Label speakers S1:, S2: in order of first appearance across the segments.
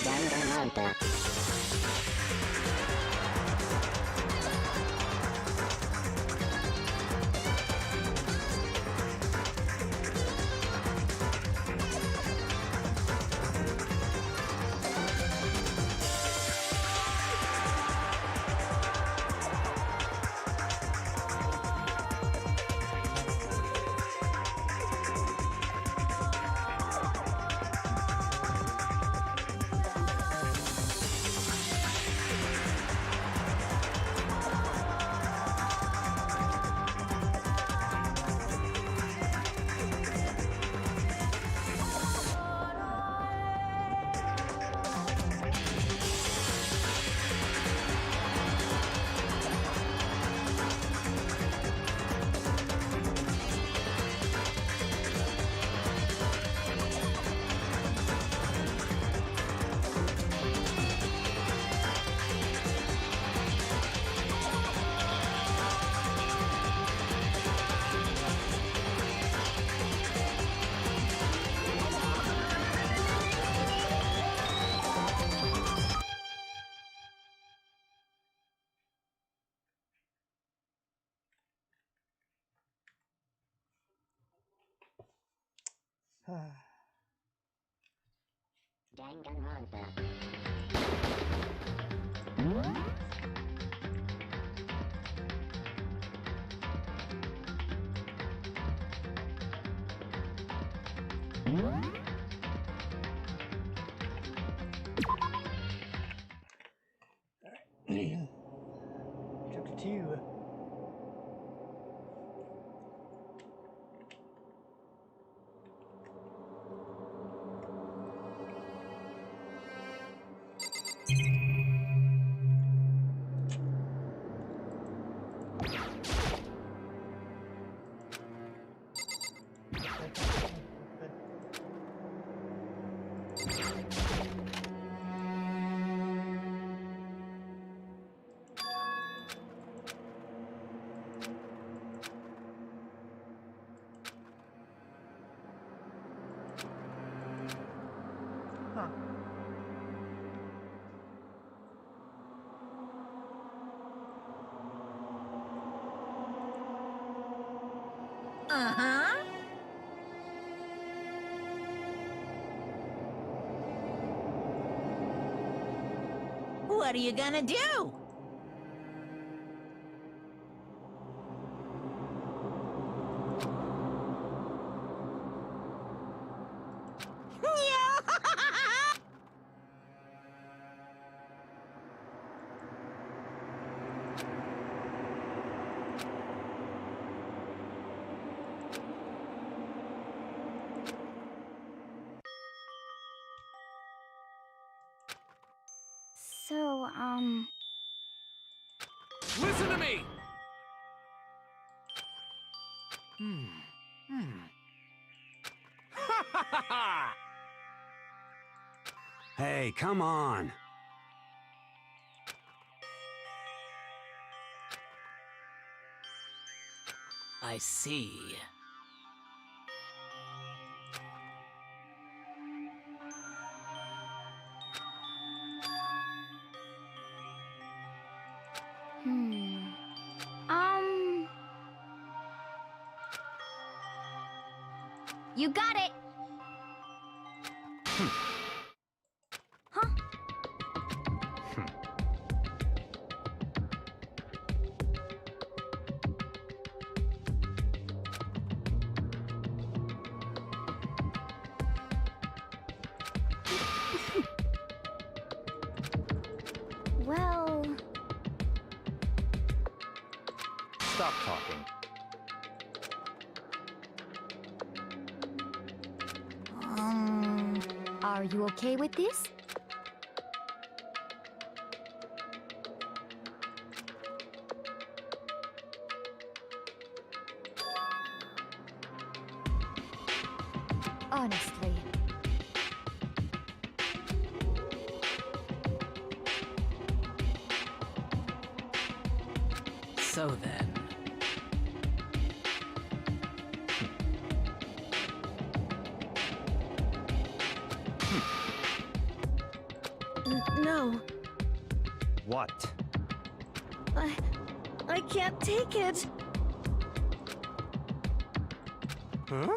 S1: danganronpa. Danganronpa.
S2: Chapter 2. Huh.
S3: Uh-huh. What are you gonna do?
S4: So,
S5: Listen to me! Ha ha ha ha!
S6: Hey, come on!
S5: I see.
S4: you got it! Huh? Well...
S5: Stop talking.
S4: Are you okay with this? Honestly.
S5: So then...
S1: No.
S6: What?
S1: I can't take it.
S6: Huh?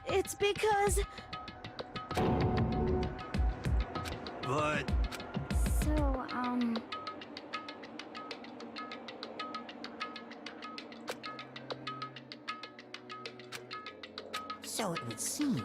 S1: It's because...
S6: But...
S4: So,
S3: So it would seem.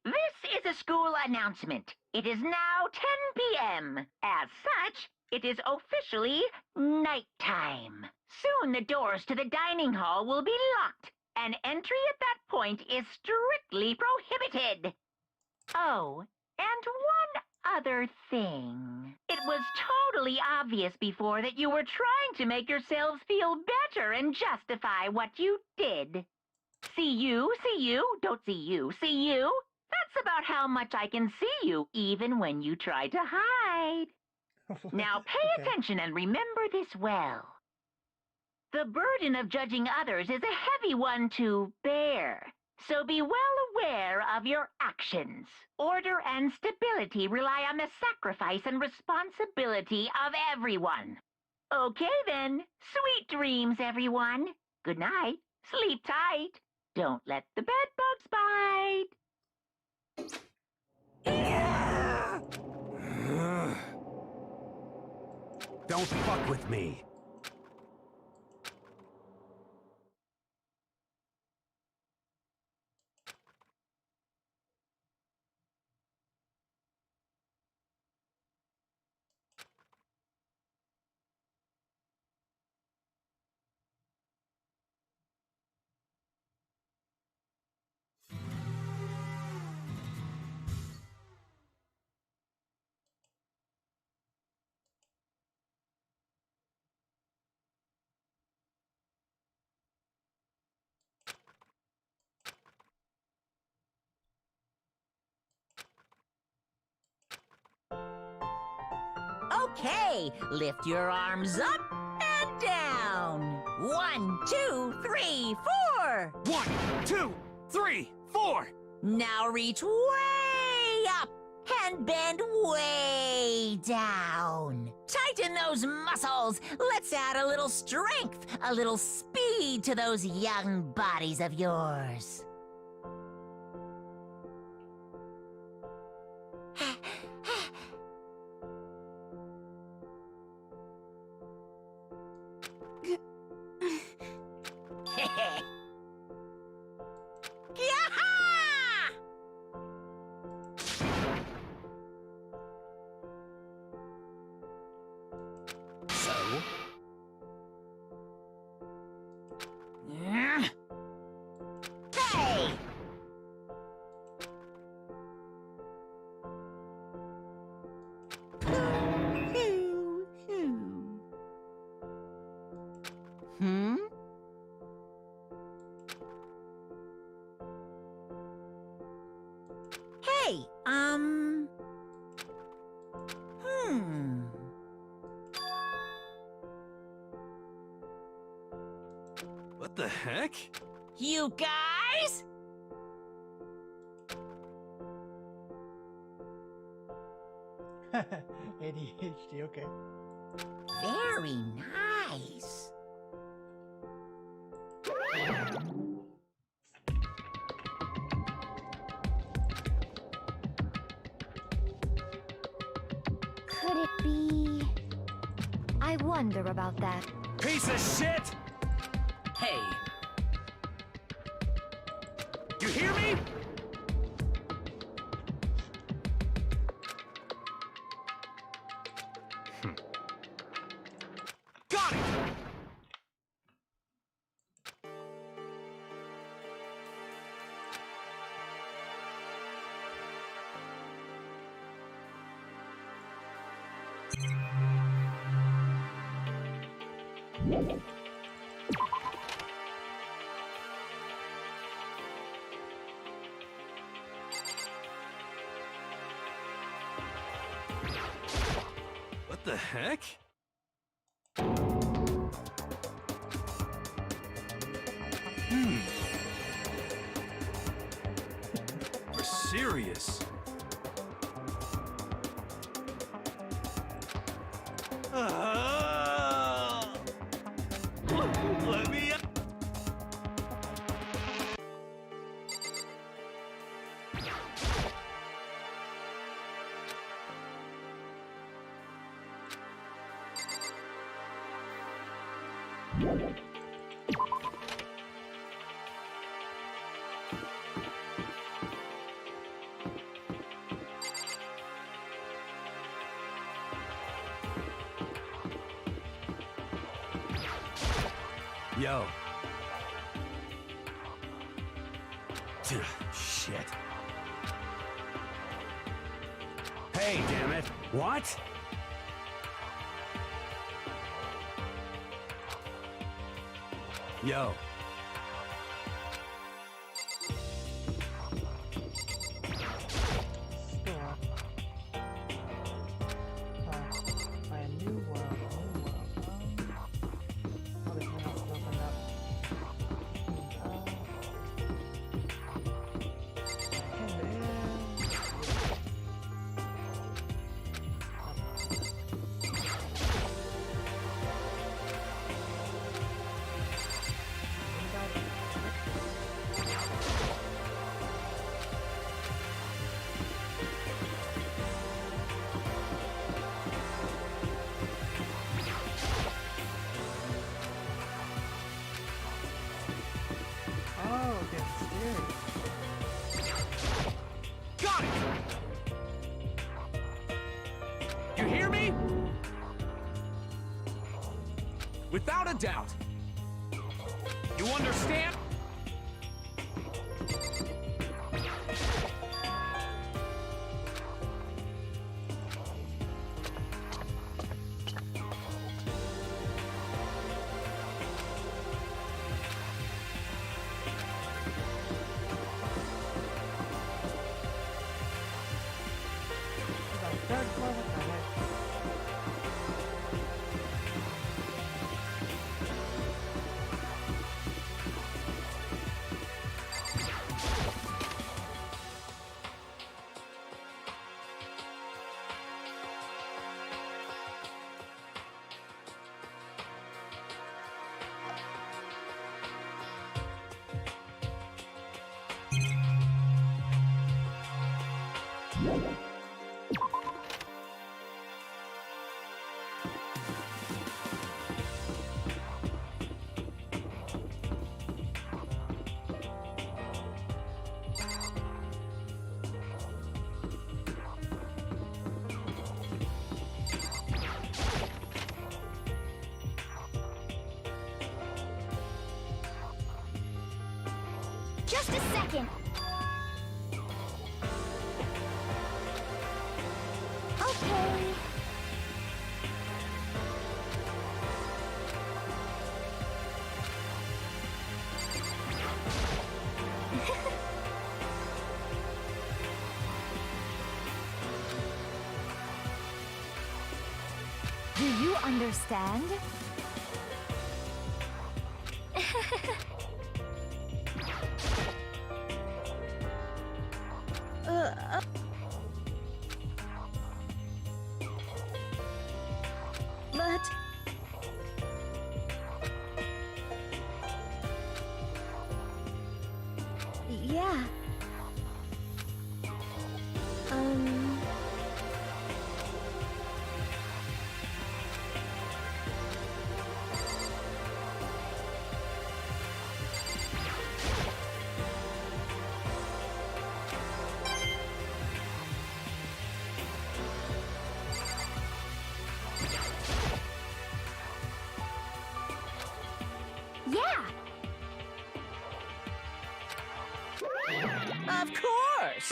S7: This is a school announcement. It is now 10 p.m. As such, it is officially nighttime. Soon the doors to the dining hall will be locked, and entry at that point is strictly prohibited. Oh, and one other thing. It was totally obvious before that you were trying to make yourselves feel better and justify what you did. See you, don't see you, see you. That's about how much I can see you, even when you try to hide. Now pay attention and remember this well. The burden of judging others is a heavy one to bear, so be well aware of your actions. Order and stability rely on the sacrifice and responsibility of everyone. Okay then, sweet dreams, everyone. Good night, sleep tight. Don't let the bedbugs bite.
S6: Don't fuck with me.
S3: Okay, lift your arms up and down. 1, 2, 3, 4.
S6: 1, 2, 3, 4!
S3: Now reach way up and bend way down. Tighten those muscles. Let's add a little strength, a little speed to those young bodies of yours. Hey! Hmm? Hey,
S6: What the heck?
S3: You guys?
S2: ADHD, okay.
S3: Very nice.
S4: could it be... I wonder about that.
S6: Piece of shit!
S5: Hey,
S6: You hear me? Got it! What the heck? We're serious. Let me out. Yo. Shit. Hey, damn it. What? Yo.
S2: Store. By a new world. Oh, this one else opened up. Oh, get serious.
S6: Got it! You hear me? Without a doubt. You understand?
S2: Third floor, what the heck?
S4: Just a second. Okay. Do you understand?
S1: But yeah.
S4: Yeah.
S3: Of course.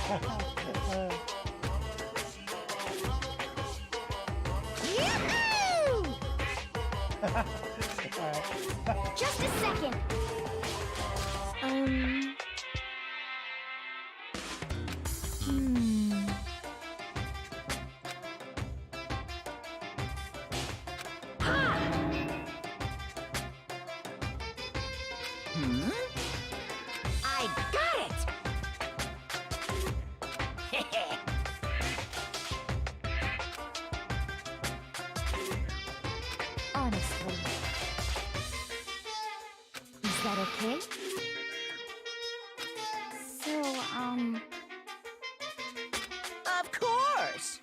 S4: Yoo-hoo!
S2: Alright.
S4: Just a second.
S1: Hmm.
S3: Hmm? I got it!
S4: Honestly. Is that okay? So,
S3: Of course!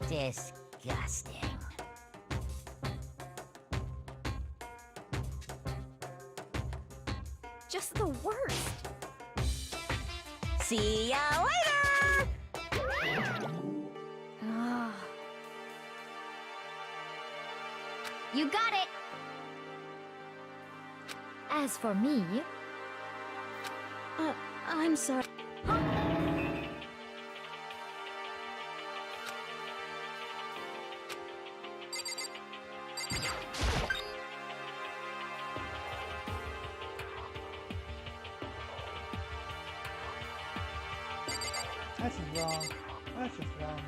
S3: Disgusting.
S4: just the worst.
S3: See ya later!
S4: Ah. You got it! As for me...
S1: I'm sorry.
S2: That's just wrong. That's just wrong.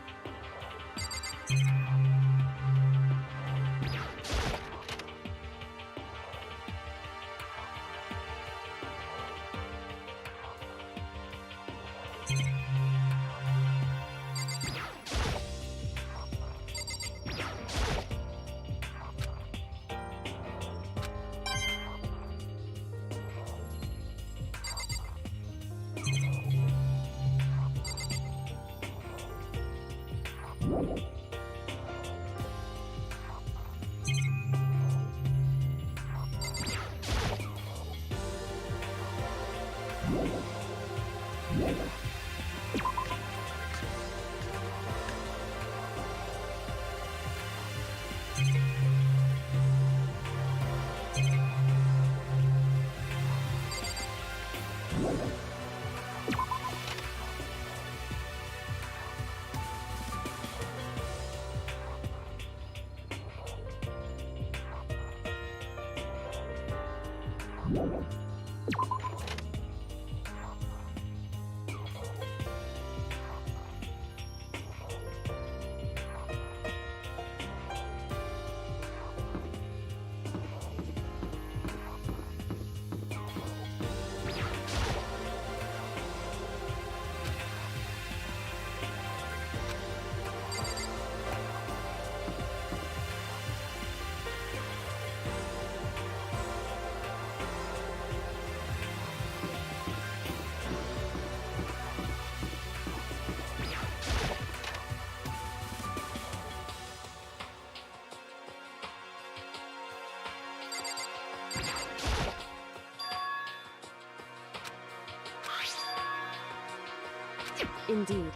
S1: Indeed.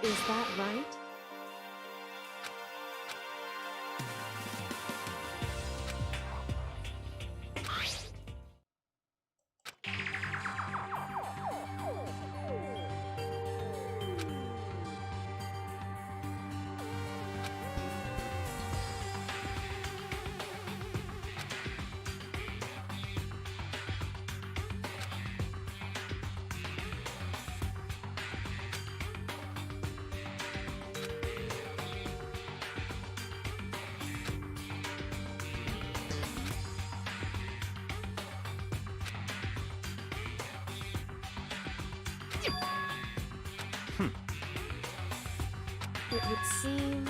S1: Is that right? It would seem...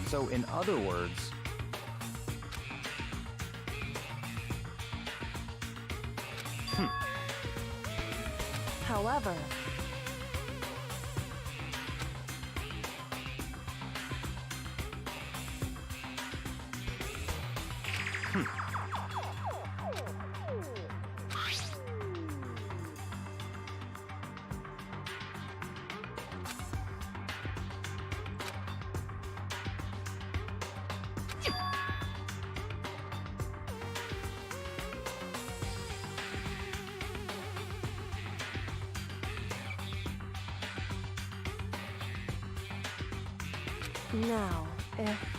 S8: So, in other words,
S1: However, now, if...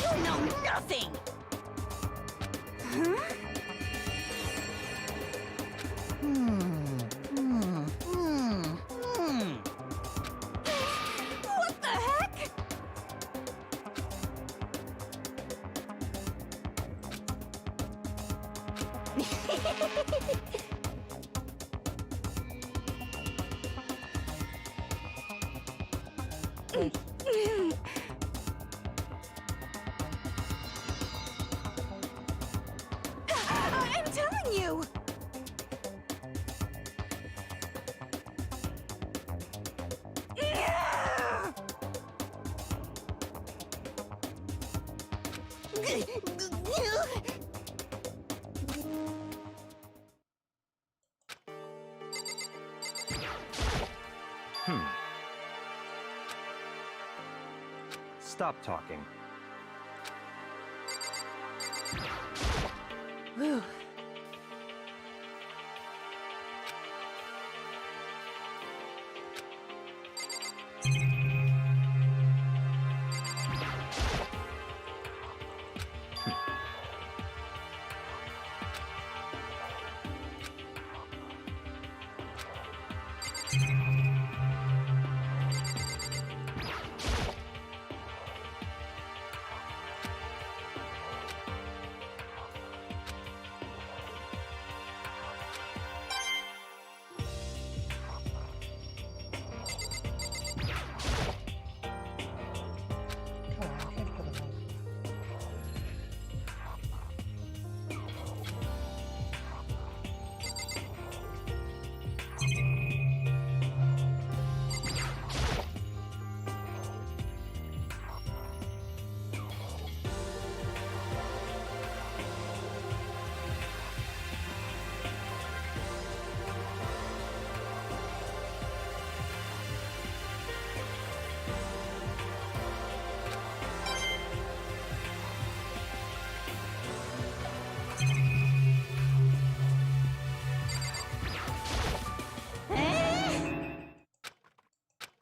S3: You know nothing! What the heck? I'm telling you!
S8: stop talking.
S1: Whew.
S2: Come on, I can't kill the mouse.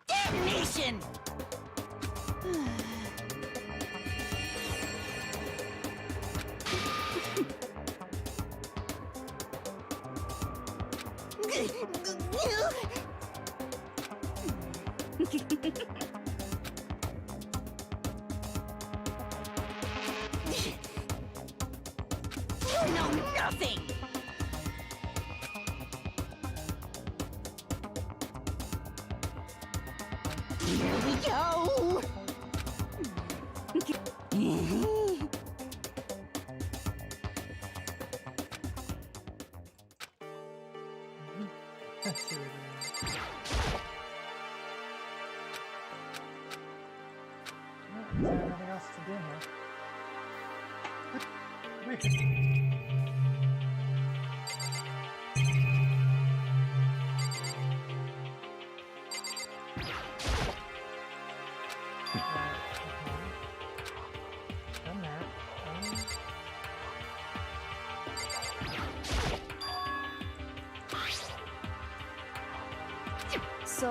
S3: Damnation! You know nothing! Here we go!
S2: Let's see what it is. Is there anything else to do here? Wait. Done that.
S1: So...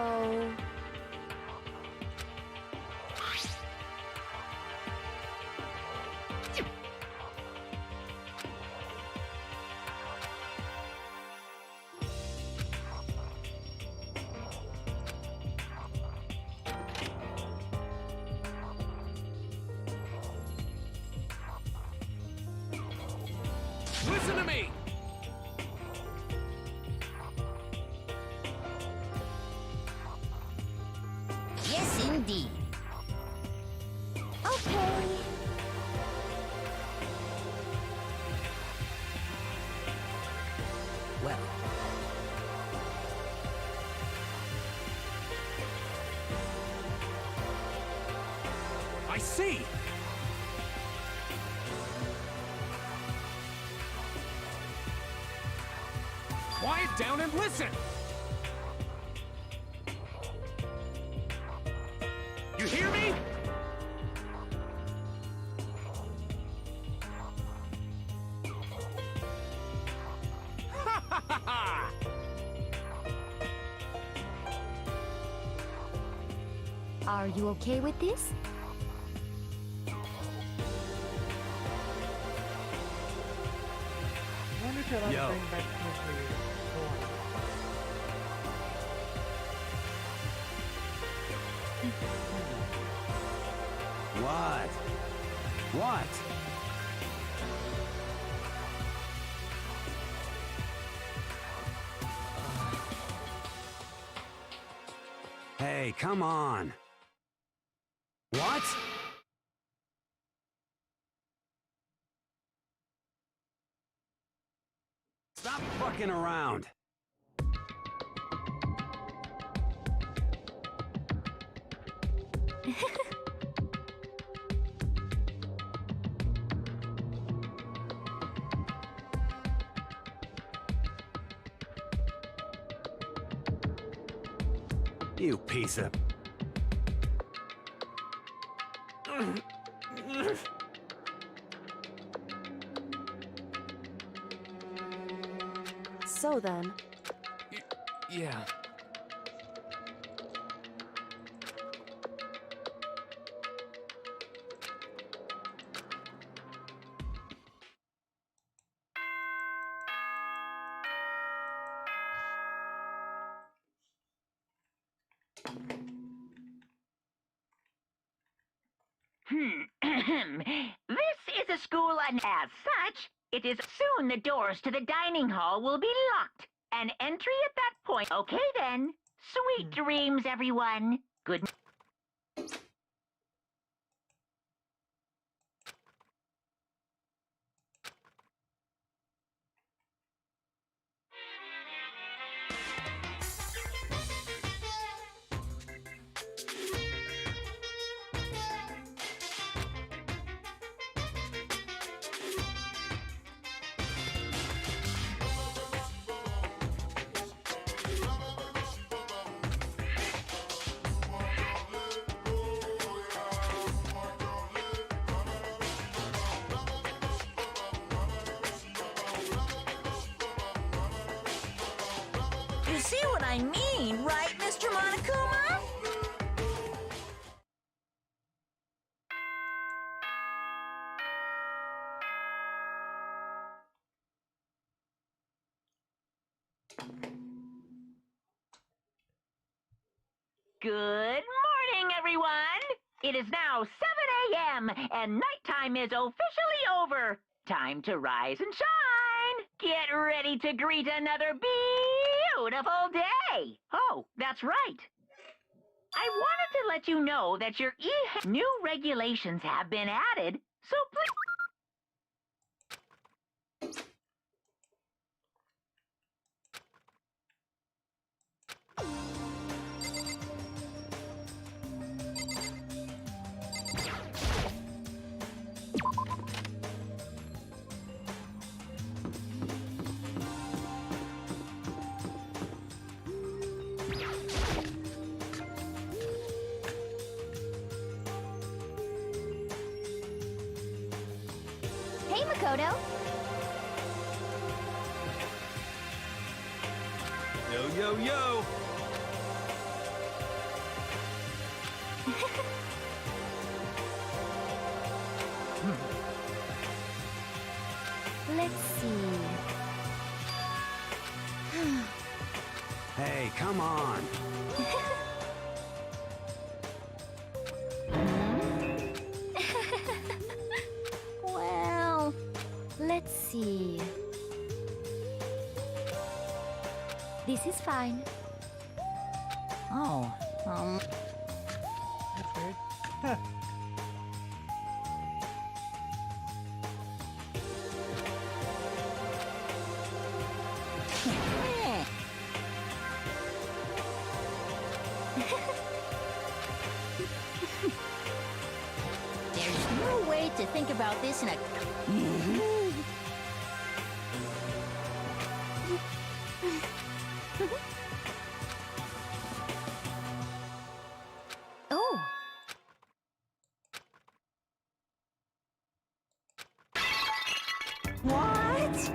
S6: Listen to me!
S3: Yes, indeed.
S4: Okay.
S5: Well,
S6: I see! Quiet down and listen! You hear me? Ha ha ha ha!
S4: Are you okay with this?
S2: I wonder if you'll ever
S8: Yo.
S2: bring back nuclear.
S8: What? What? Hey, come on. What? Stop fucking around. You piece of...
S1: So then...
S6: Yeah.
S7: This is a school, and as such, it is soon the doors to the dining hall will be locked. An entry at that point. Okay then. Sweet dreams, everyone. Good.
S3: You see what I mean, right, Mr. Monokuma?
S7: Good morning, everyone. It is now 7 a.m. and nighttime is officially over. Time to rise and shine. Get ready to greet another beautiful day. Oh, that's right. I wanted to let you know that your new regulations have been added, so please...
S4: Makoto?
S8: Yo, yo, yo!
S4: Let's see.
S8: Hey, come on!
S4: Well, let's see. This is fine.
S3: Oh,
S2: That's weird. Huh.
S3: eh. There's no way to think about this in a... Oh. What?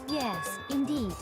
S4: Yes, indeed.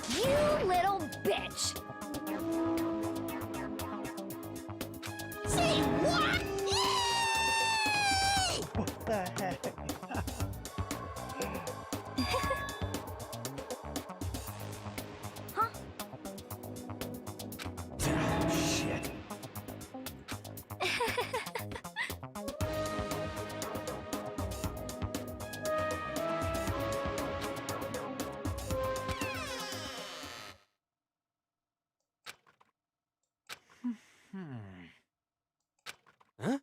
S4: You little bitch!
S3: Say what?
S2: What the heck?
S8: Shit.
S6: Huh?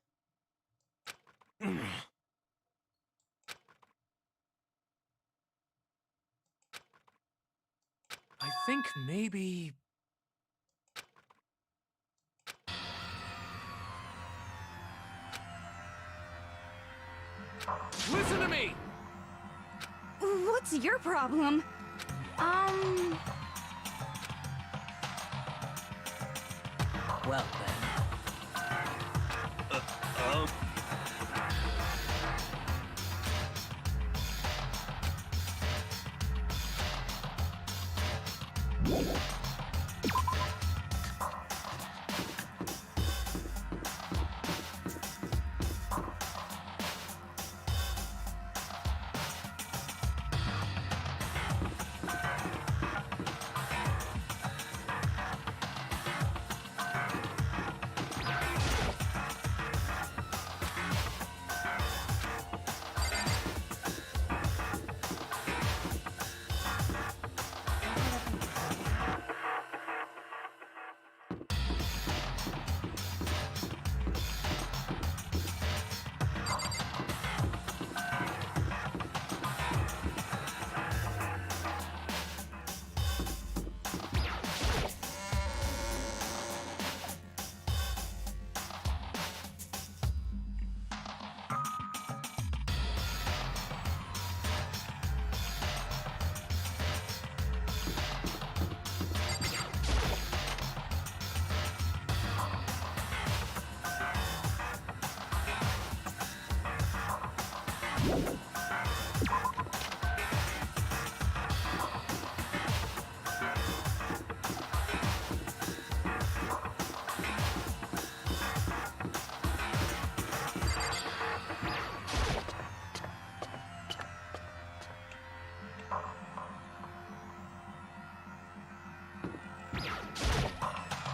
S6: I think maybe... Listen to me!
S1: What's your problem?
S5: Well then.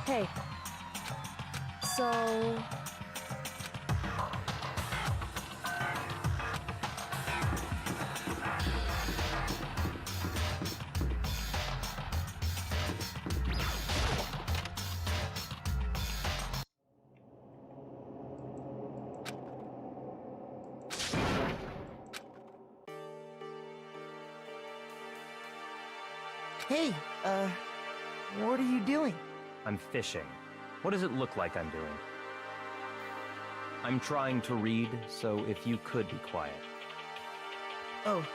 S9: Hey. So...
S10: Hey, what are you doing?
S11: I'm fishing. What does it look like I'm doing? I'm trying to read, so if you could be quiet.
S10: Oh,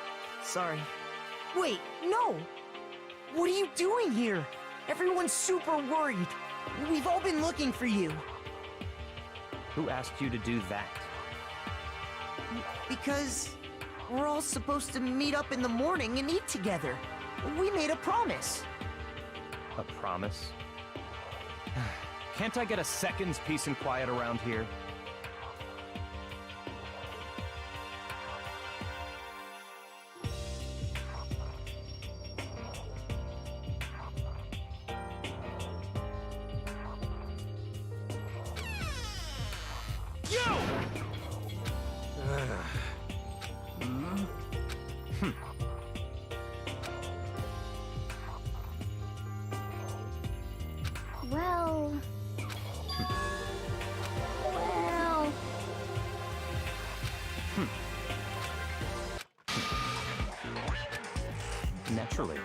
S10: sorry. Wait, no! What are you doing here? Everyone's super worried. We've all been looking for you.
S11: Who asked you to do that?
S10: Because we're all supposed to meet up in the morning and eat together. We made a promise.
S11: A promise? Can't I get a second's peace and quiet around here?
S4: Well... Well...
S11: Naturally.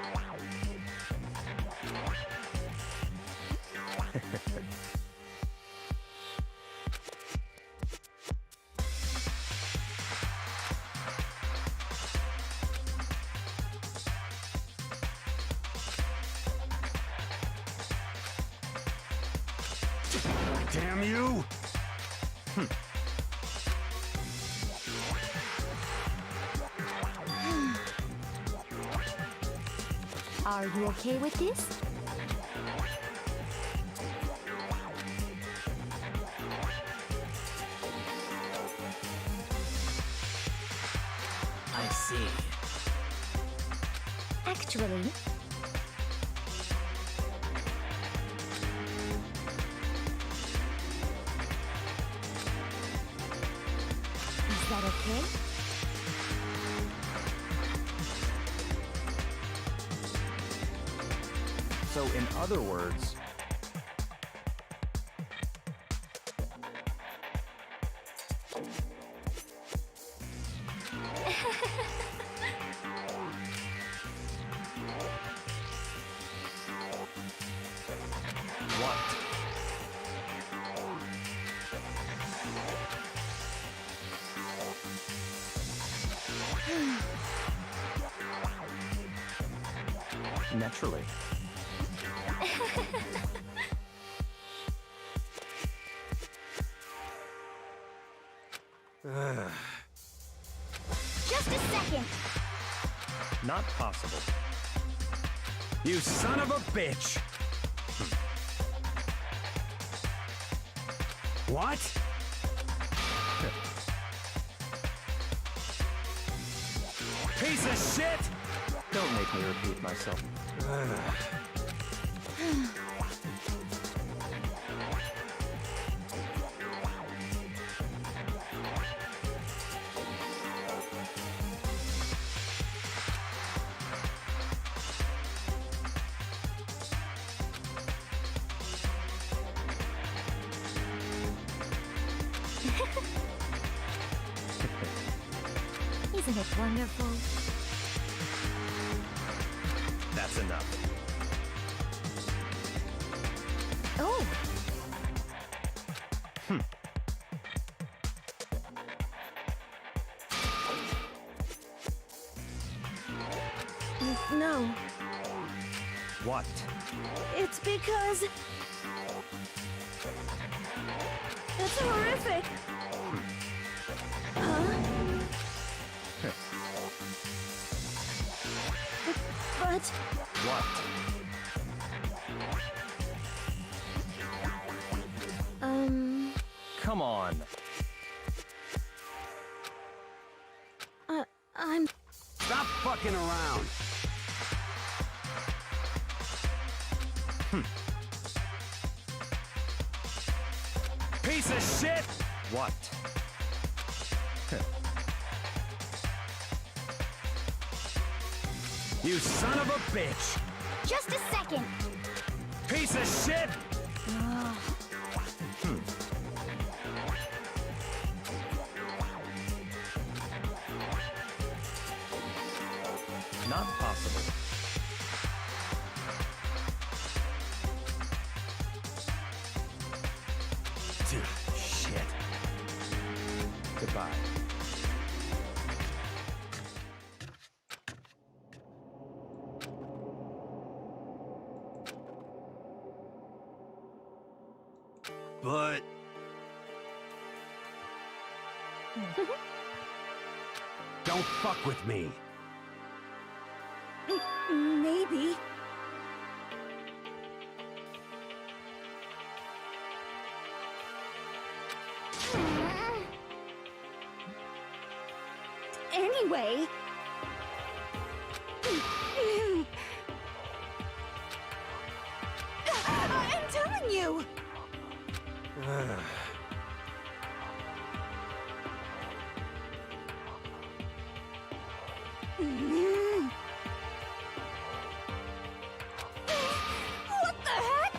S8: Damn you!
S4: Are you okay with this?
S5: I see.
S4: Actually... Is that okay?
S11: So, in other words... What? Naturally.
S4: Just a second!
S11: Not possible.
S8: You son of a bitch! What? Piece of shit!
S11: Don't make me repeat myself.
S4: Isn't it wonderful?
S11: That's enough.
S4: Oh! No,
S11: What?
S1: It's because... It's horrific. Huh? But...
S11: What? Come on.
S1: I'm...
S8: Stop fucking around! Piece of shit!
S11: What?
S8: You son of a bitch!
S4: Just a second.
S8: Piece of shit!
S11: Not possible.
S8: Dude, shit.
S11: Goodbye.
S8: But... Don't fuck with me.
S1: Maybe. Anyway. I'm telling you. What the heck?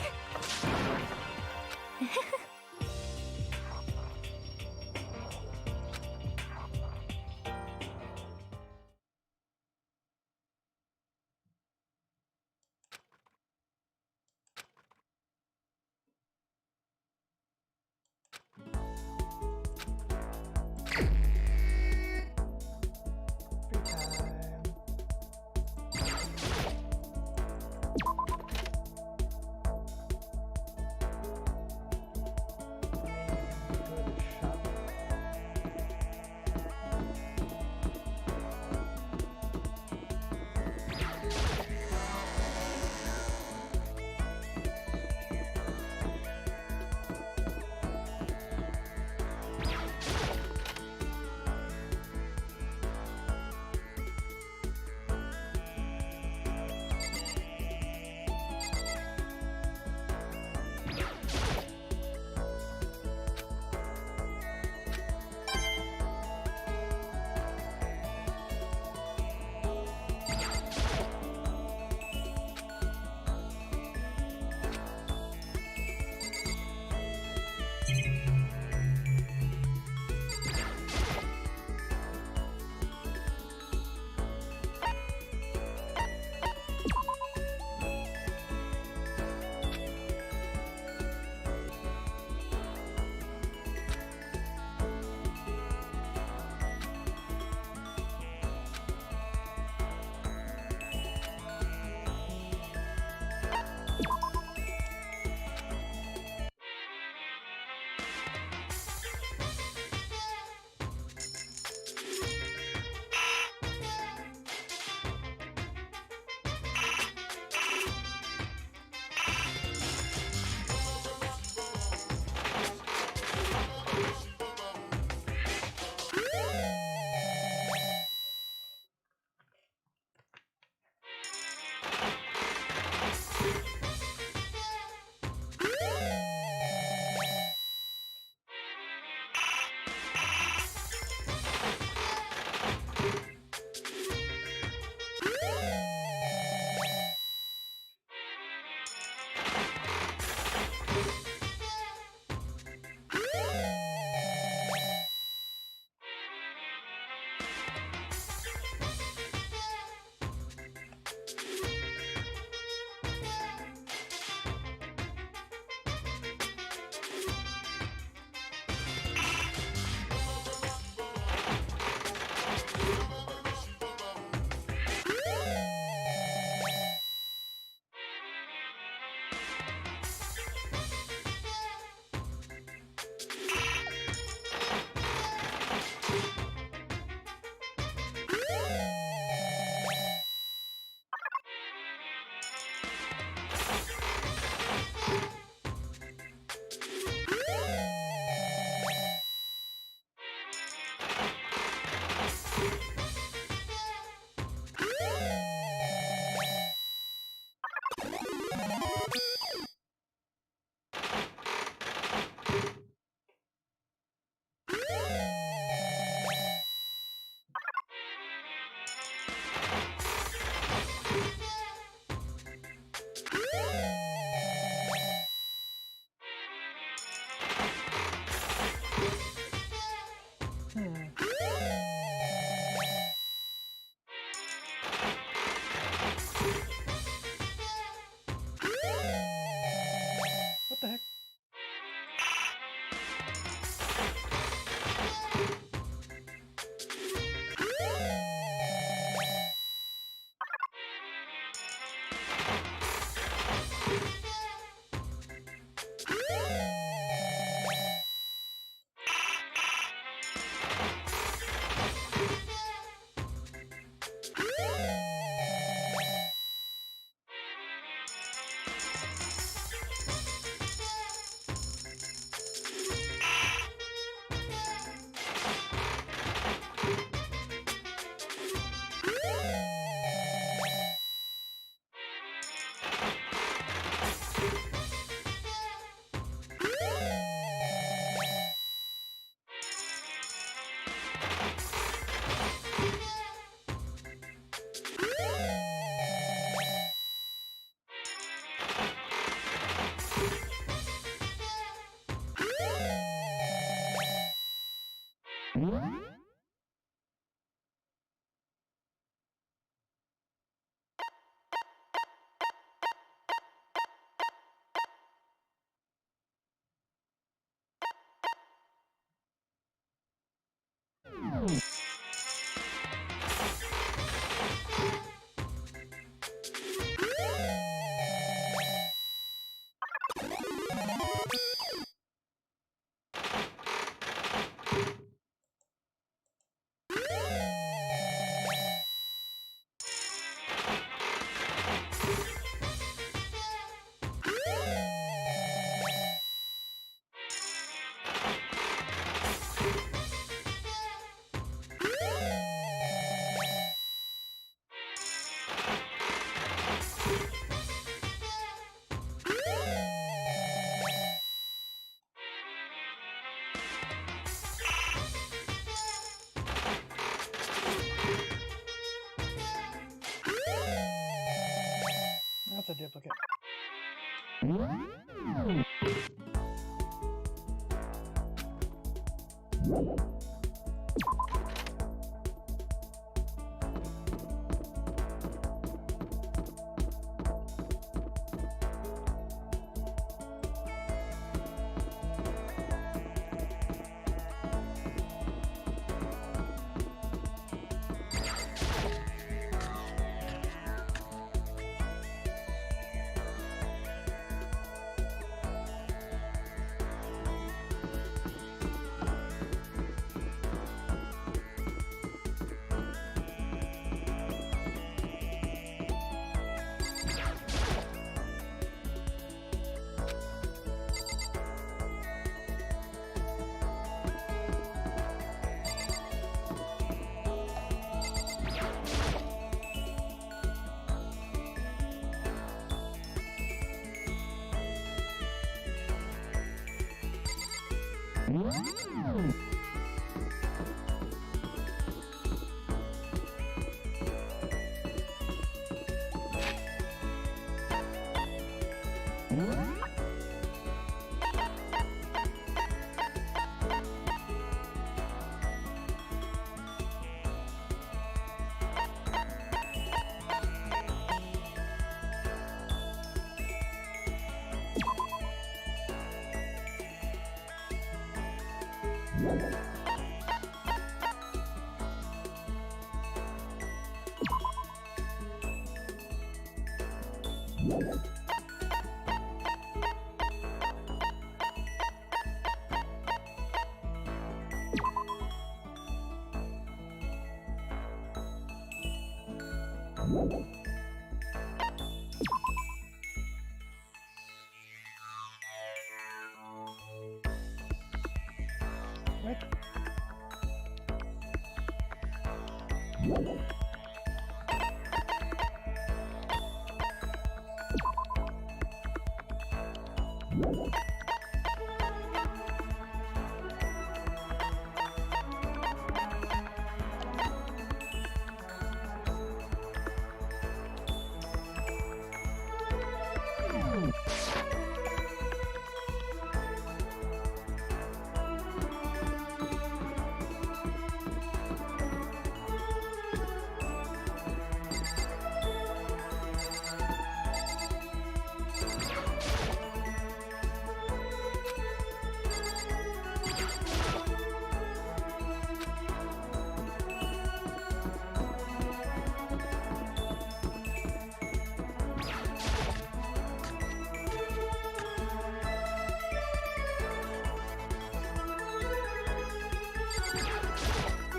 S2: That's a duplicate.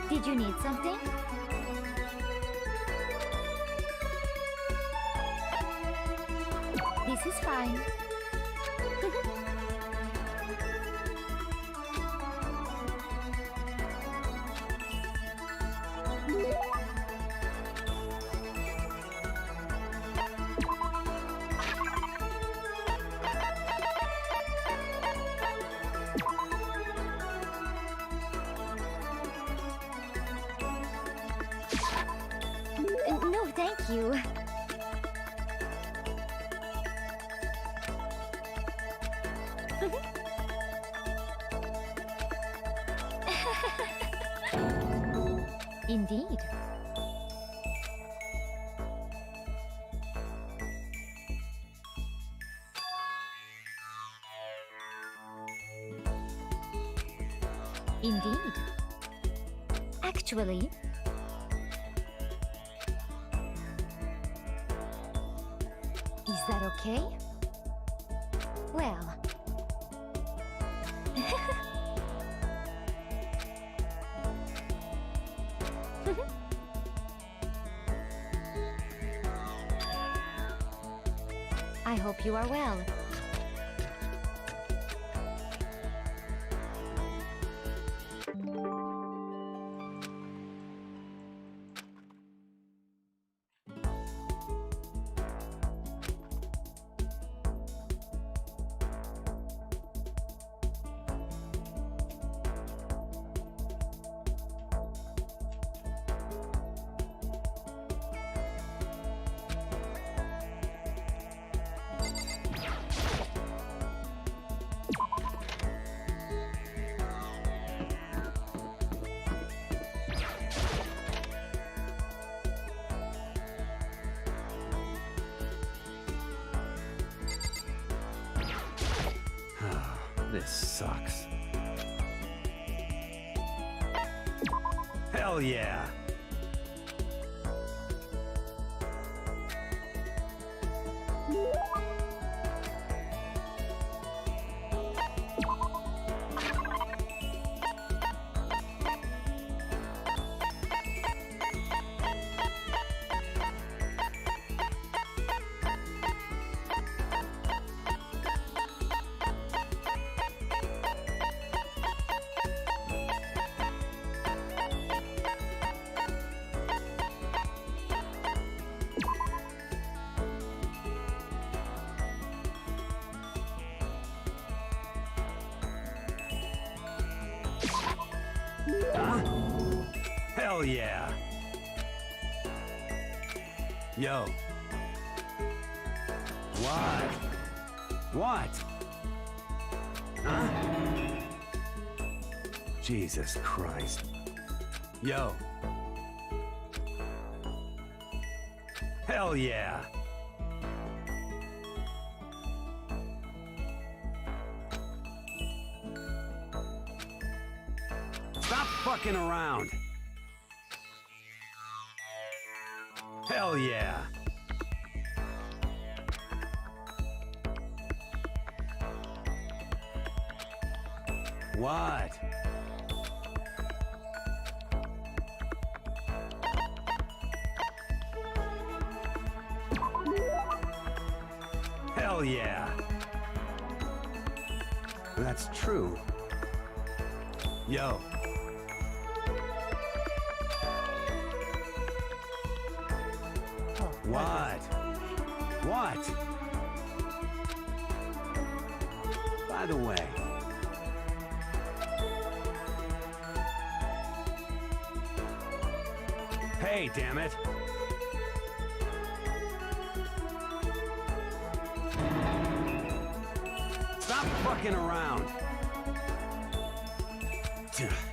S4: Did you need something? This is fine. No, thank you. Indeed. Indeed. Actually, is that okay? Well, I hope you are well.
S8: This sucks. Hell yeah! Huh? Hell yeah! Yo. What? What? Huh? Jesus Christ. Yo. Hell yeah! Stop fucking around! Hell yeah! What? Hell yeah! That's true. Yo. What? What? By the way. Hey, damn it. Stop fucking around.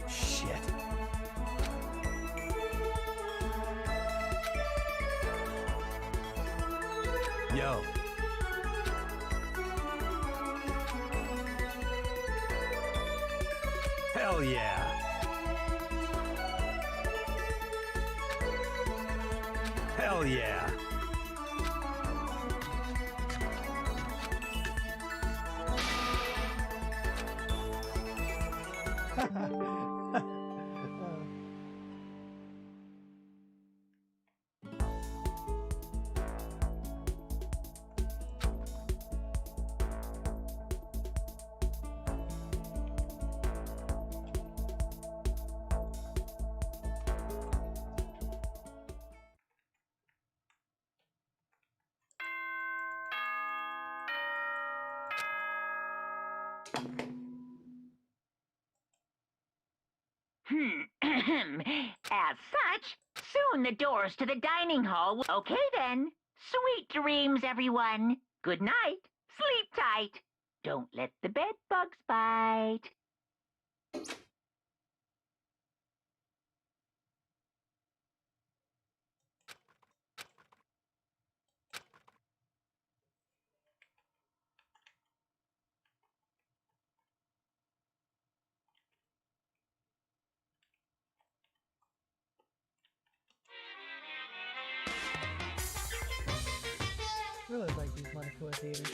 S8: Shit. Yo. Hell yeah. Hell yeah.
S7: As such, soon the doors to the dining hall will... Okay then. Sweet dreams, everyone. Good night. Sleep tight. Don't let the bed bugs bite.
S2: Really like these Monaco theaters.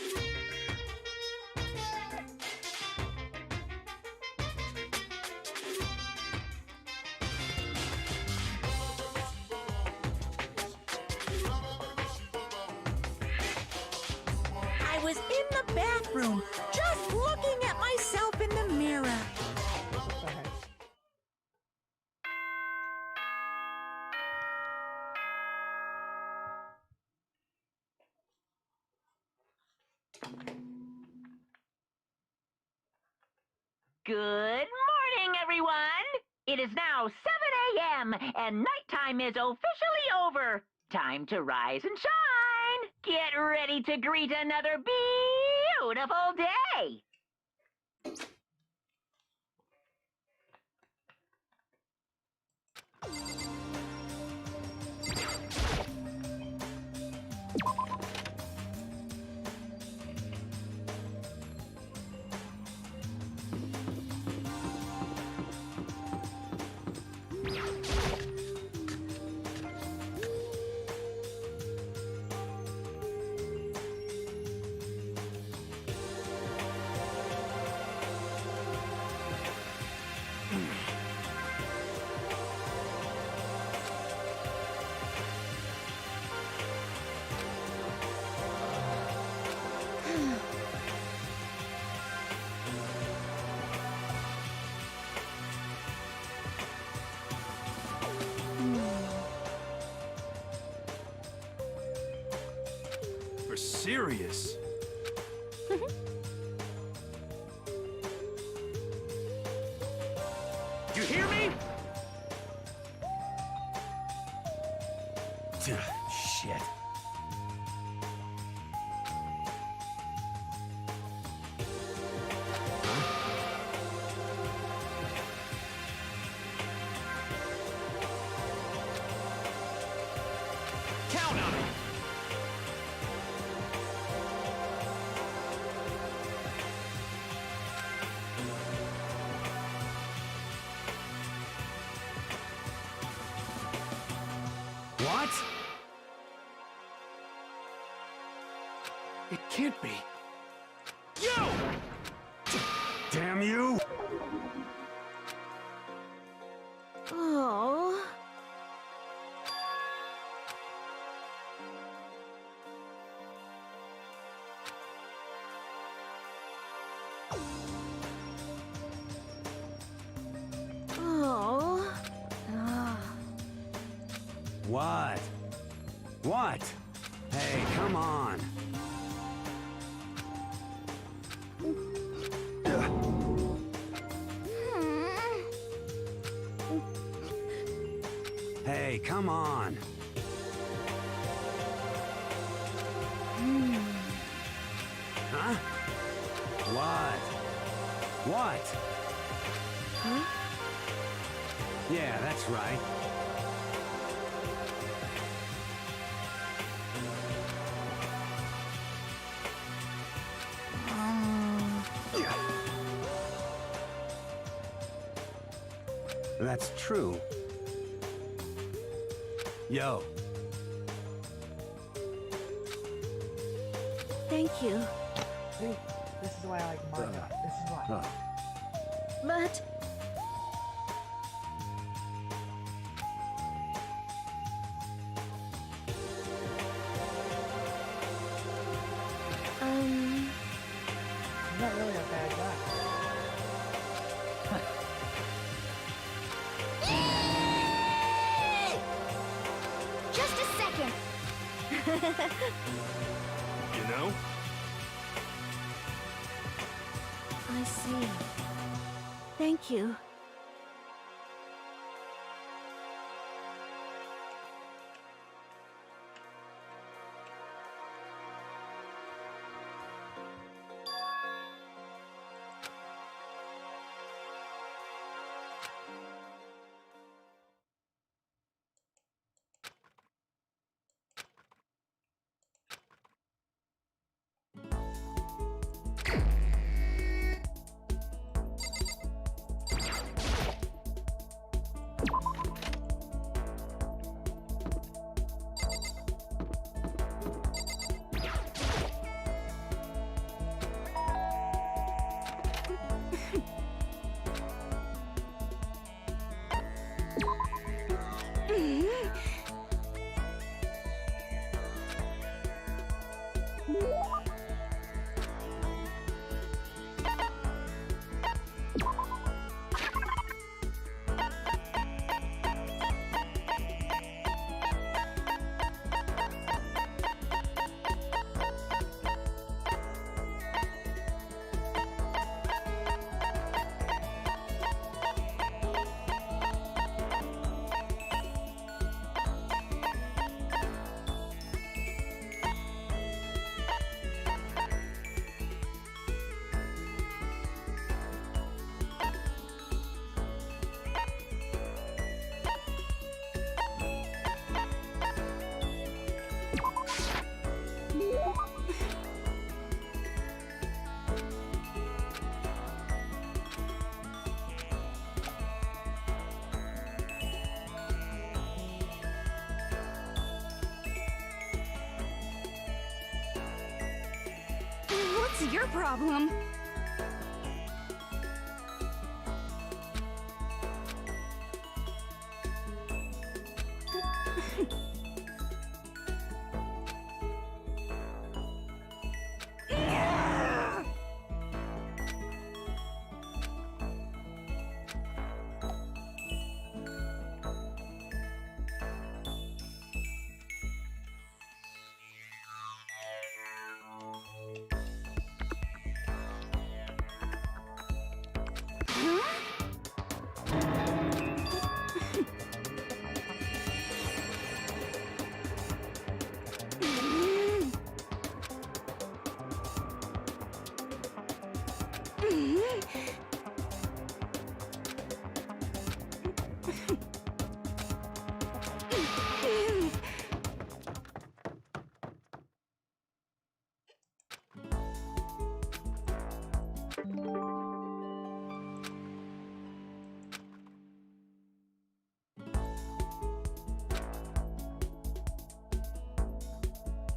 S3: I was in the bathroom, just looking at myself in the mirror.
S2: What the heck?
S7: Good morning, everyone! It is now 7 a.m. and nighttime is officially over. Time to rise and shine. Get ready to greet another beautiful day.
S8: For serious? You hear me? Shit. Count on it! What?
S6: It can't be.
S8: You! Damn you!
S1: Oh. Oh. Ah.
S8: What? What? Hey, come on. Hey, come on. Huh? What? What?
S1: Huh?
S8: Yeah, that's right. That's true. Yo.
S1: Thank you.
S2: See, this is why I like manga. This is why.
S1: But
S2: I'm not really a bad guy.
S4: Just a second.
S6: You know?
S1: I see. Thank you.
S9: What's your problem?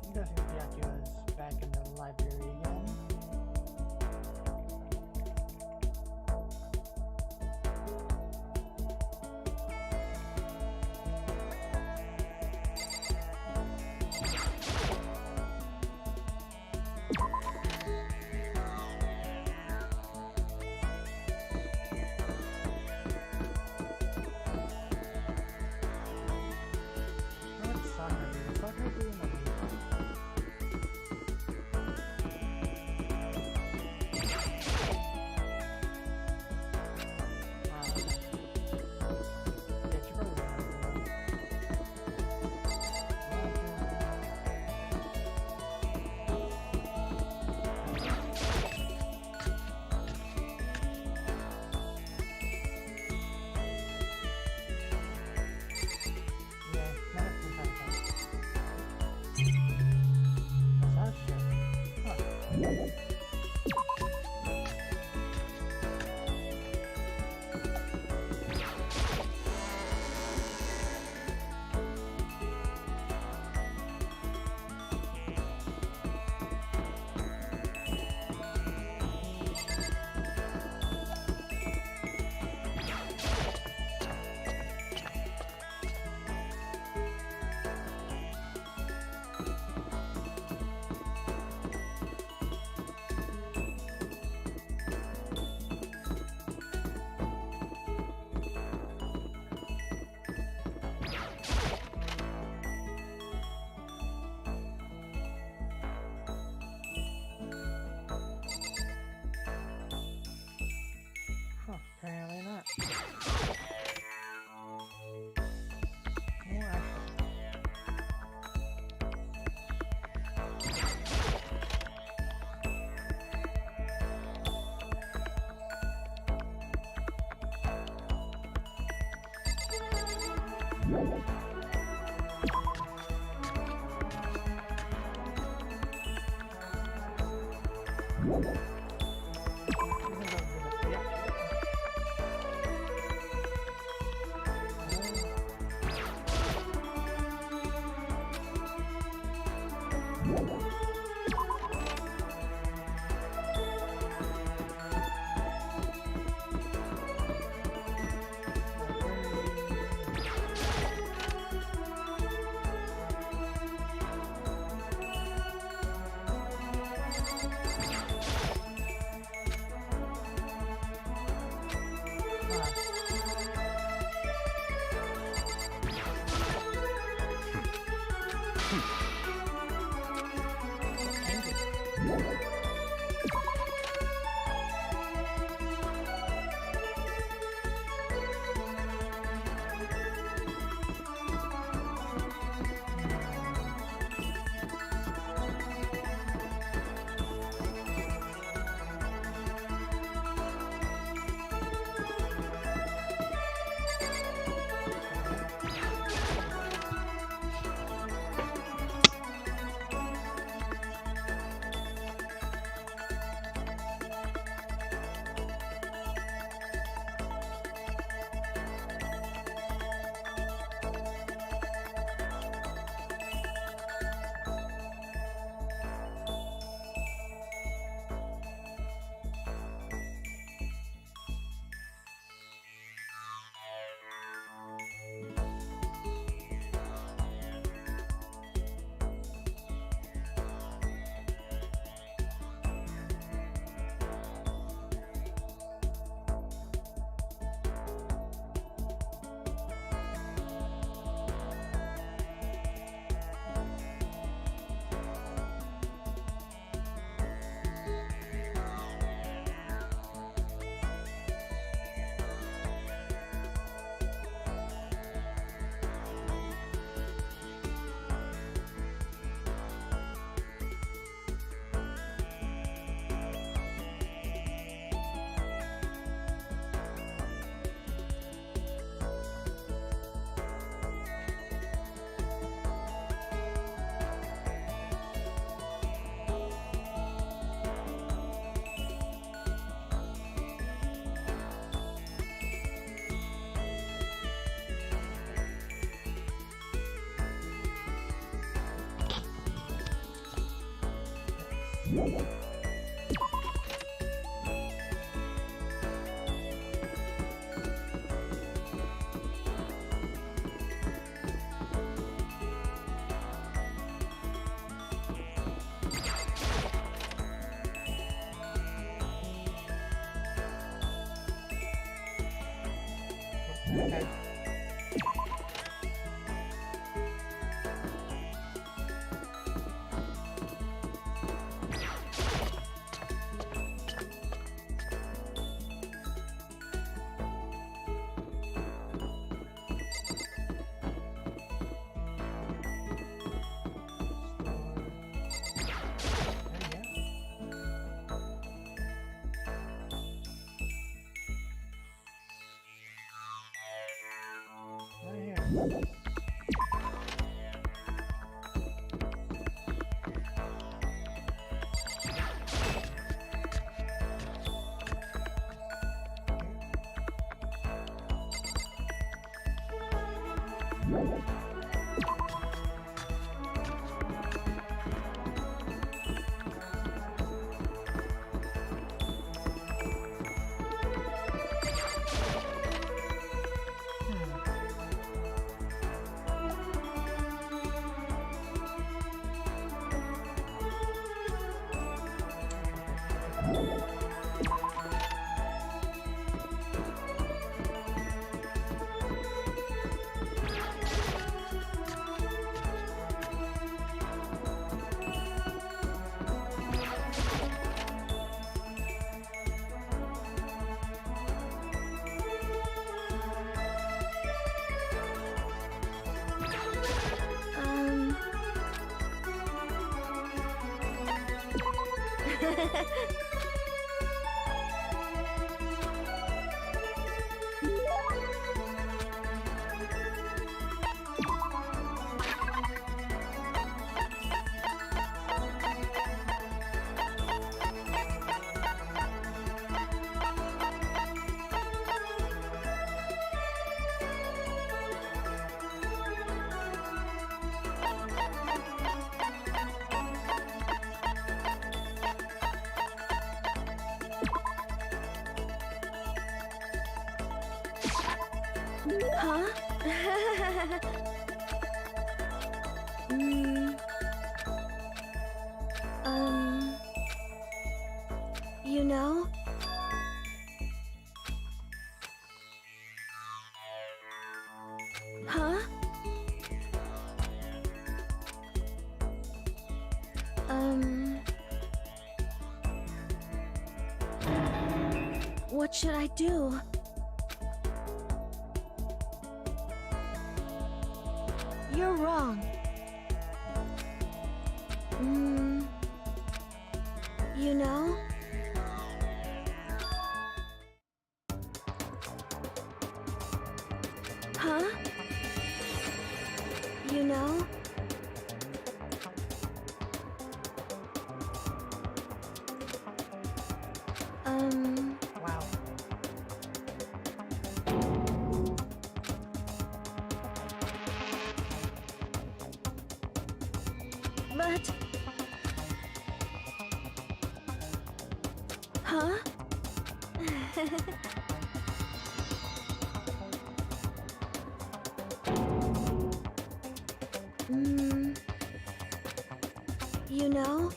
S2: I'm guessing Byakuya is back in the library again. Okay.
S1: Huh? You know? Huh? What should I do? You're wrong. You know? Huh? You know?
S2: Wow.
S1: But... Huh? You know?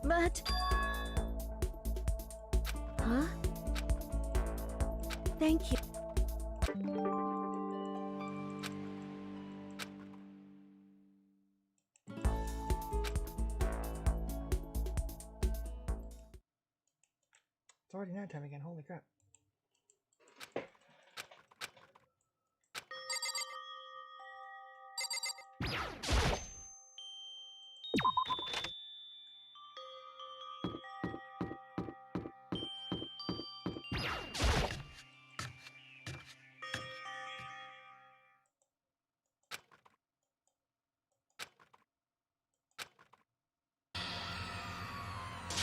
S1: But... Huh? Thank you.
S2: It's already nighttime again, holy crap.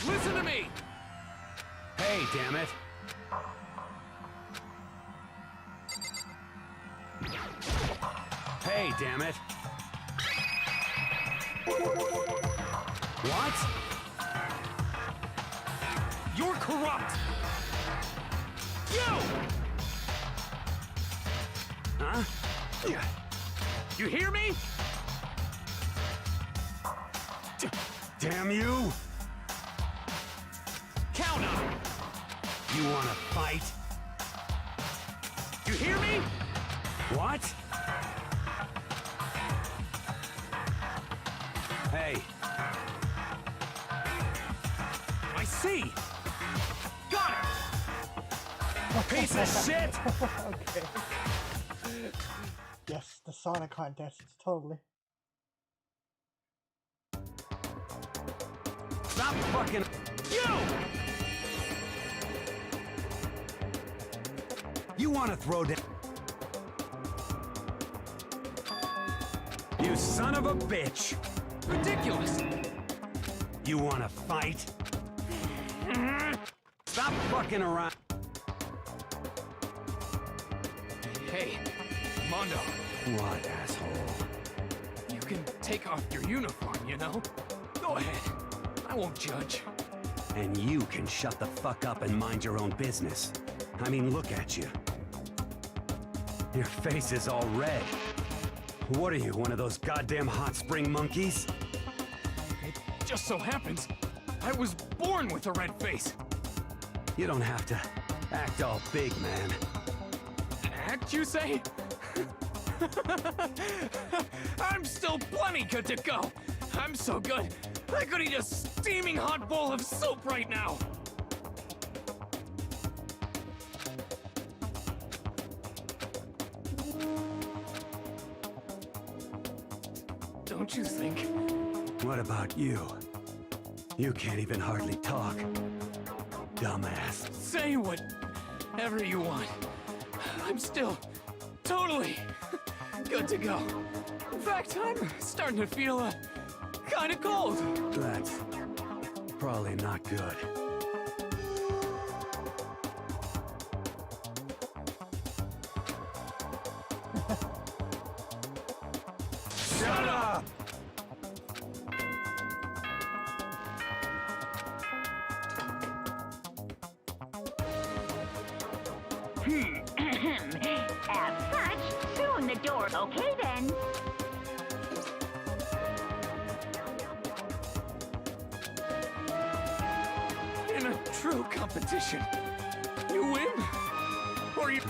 S6: Listen to me!
S8: Hey, damn it! Hey, damn it! What?
S6: You're corrupt! You!
S8: Huh?
S6: You hear me?
S8: Damn you!
S6: Count on it!
S8: You wanna fight?
S6: You hear me?
S8: What? Hey,
S6: I see! Got it!
S8: piece of shit!
S2: Okay. Yes, the Sonic contest, totally.
S8: Stop fucking...
S6: You!
S8: You wanna throw down... You son of a bitch!
S6: Ridiculous!
S8: You wanna fight? Stop fucking around.
S6: Hey, Mondo,
S8: What, asshole?
S6: you can take off your uniform, you know? Go ahead. I won't judge.
S8: And you can shut the fuck up and mind your own business. I mean, look at you. Your face is all red. What are you, one of those goddamn hot spring monkeys?
S6: It just so happens I was born with a red face.
S8: You don't have to act all big, man.
S6: Act, you say? I'm still plenty good to go. I'm so good, I could eat a steaming hot bowl of soup right now. Don't you think?
S8: What about you? You can't even hardly talk. Dumbass.
S6: Say whatever you want. I'm still totally good to go. In fact, I'm starting to feel kind of cold.
S8: That's probably not good. Shut up!
S7: As such, soon the door. Okay then.
S6: In a true competition, you win, or you...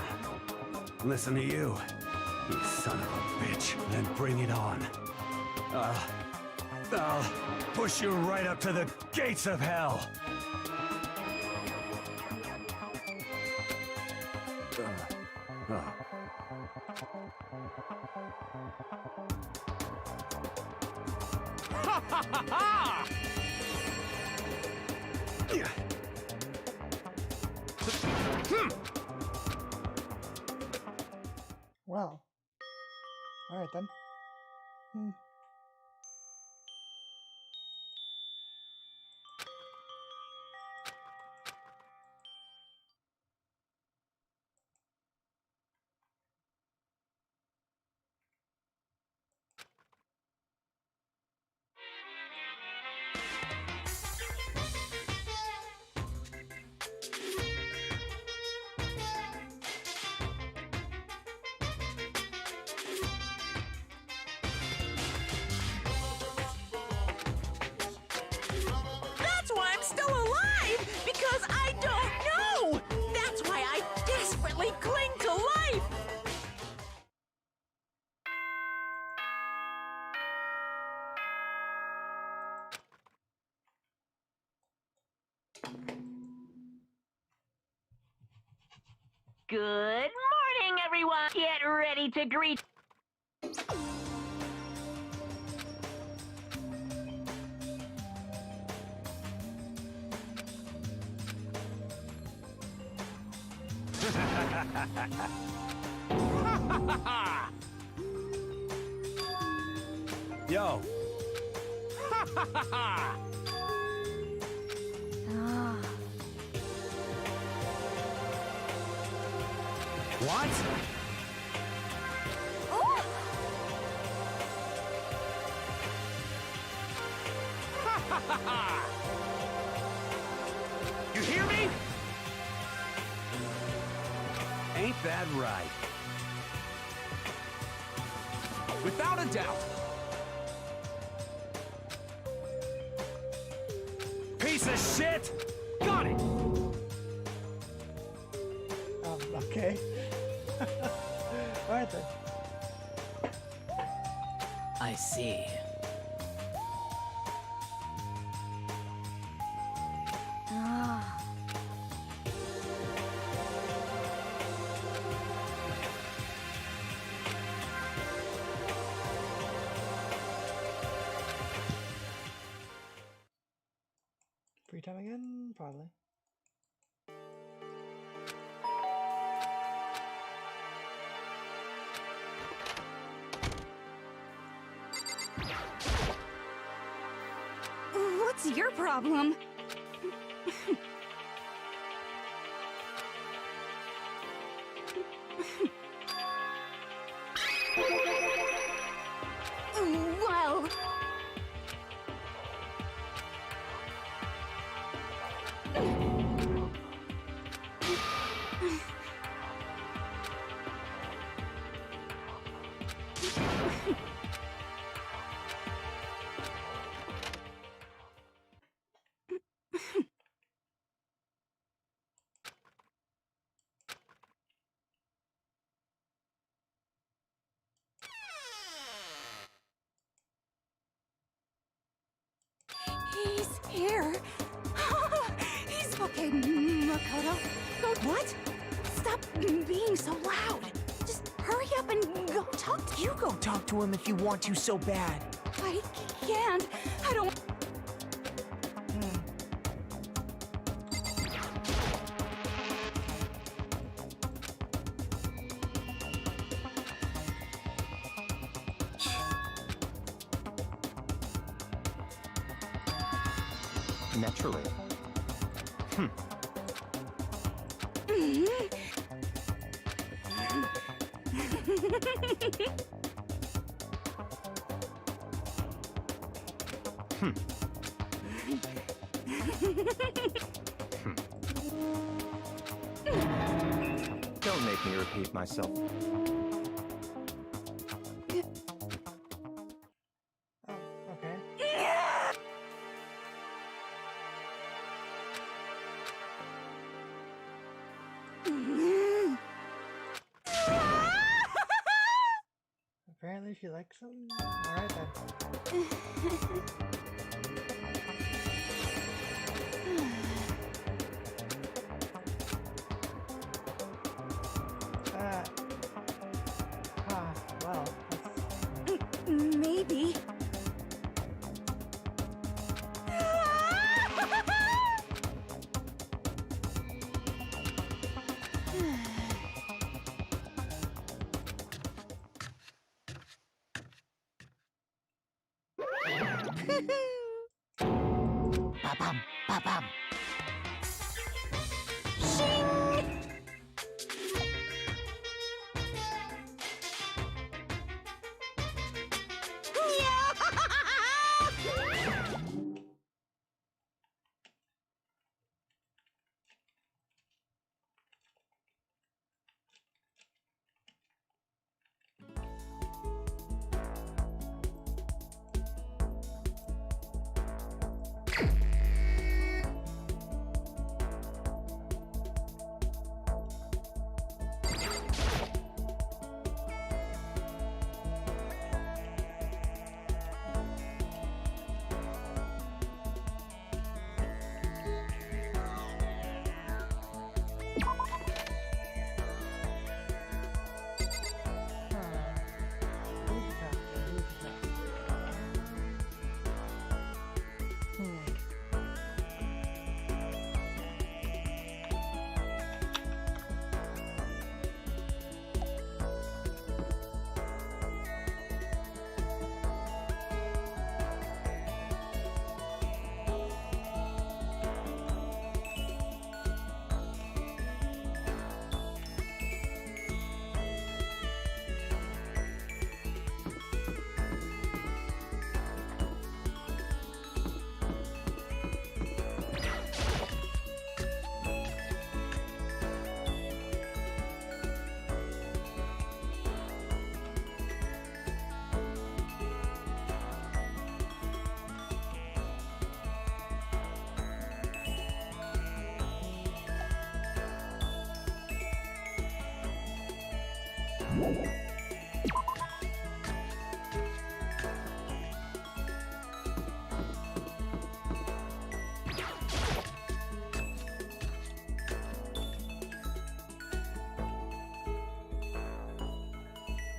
S8: Listen to you, you son of a bitch. Then bring it on. I'll push you right up to the gates of hell.
S6: Ha ha ha ha!
S2: Well. Alright then.
S3: That's why I'm still alive! Because I don't know! That's why I desperately cling to life!
S7: Good morning, everyone. Get ready to greet.
S8: Yo,
S1: Ah.
S8: what?
S6: You hear me?
S8: Ain't that right?
S6: Without a doubt.
S8: Piece of shit!
S6: Got it!
S2: Okay. Alright then.
S5: I see.
S1: Ah.
S2: Free time again? Probably.
S9: What's your problem? Well... He's here. He's okay, Makoto. Go. What? Stop being so loud. Just hurry up and go talk to him.
S10: You go talk to him if you want to so bad.
S9: I can't. I don't.
S11: Naturally. Don't make me repeat myself.
S2: Oh, okay. Apparently she likes him. Alright then. Well,
S9: Maybe.
S3: Ba-bum, ba-bum.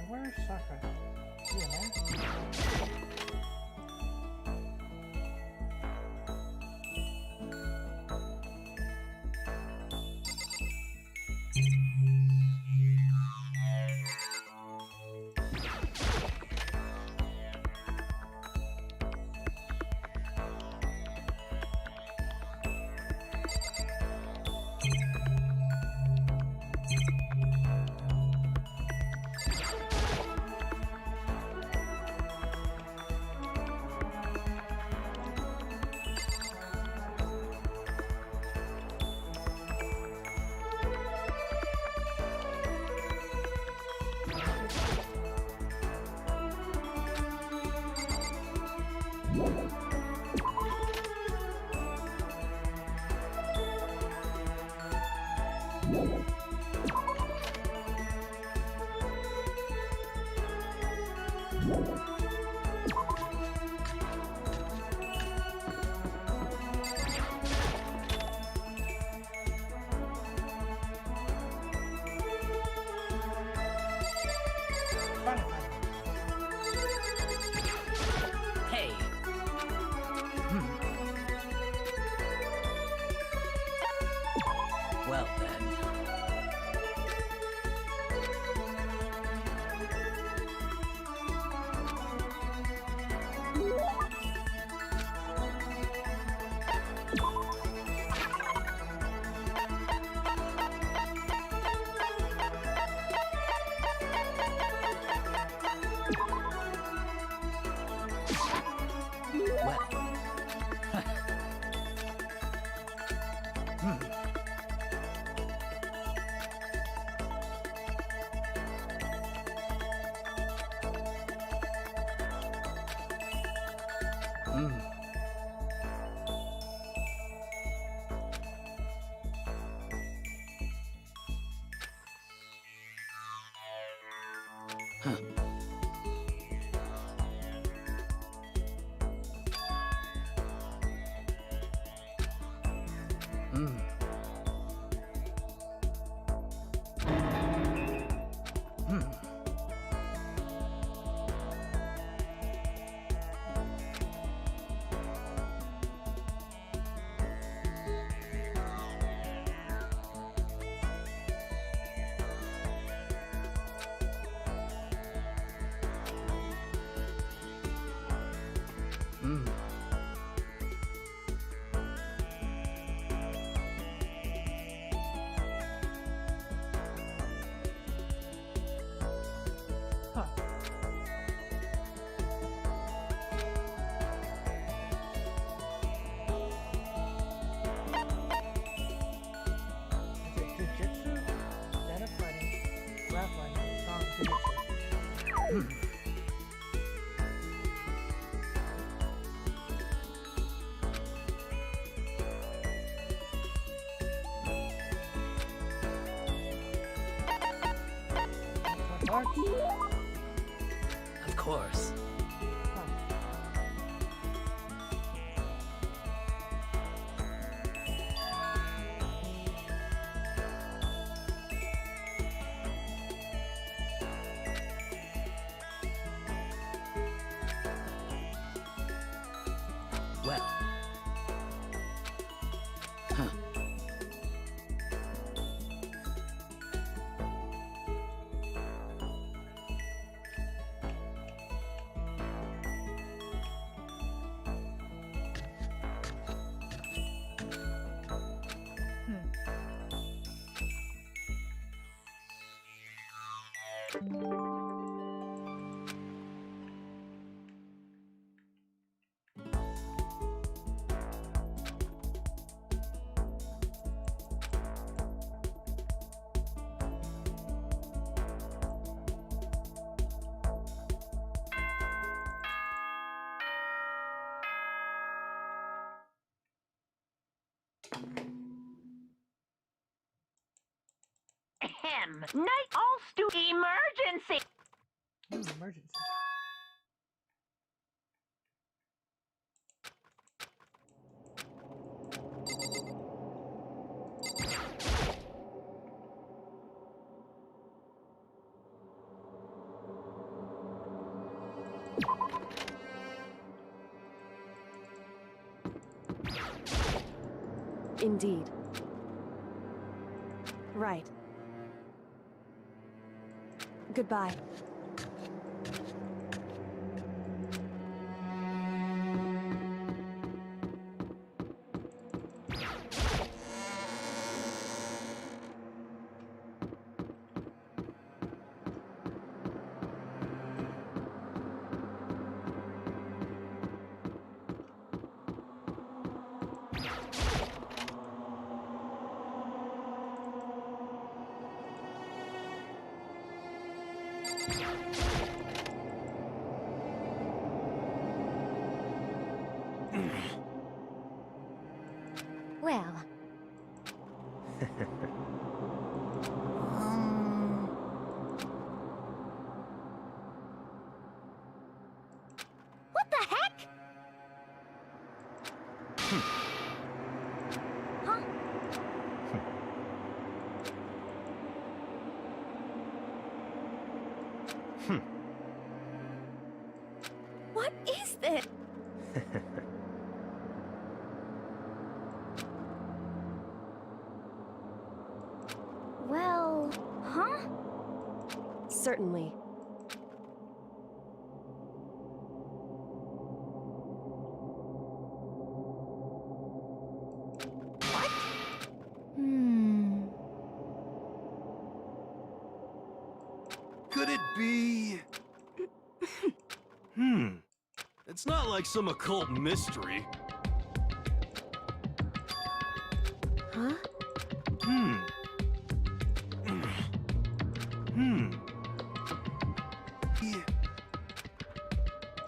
S2: where's Sakura? Yeah, man.
S6: Hey,
S2: Huh. Is it jujitsu? Stand up fighting, rap fighting, song jujitsu. Martial arts?
S5: Of course. Well. Huh.
S7: Ahem. Night all stu emergency.
S2: Emergency.
S12: Indeed. Right. Goodbye.
S4: Well, what the heck? Huh?
S9: What is this?
S4: Well, huh?
S12: Certainly.
S13: Could it be? It's not like some occult mystery.
S12: Huh?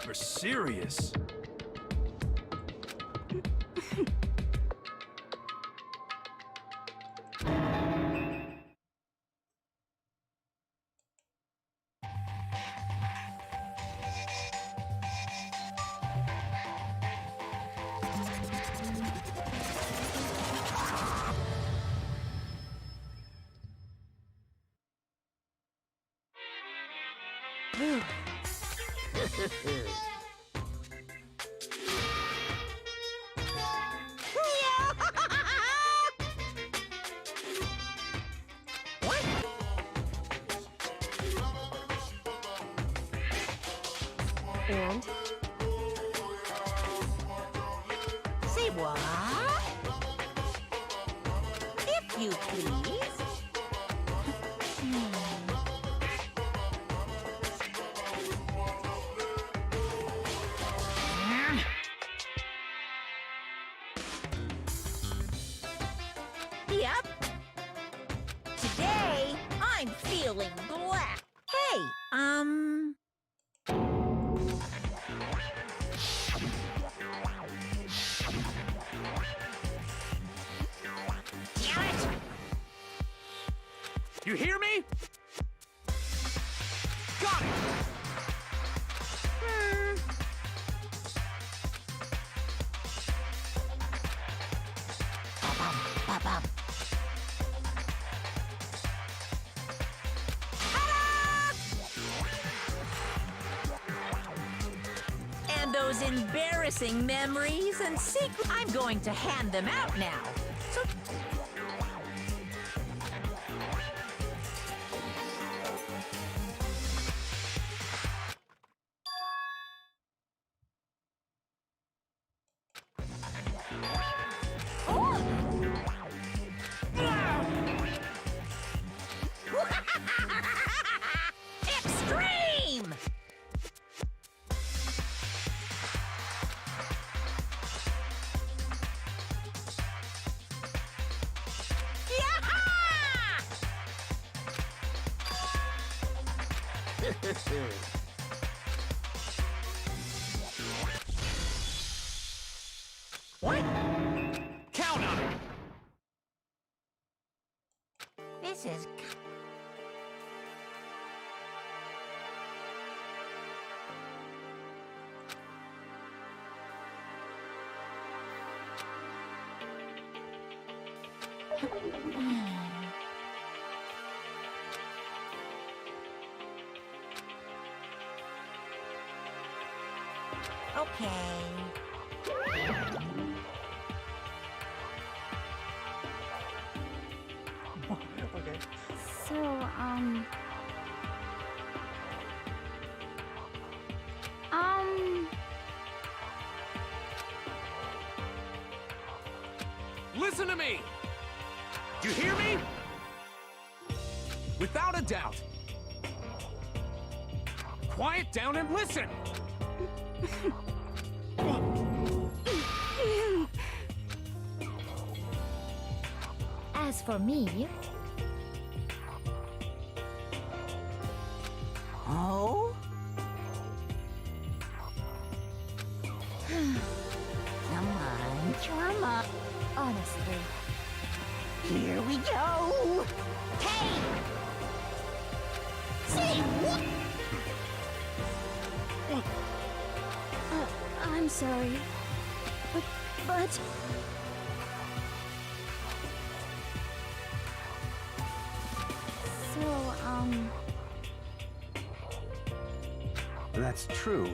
S13: You're serious.
S3: What?
S12: And?
S3: Say what? If you please. Yep. Today, I'm feeling black. Hey, Damn it!
S6: You hear me? Got it!
S3: Ba-bum. And those embarrassing memories and secrets, I'm going to hand them out now. So Extreme! What?
S6: Count on it!
S3: This is... Okay.
S2: Okay.
S1: So,
S6: Listen to me! You hear me? Without a doubt. Quiet down and listen!
S4: As for me,
S3: Oh? Come on.
S4: honestly,
S3: Here we go. Hey! Say what?
S1: I'm sorry. But... So,
S8: That's true.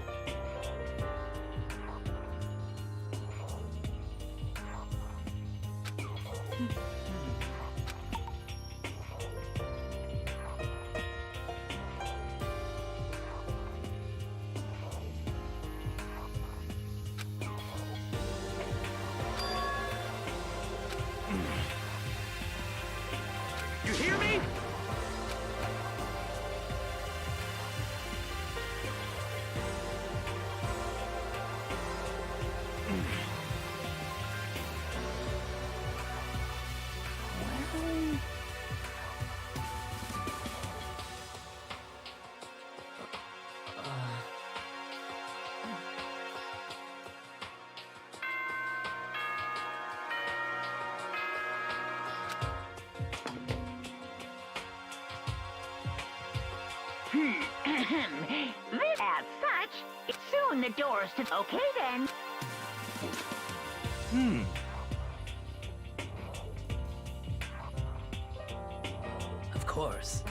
S6: You hear me?
S7: As such, soon the doors to... Okay then.
S5: Of course.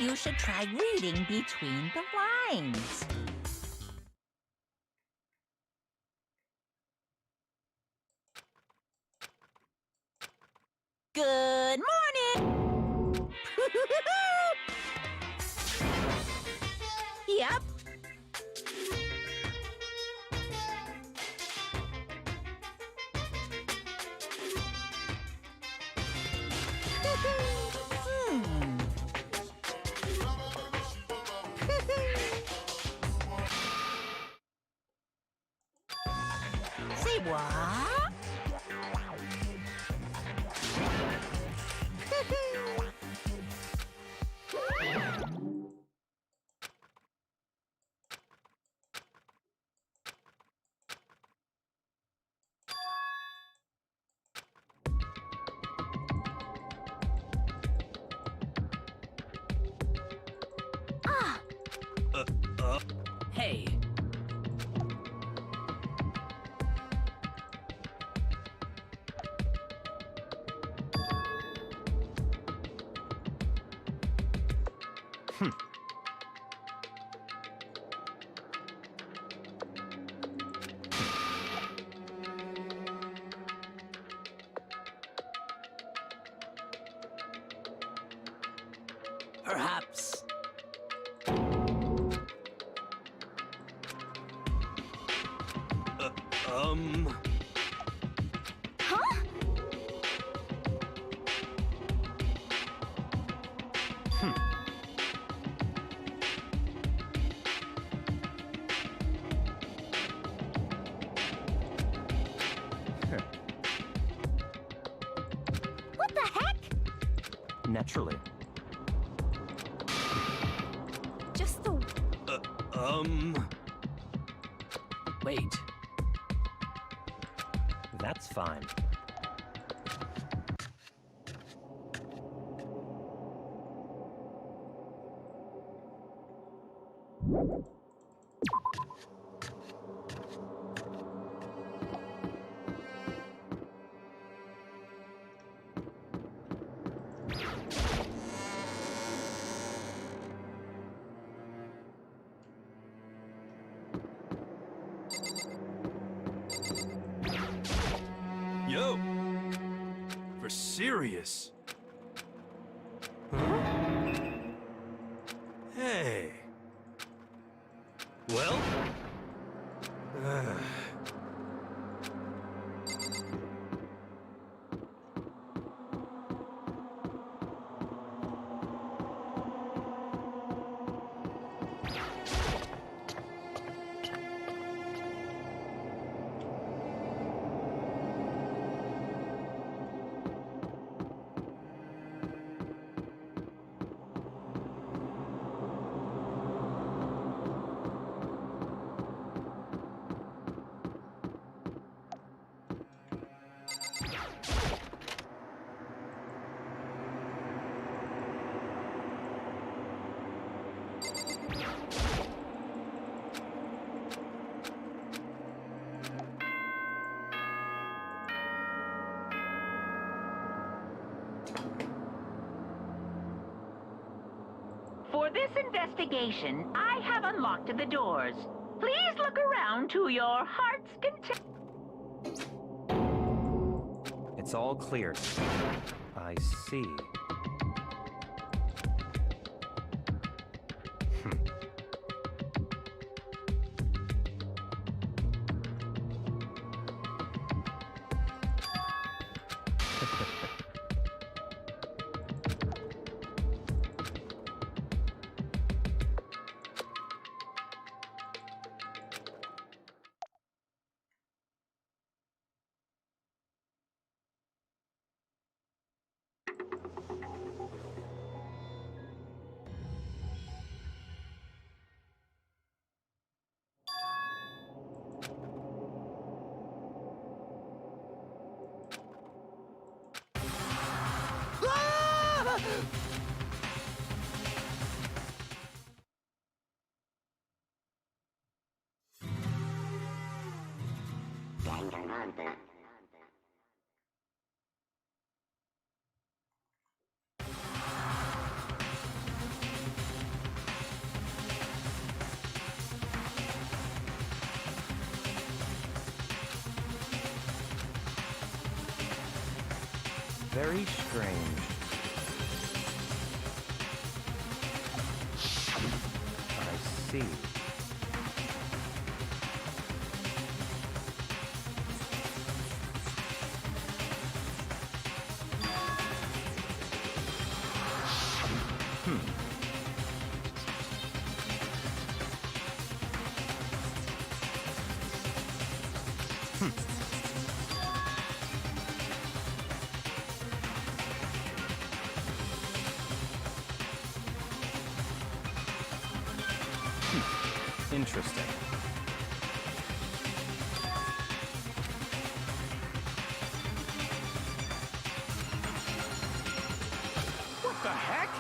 S3: you should try reading between the lines. Good morning! Yep. Say what?
S6: Hey. Perhaps.
S9: Huh? What the heck?
S11: Naturally.
S9: Just the...
S6: Wait.
S11: That's fine.
S13: Yo! For serious? Hey. Well?
S7: For this investigation, I have unlocked the doors. Please look around to your heart's content.
S11: It's all clear. I see.
S7: Danganronpa.
S11: Very strange. I see. Interesting.
S6: What the heck?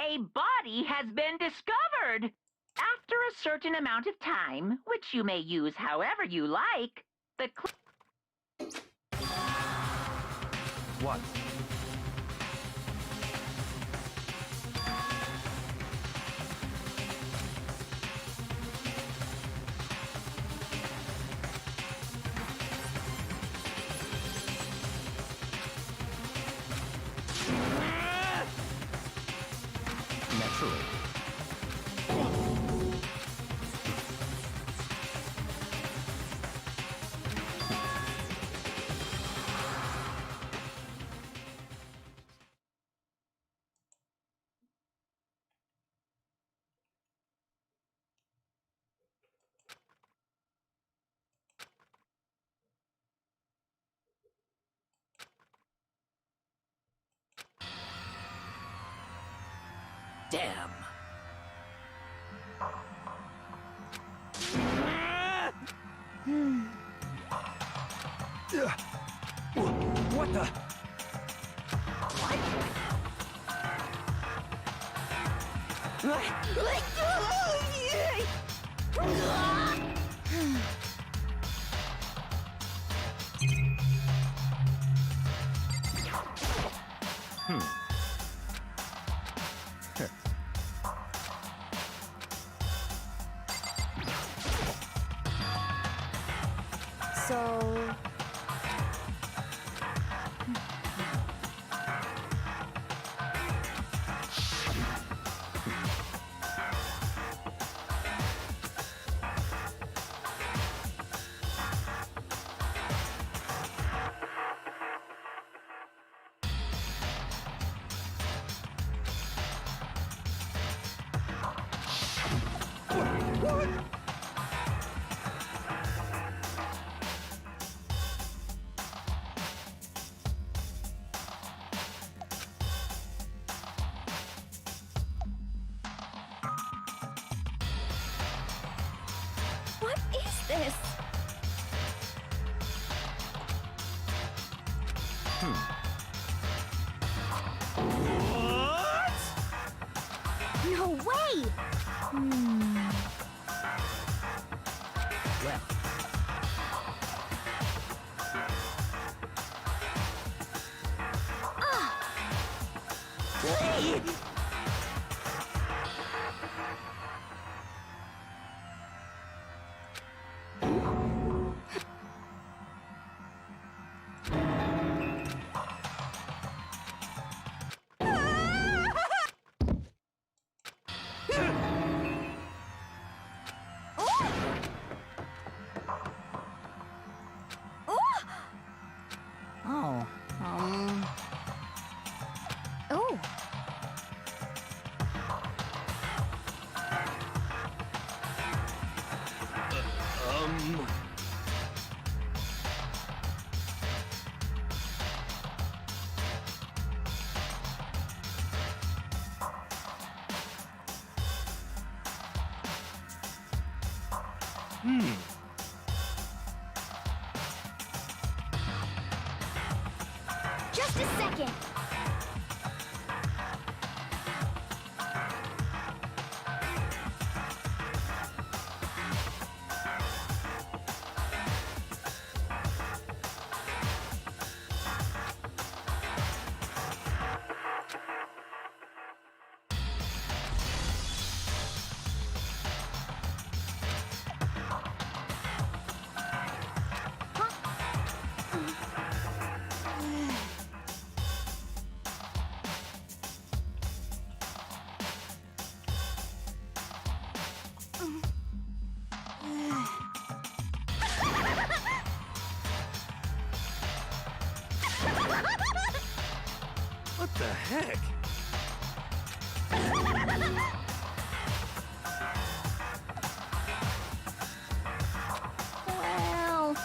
S7: A body has been discovered. After a certain amount of time, which you may use however you like, the
S11: What? Naturally.
S6: Damn.
S8: What the?
S1: So... What is this? No way!
S6: Well,
S3: Oh,
S1: Oh, just a second.
S13: heck?
S1: Well...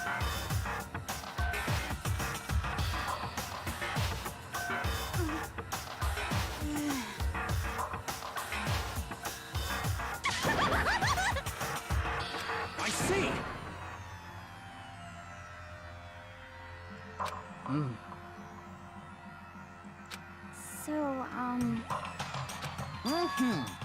S13: I see!
S1: So,
S3: Mm-hmm.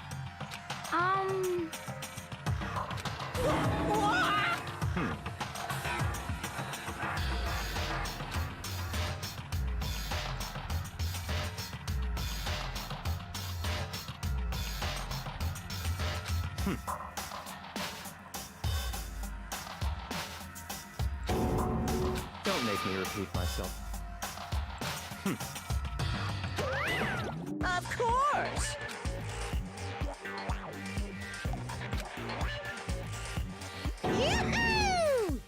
S11: Don't make me repeat myself.
S3: Of course! Yoo-hoo!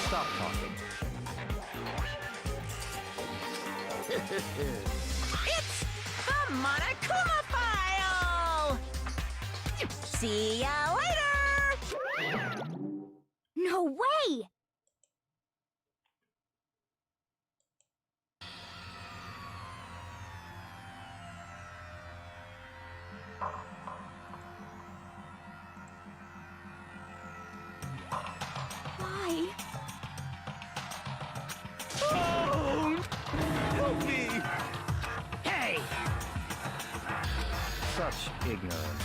S11: Stop talking.
S3: It's the Monokuma File! See ya later!
S1: no way!
S9: Why?
S13: Oh! Help me!
S3: Hey!
S11: Such ignorance.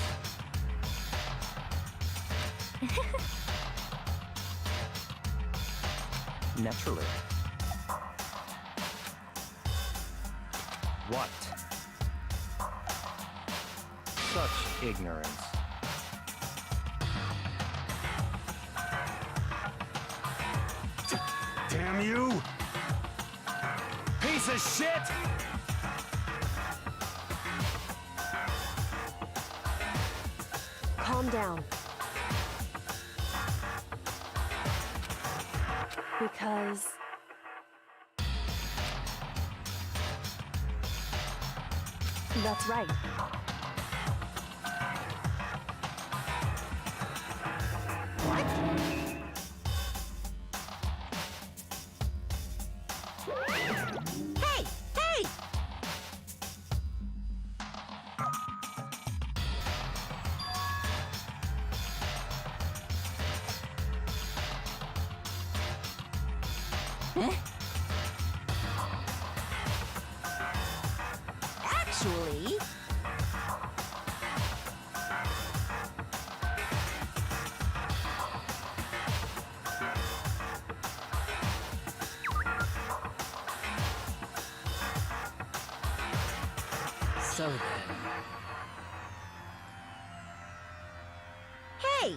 S11: Naturally. What? Such ignorance.
S8: Damn you! Piece of shit!
S12: Calm down. Because... That's right.
S3: Hey! Hey! Huh? Actually...
S6: So then.
S3: Hey,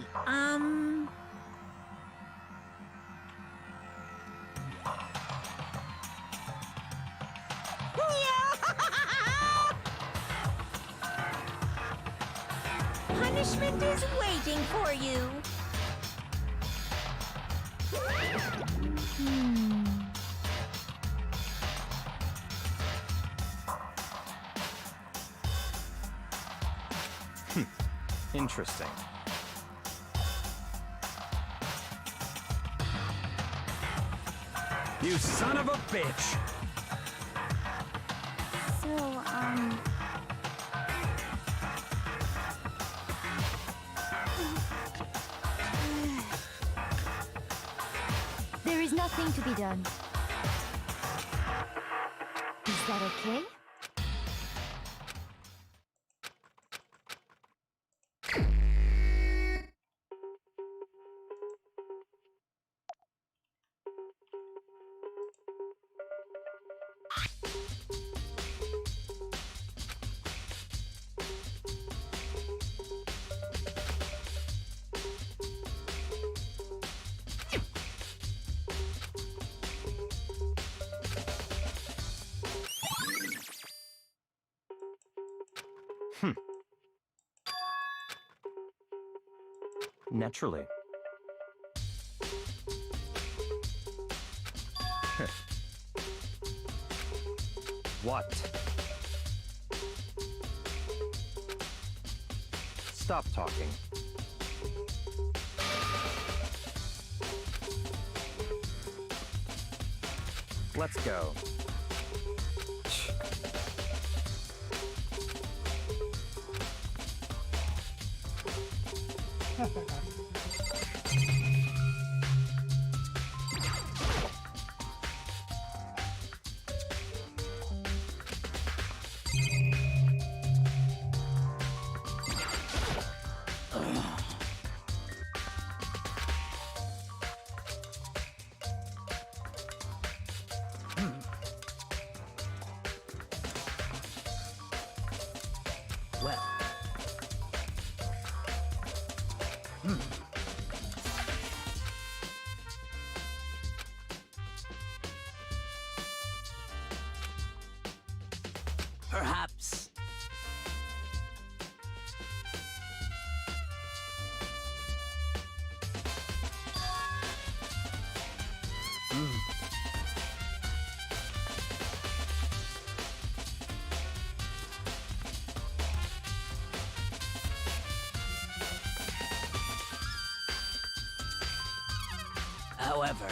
S3: Punishment is waiting for you.
S11: Interesting.
S8: You son of a bitch!
S1: So, there is nothing to be done. Is that okay?
S11: Naturally. What? Stop talking. Let's go.
S10: Well.
S6: Perhaps. However,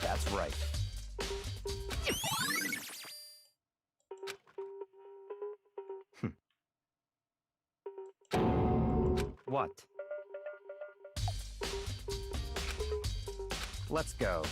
S11: That's right. What? Let's go.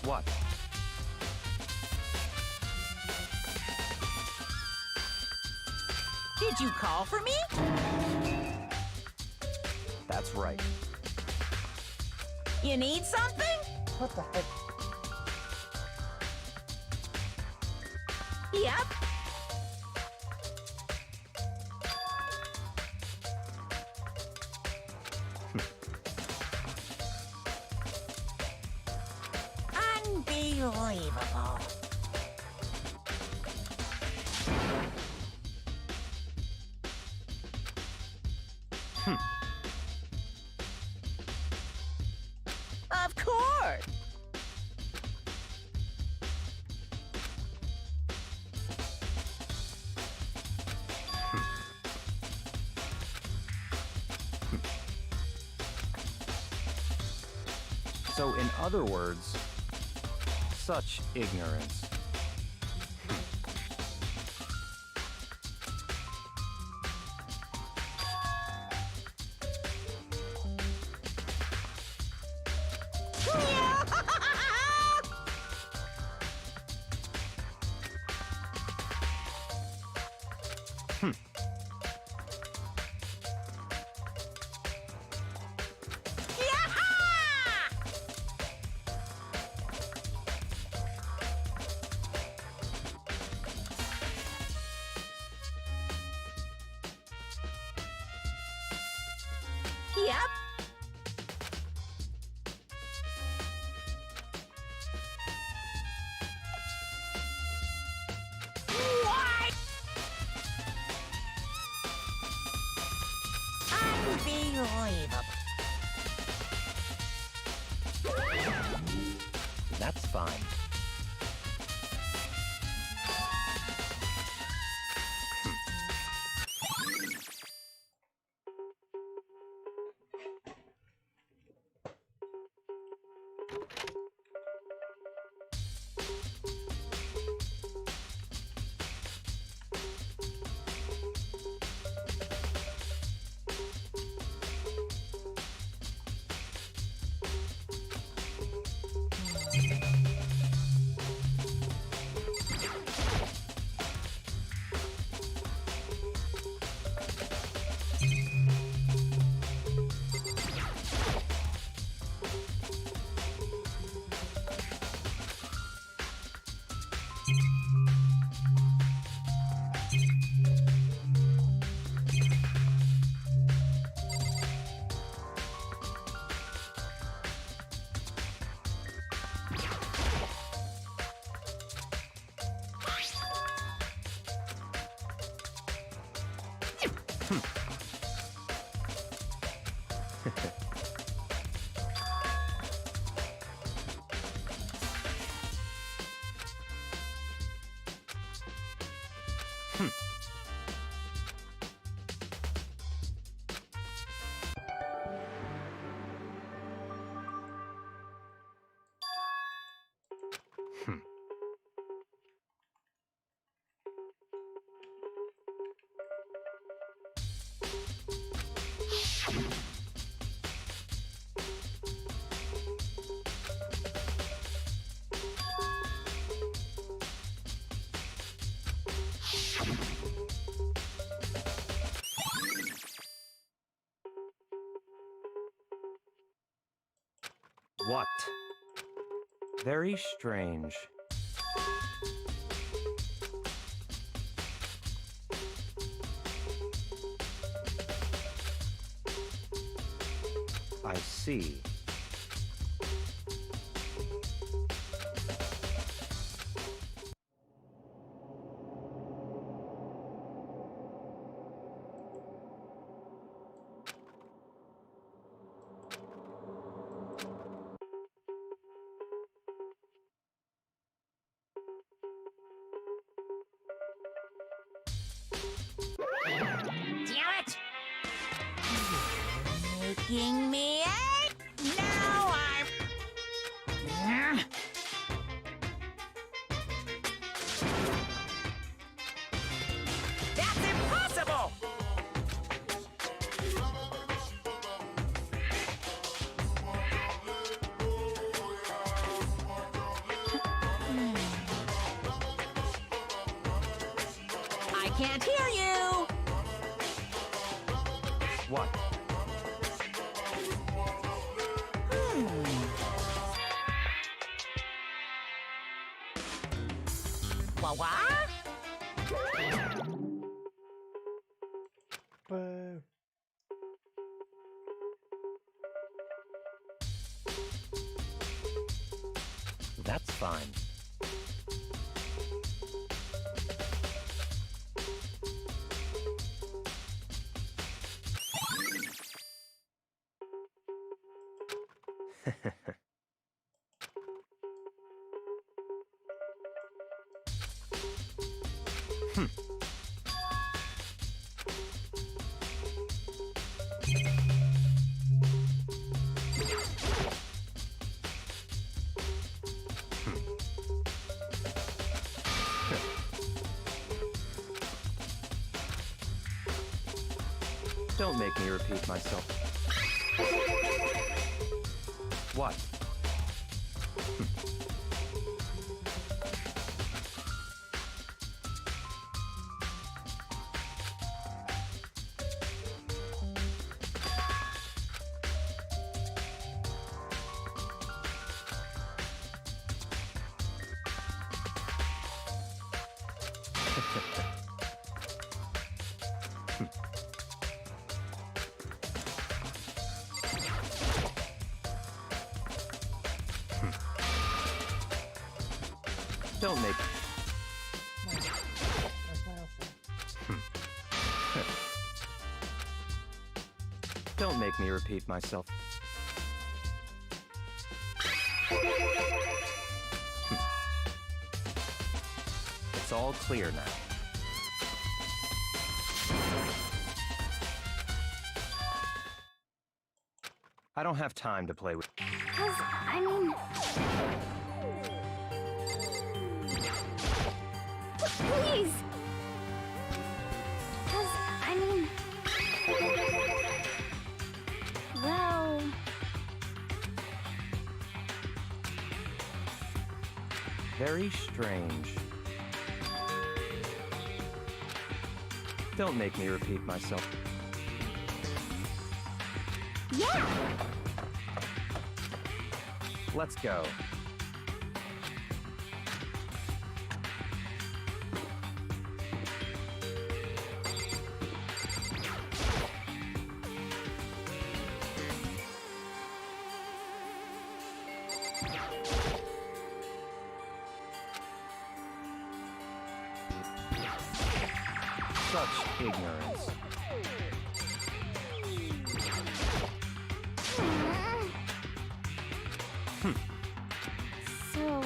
S11: What?
S3: Did you call for me?
S11: That's right.
S3: You need something?
S2: What the heck?
S3: Yep. Unbelievable.
S11: So in other words, such ignorance.
S3: Yep. What? Unbelievable.
S11: That's fine. What? Very strange. I see.
S3: Damn it! Making me ache! Now I'm... That's impossible! I can't hear you!
S11: What?
S3: What?
S11: That's fine. Don't make me repeat myself. What? Don't make...
S2: That's milestone.
S11: Don't make me repeat myself. It's all clear now. I don't have time to play with...
S4: 'Cause, I mean... Please! 'Cause, I mean... Well...
S11: Very strange. Don't make me repeat myself.
S4: Yeah!
S11: Let's go. Such ignorance.
S4: So,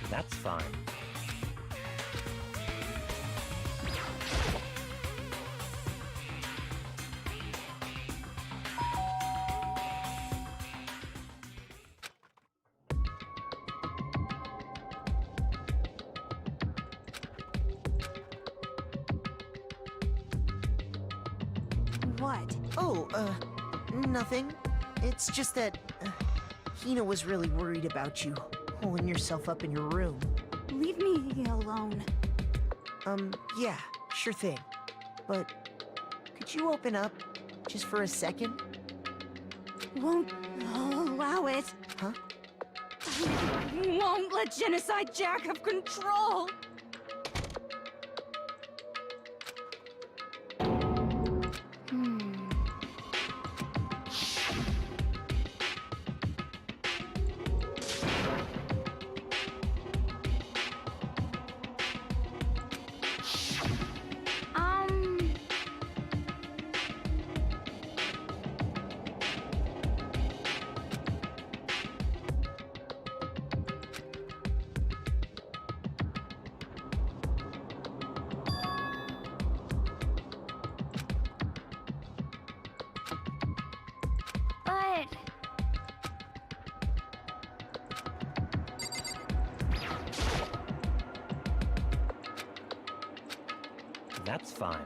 S11: That's fine.
S9: What?
S10: Oh, nothing. It's just that Hina was really worried about you, holding yourself up in your room.
S9: Leave me alone.
S10: Yeah, sure thing. But could you open up just for a second?
S9: Won't allow it.
S10: Huh?
S9: Won't let Genocide Jack have control.
S4: but...
S11: That's fine.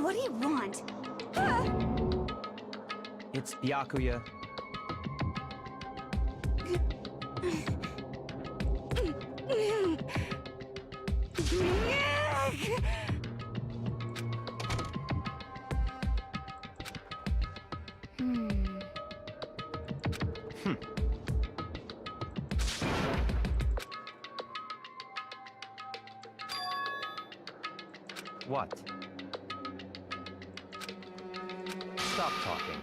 S9: What do you want?
S11: It's Byakuya. What? Stop talking.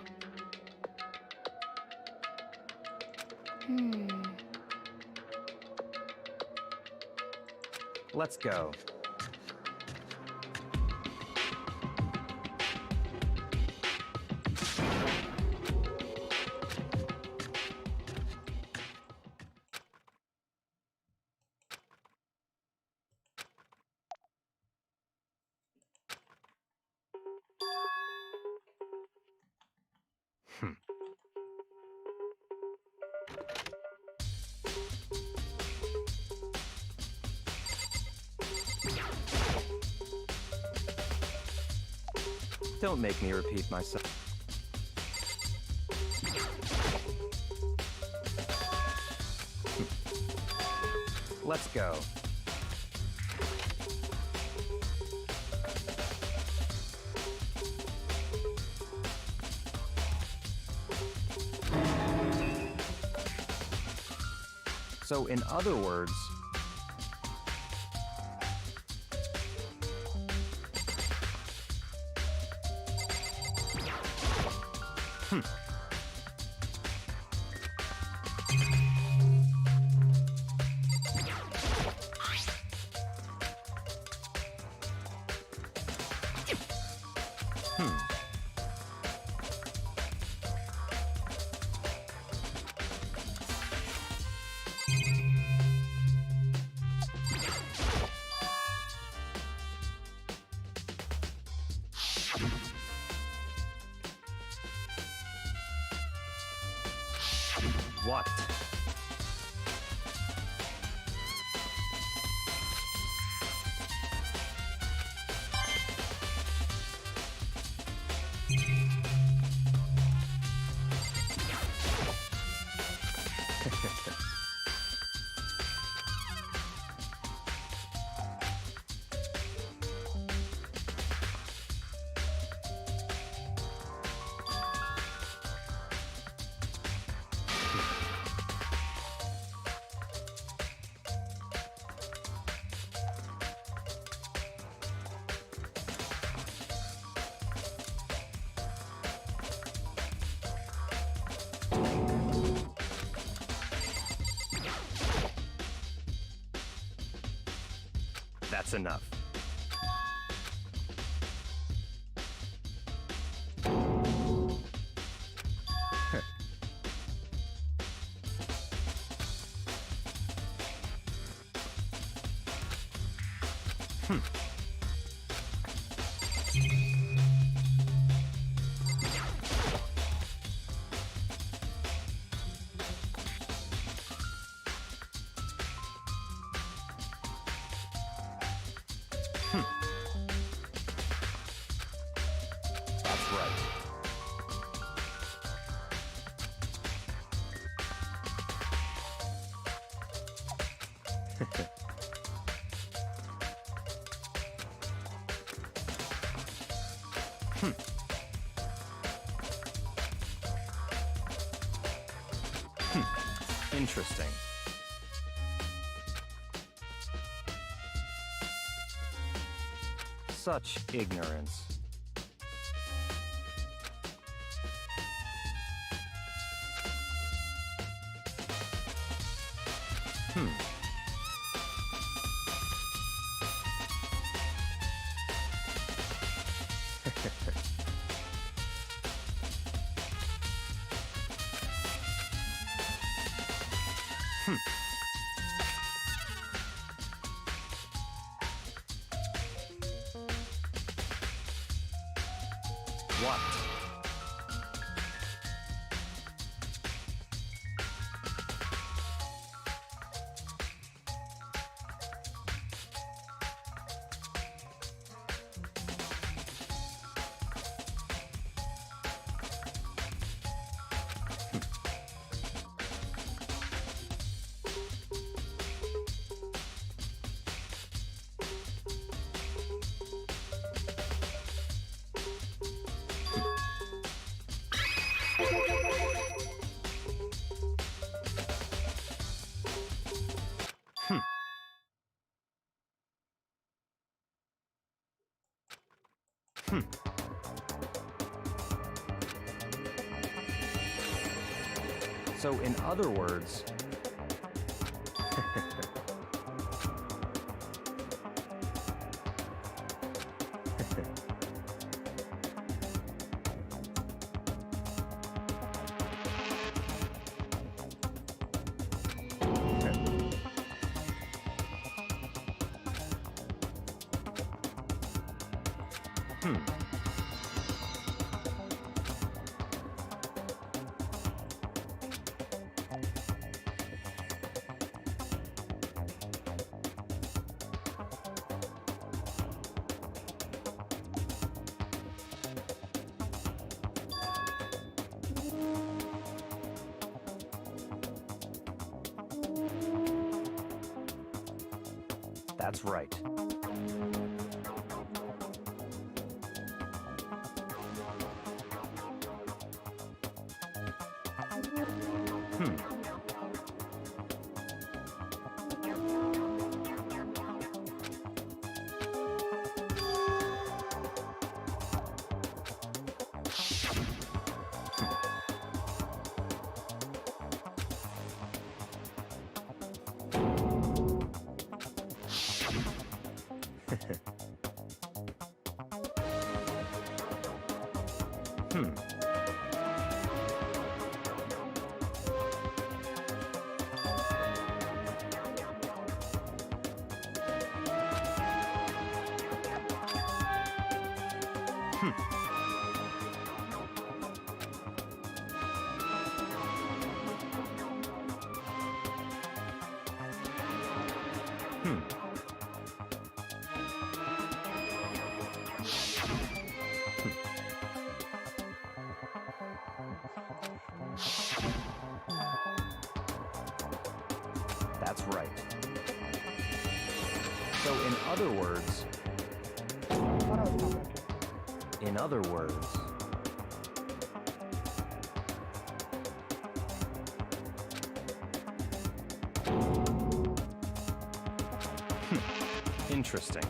S11: Let's go. Don't make me repeat myself. Let's go. So, in other words, what? That's enough. That's right. Interesting. Such ignorance. What? So, in other words, That's right. That's right. So in other words, interesting.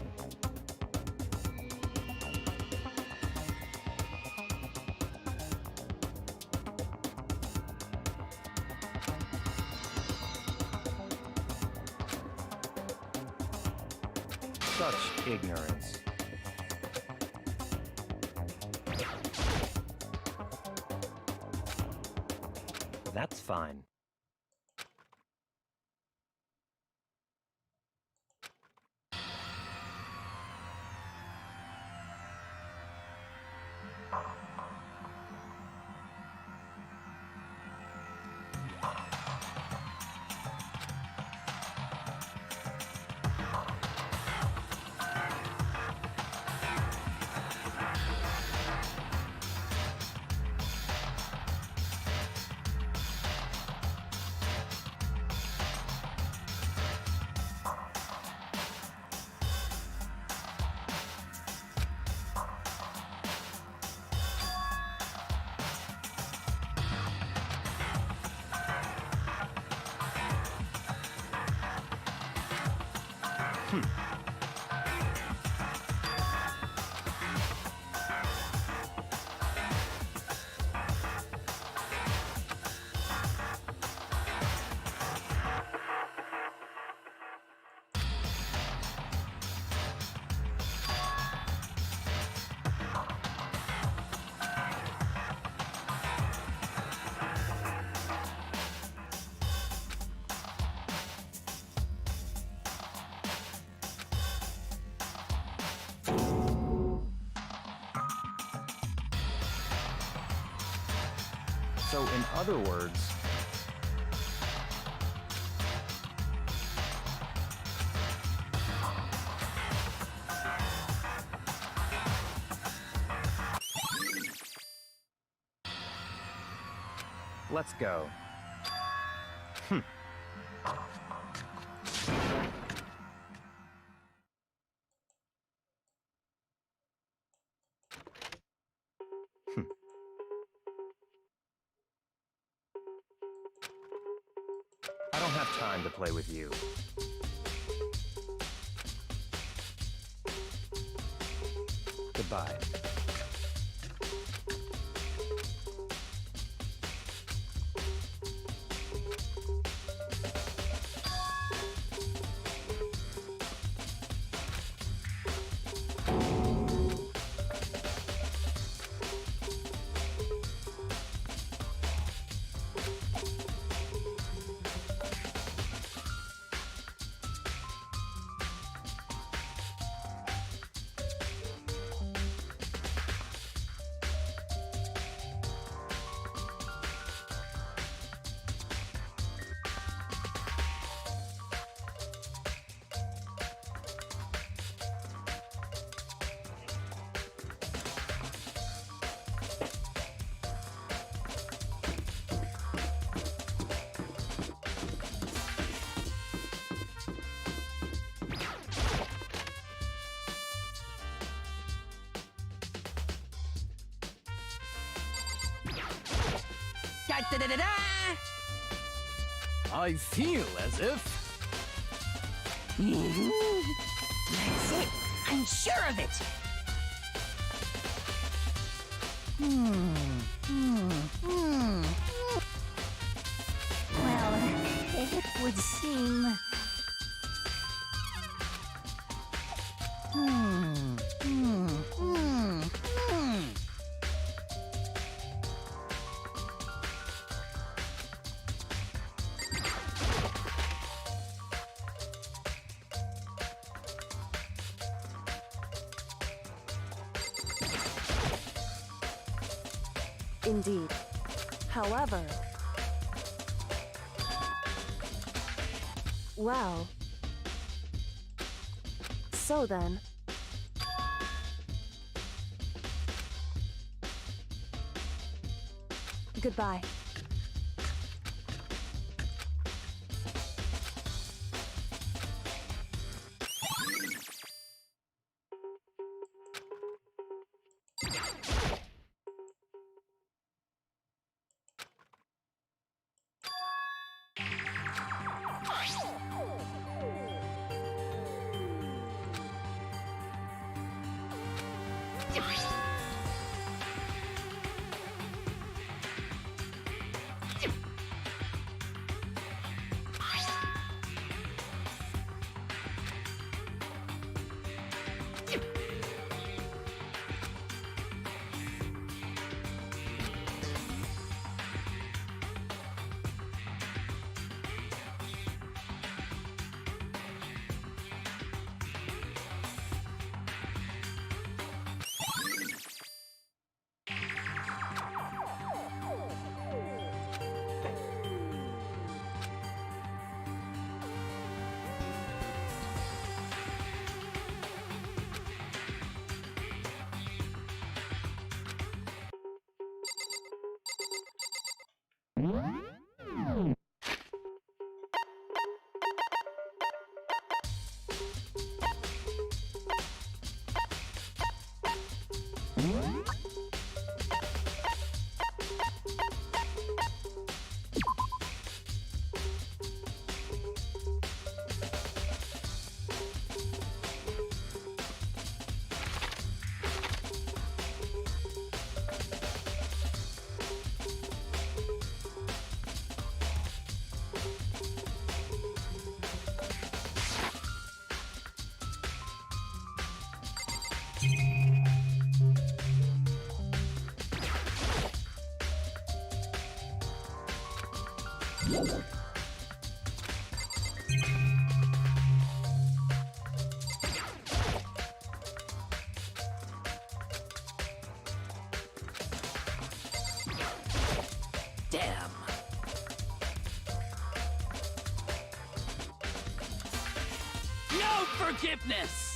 S11: Such ignorance. That's fine. So in other words, let's go. I don't have time to play with you. Goodbye.
S3: Da-da-da-da!
S11: I feel as if...
S3: That's it! I'm sure of it! Well, it would seem...
S12: Indeed. However... Well... So then... Goodbye.
S3: Damn.
S6: No forgiveness!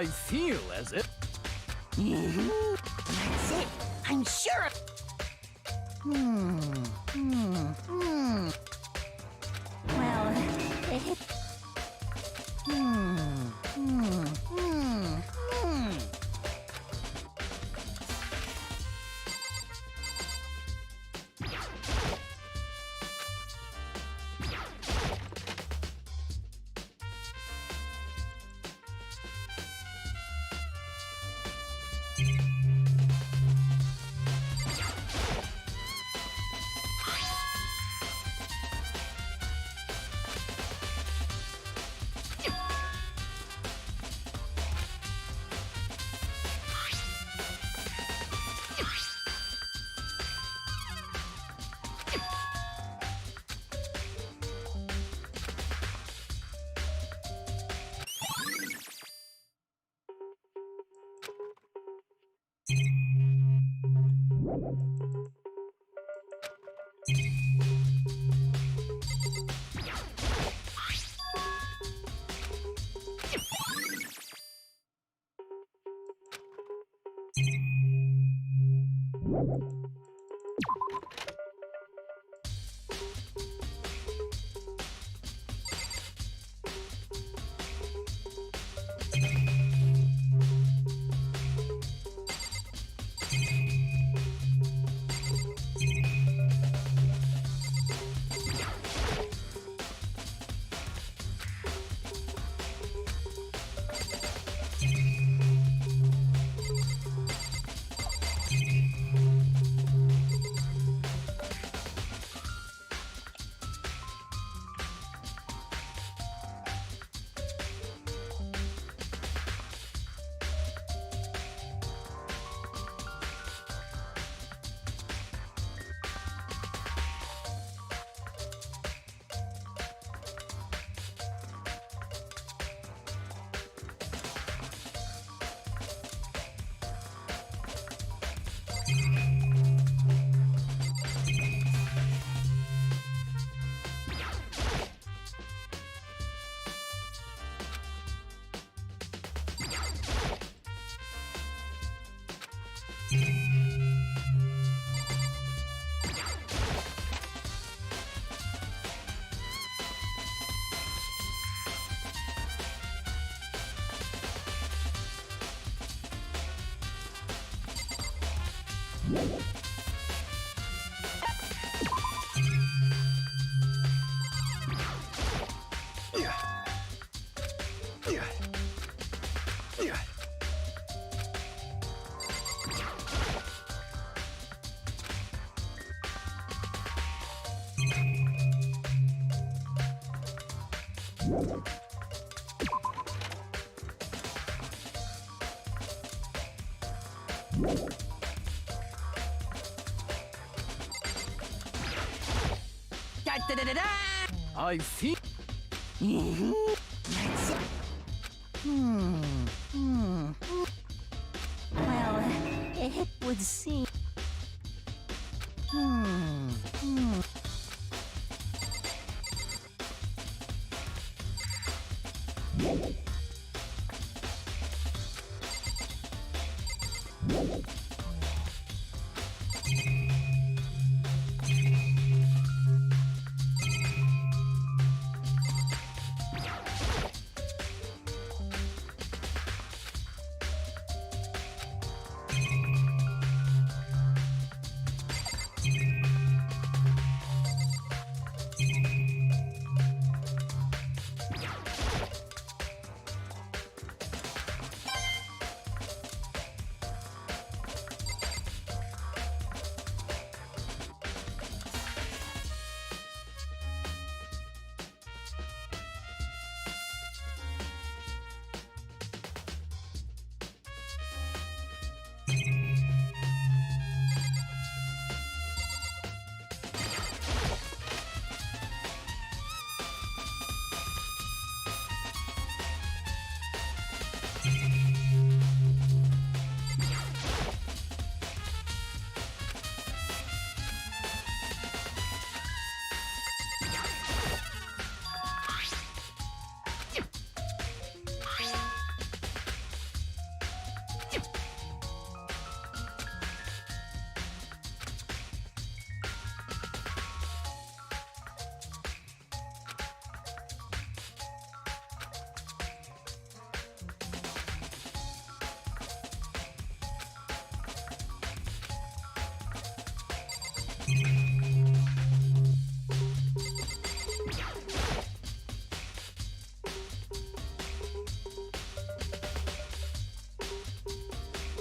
S6: I feel as if...
S3: That's it. I'm sure. Well, it...
S6: I feel...
S3: That's it. Well, it would seem...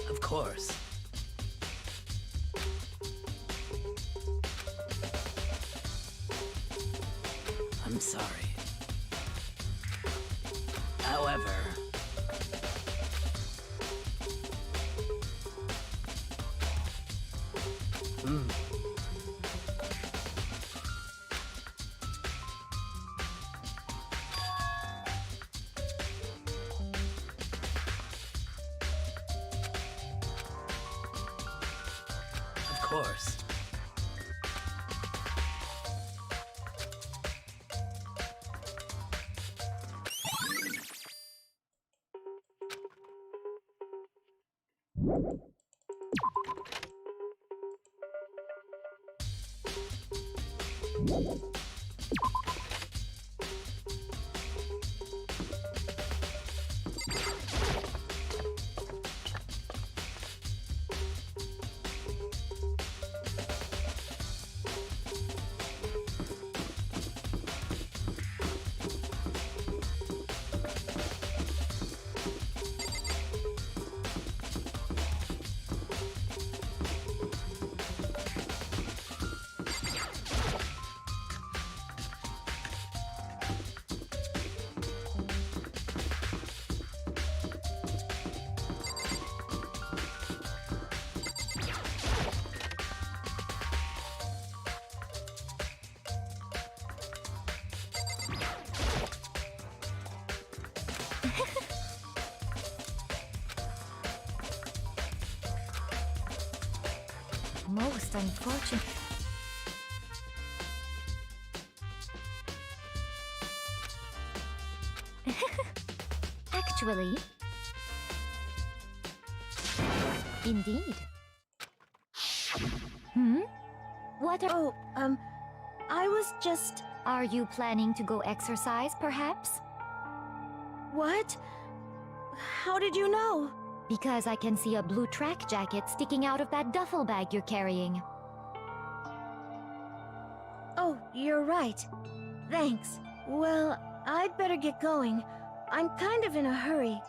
S6: Of course. I'm sorry. However... Of course.
S1: Most unfortunate. Actually, indeed. What are...
S4: Oh, I was just...
S1: Are you planning to go exercise, perhaps?
S4: What? How did you know?
S1: Because I can see a blue track jacket sticking out of that duffel bag you're carrying.
S4: Oh, you're right. Thanks. Well, I'd better get going. I'm kind of in a hurry.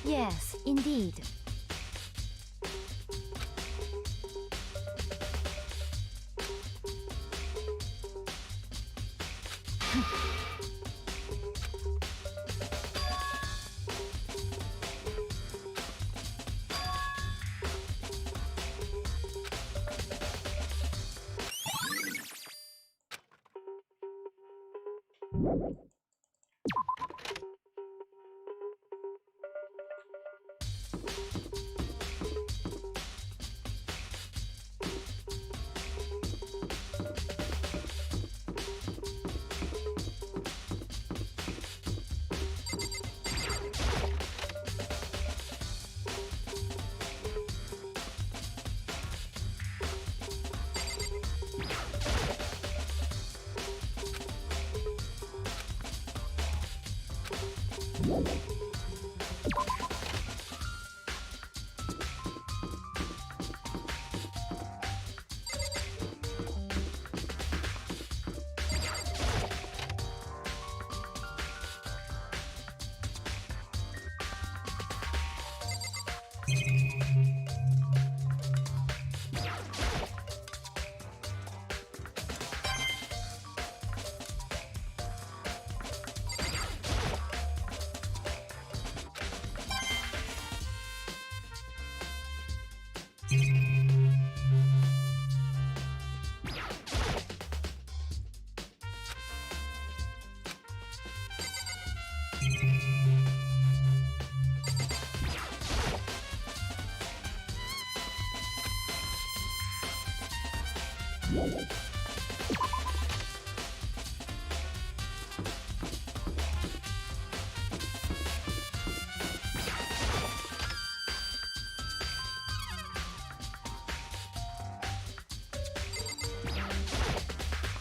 S1: Yes, indeed.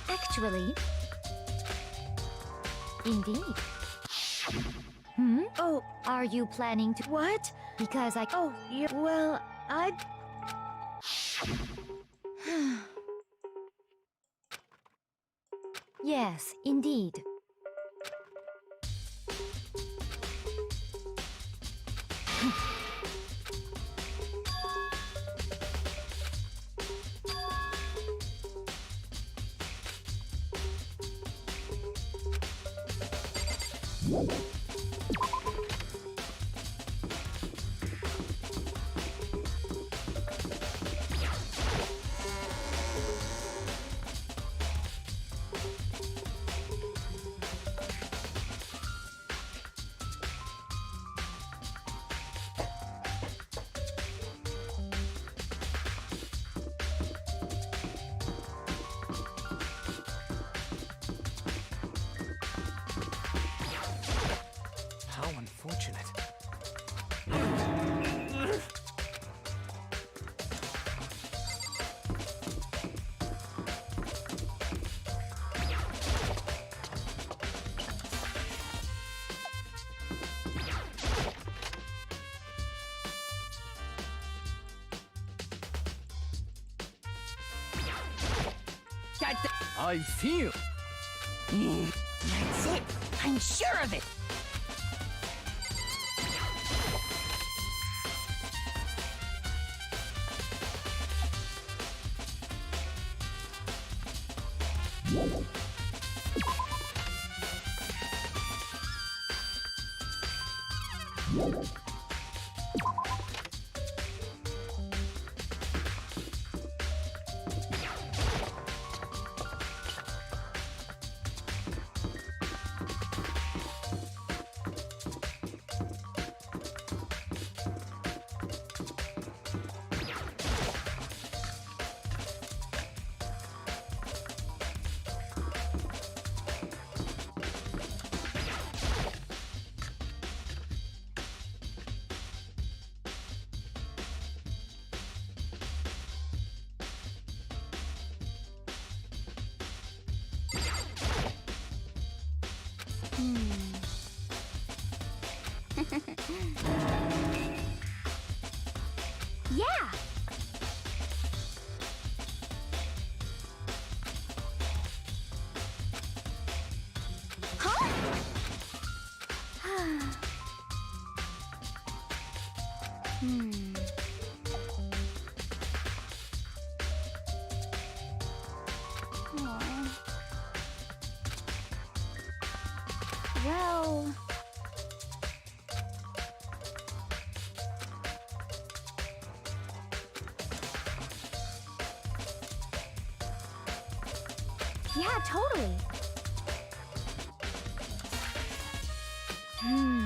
S1: Actually. Indeed.
S4: Oh,
S1: Are you planning to...
S4: what?
S1: Because I...
S4: Oh, well, I'd...
S1: Yes, indeed.
S6: How unfortunate. I feel.
S3: That's it. I'm sure of it.
S1: Yeah!
S4: Well...
S1: Yeah, totally.
S9: Ah!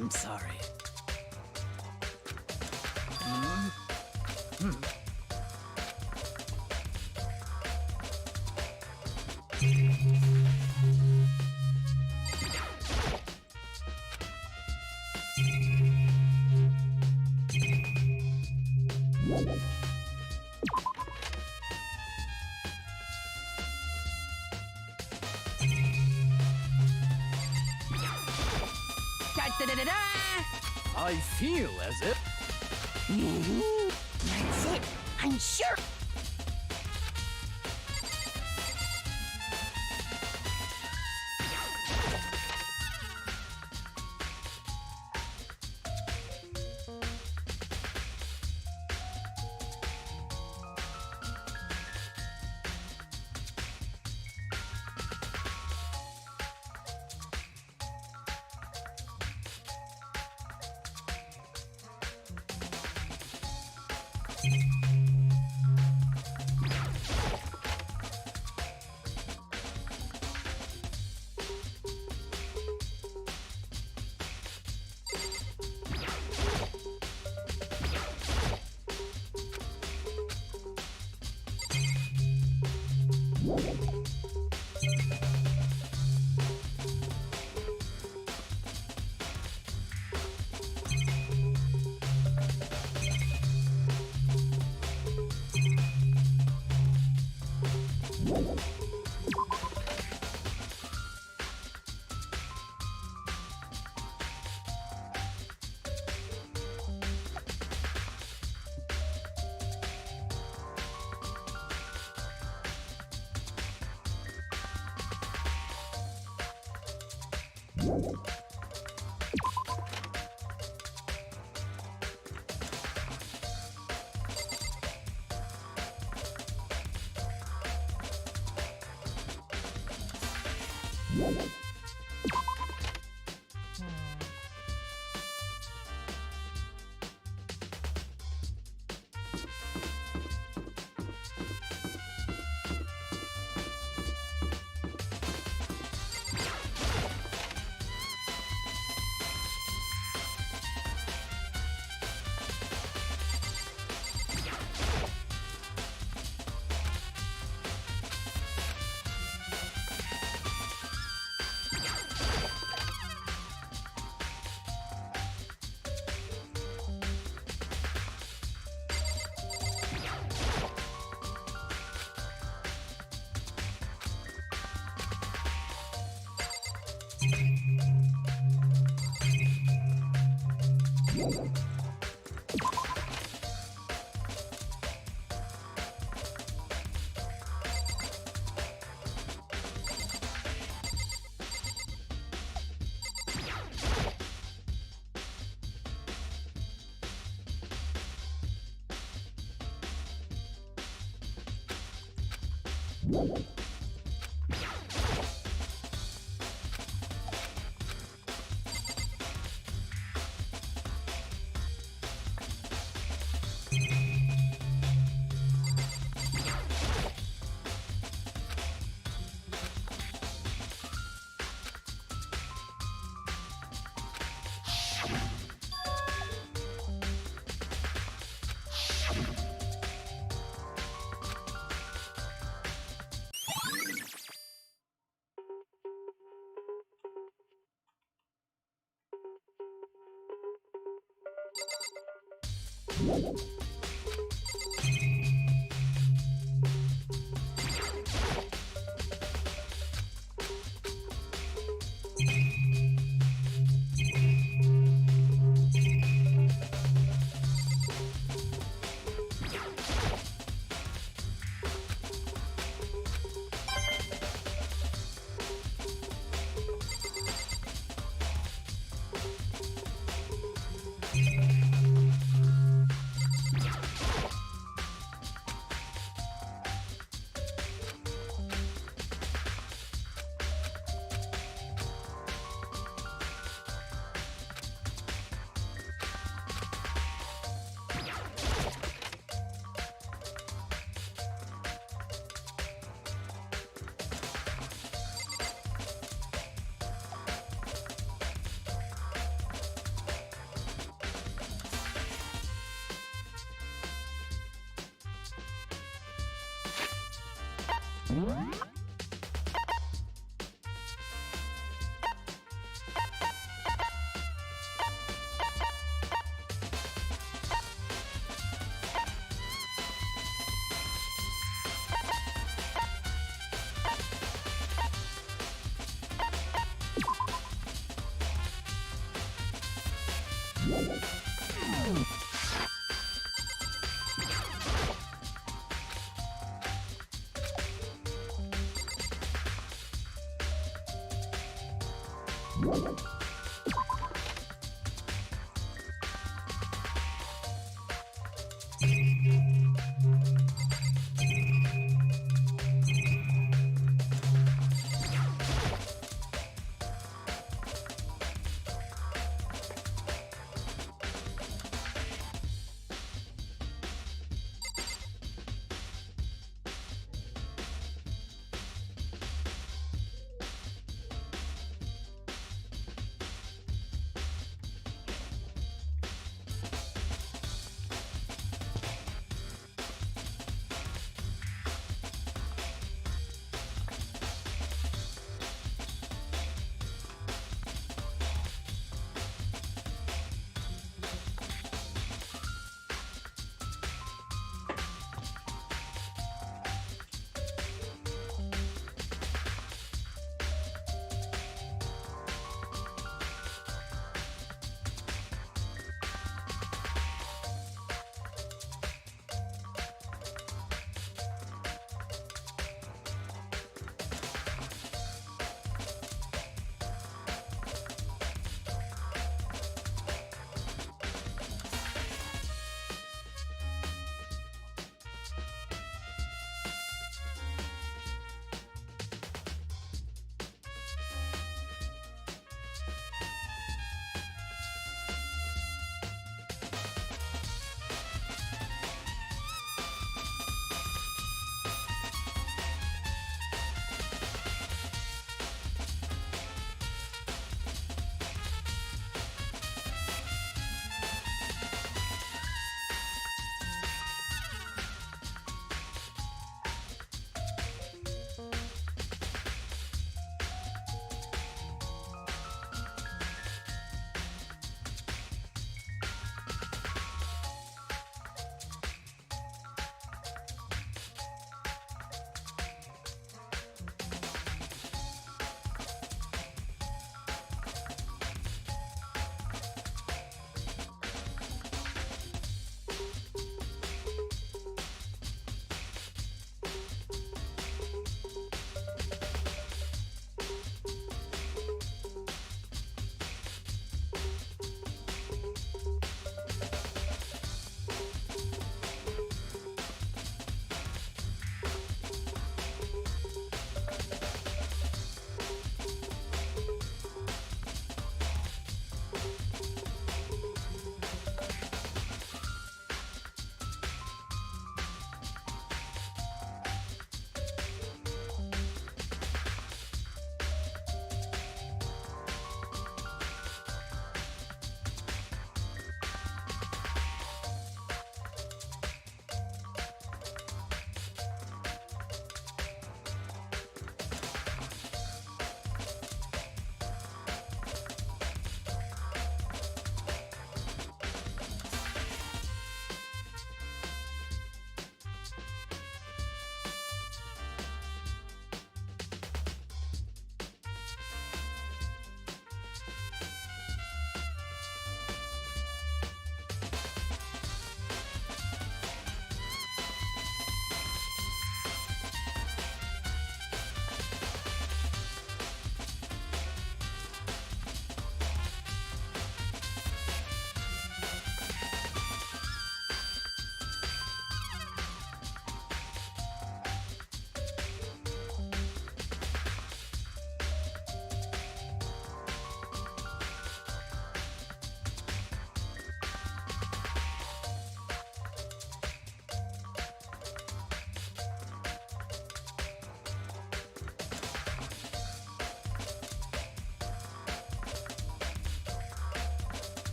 S6: I'm sorry. I feel as if...
S3: That's it. I'm sure.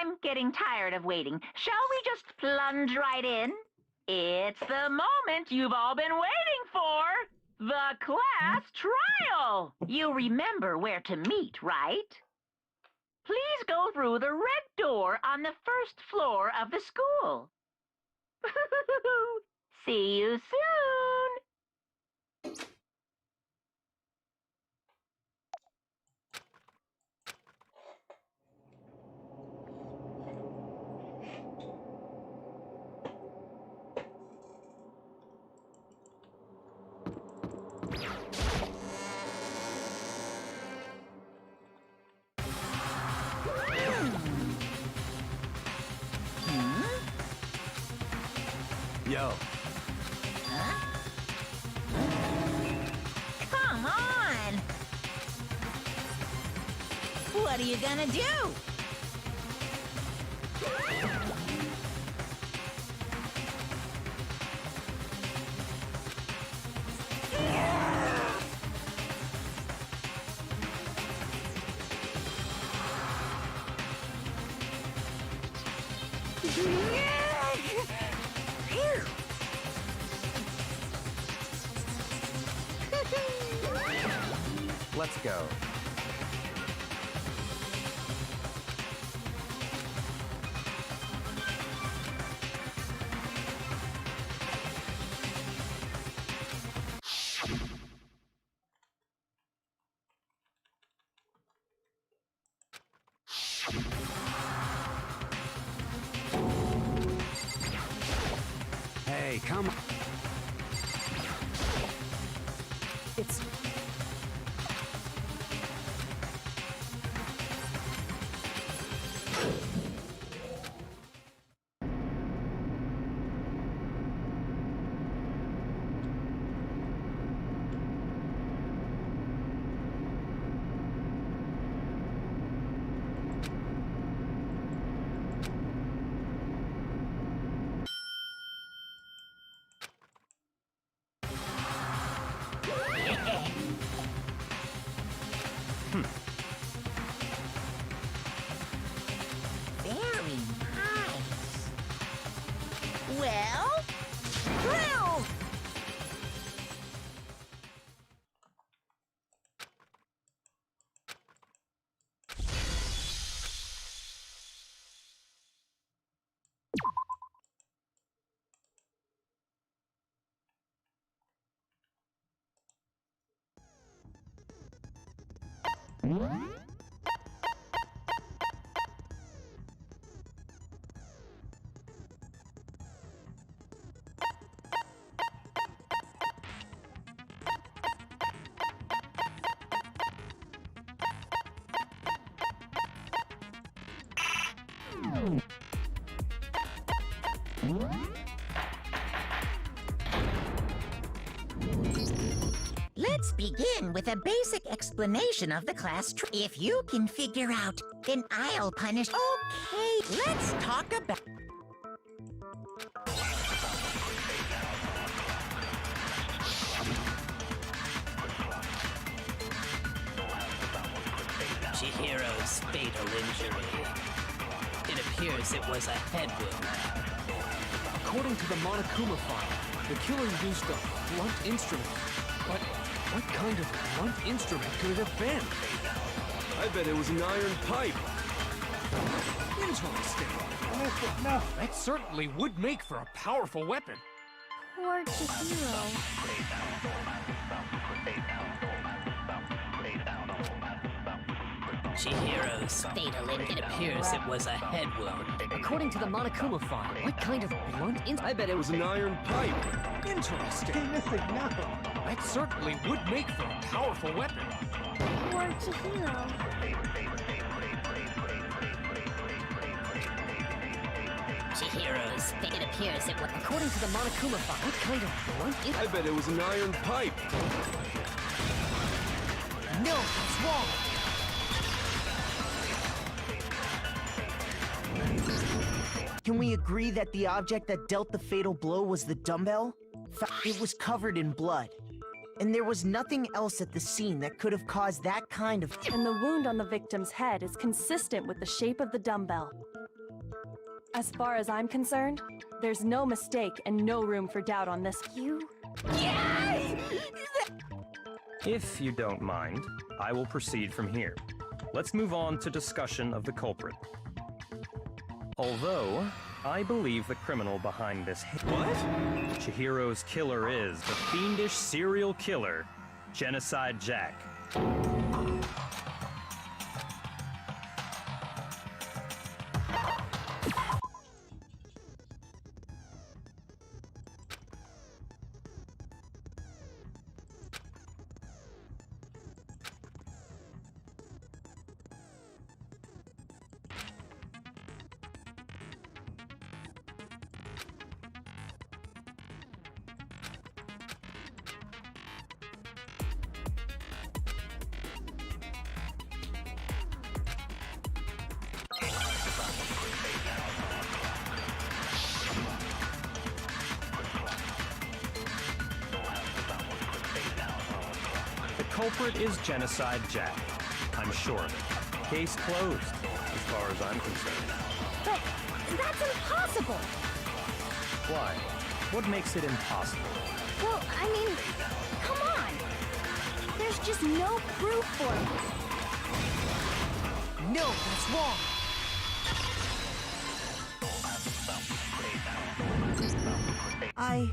S7: I'm getting tired of waiting. Shall we just plunge right in? It's the moment you've all been waiting for! The class trial! You remember where to meet, right? Please go through the red door on the first floor of the school. See you soon!
S8: Yo.
S3: Huh? Come on! What are you gonna do?
S11: Let's go.
S8: Hey, come on.
S10: It's...
S3: Very nice. Well, drill! Let's begin with a basic explanation of the class. If you can figure out, then I'll punish. Okay, let's talk about...
S5: Chihiro's fatal injury. It appears it was a head wound.
S11: According to the Monokuma file, the killer used a blunt instrument. But what kind of blunt instrument could it have been?
S13: I bet it was an iron pipe.
S11: Interesting. No. That certainly would make for a powerful weapon.
S4: Poor Chihiro.
S5: Chihiro's fatal injury. It appears it was a head wound.
S10: According to the Monokuma file, what kind of blunt I bet it was
S13: An iron pipe.
S11: Interesting. That certainly would make for a powerful weapon.
S4: Poor Chihiro.
S5: Chihiro's it appears it was.
S10: According to the Monokuma file, what kind of blunt
S13: I bet it was an iron pipe.
S10: No, that's wrong. Can we agree that the object that dealt the fatal blow was the dumbbell? It was covered in blood. And there was nothing else at the scene that could have caused that kind of...
S12: And the wound on the victim's head is consistent with the shape of the dumbbell. As far as I'm concerned, there's no mistake and no room for doubt on this.
S14: If you don't mind, I will proceed from here. Let's move on to discussion of the culprit. Although, I believe the criminal behind this
S13: What?
S14: Chihiro's killer is the fiendish serial killer, Genocide Jack. The culprit is Genocide Jack. I'm sure of it. Case closed, as far as I'm concerned.
S4: But that's impossible!
S14: Why? What makes it impossible?
S4: Well, I mean, come on! There's just no proof for it.
S10: No, that's wrong. I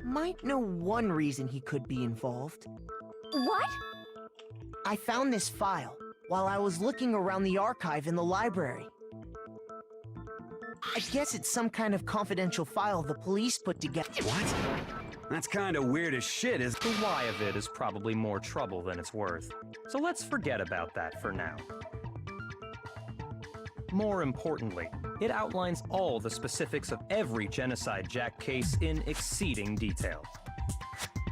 S10: might know one reason he could be involved.
S4: What?
S10: I found this file while I was looking around the archive in the library. I guess it's some kind of confidential file the police put together.
S8: What? That's kind of weird as shit, is...
S14: The why of it is probably more trouble than it's worth. So let's forget about that for now. More importantly, it outlines all the specifics of every Genocide Jack case in exceeding detail.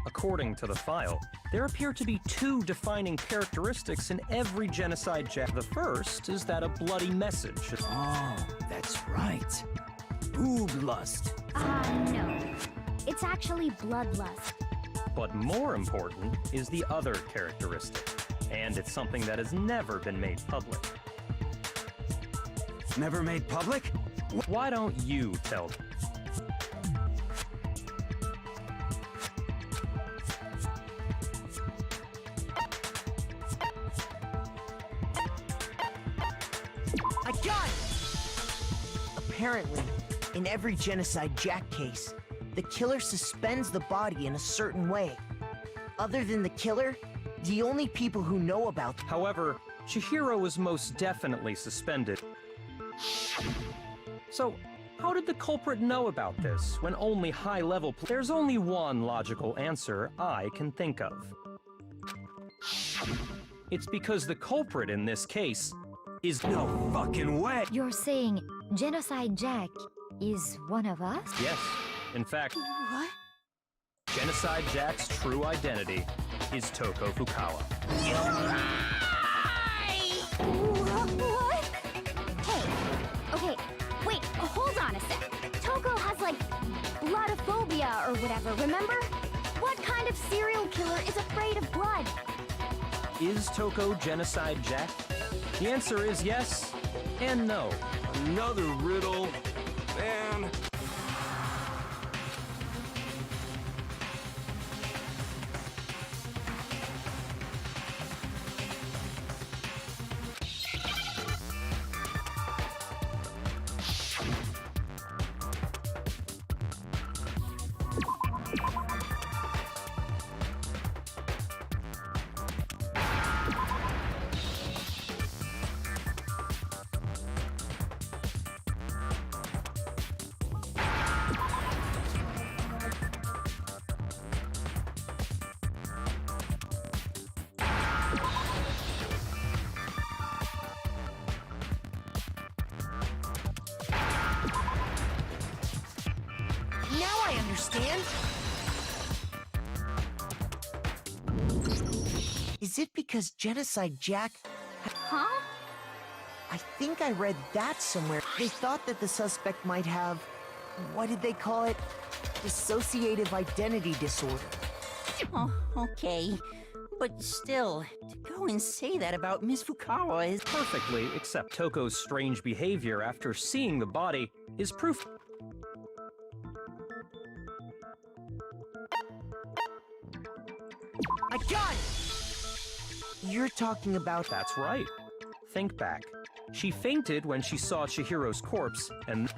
S14: According to the file, there appear to be two defining characteristics in every Genocide Jack. The first is that a bloody message.
S10: Oh, that's right. Boob lust.
S1: No. It's actually bloodlust.
S14: But more important is the other characteristic, and it's something that has never been made public.
S8: Never made public?
S14: Why don't you tell them?
S10: I got it! Apparently, in every Genocide Jack case, the killer suspends the body in a certain way. Other than the killer, the only people who know about...
S14: However, Chihiro was most definitely suspended. So, how did the culprit know about this when only high-level... There's only one logical answer I can think of. It's because the culprit in this case is...
S8: No fucking way!
S1: You're saying Genocide Jack is one of us?
S14: Yes. In fact,
S9: What?
S14: Genocide Jack's true identity is Toko Fukawa.
S4: What? Hey, okay, wait, hold on a sec. Toko has, like, bloodophobia or whatever, remember? What kind of serial killer is afraid of blood?
S14: Is Toko Genocide Jack? The answer is yes and no.
S13: Another riddle. Man.
S10: Now I understand. Is it because Genocide Jack...
S9: Huh?
S10: I think I read that somewhere. They thought that the suspect might have... what did they call it? Dissociative identity disorder.
S3: Oh, okay. But still, to go and say that about Miss Fukawa is...
S14: Perfectly, except Toko's strange behavior after seeing the body is proof.
S10: I got it! You're talking about...
S14: That's right. Think back. She fainted when she saw Chihiro's corpse, and...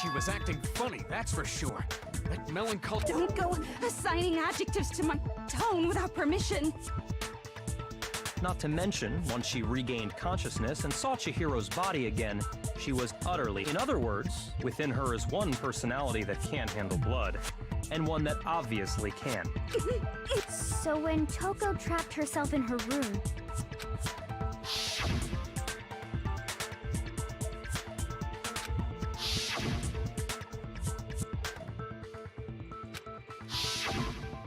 S11: She was acting funny, that's for sure. That melancholy...
S9: Don't go assigning adjectives to my tone without permission.
S14: Not to mention, once she regained consciousness and saw Chihiro's body again, she was utterly... In other words, within her is one personality that can't handle blood, and one that obviously can.
S1: So when Toko trapped herself in her room,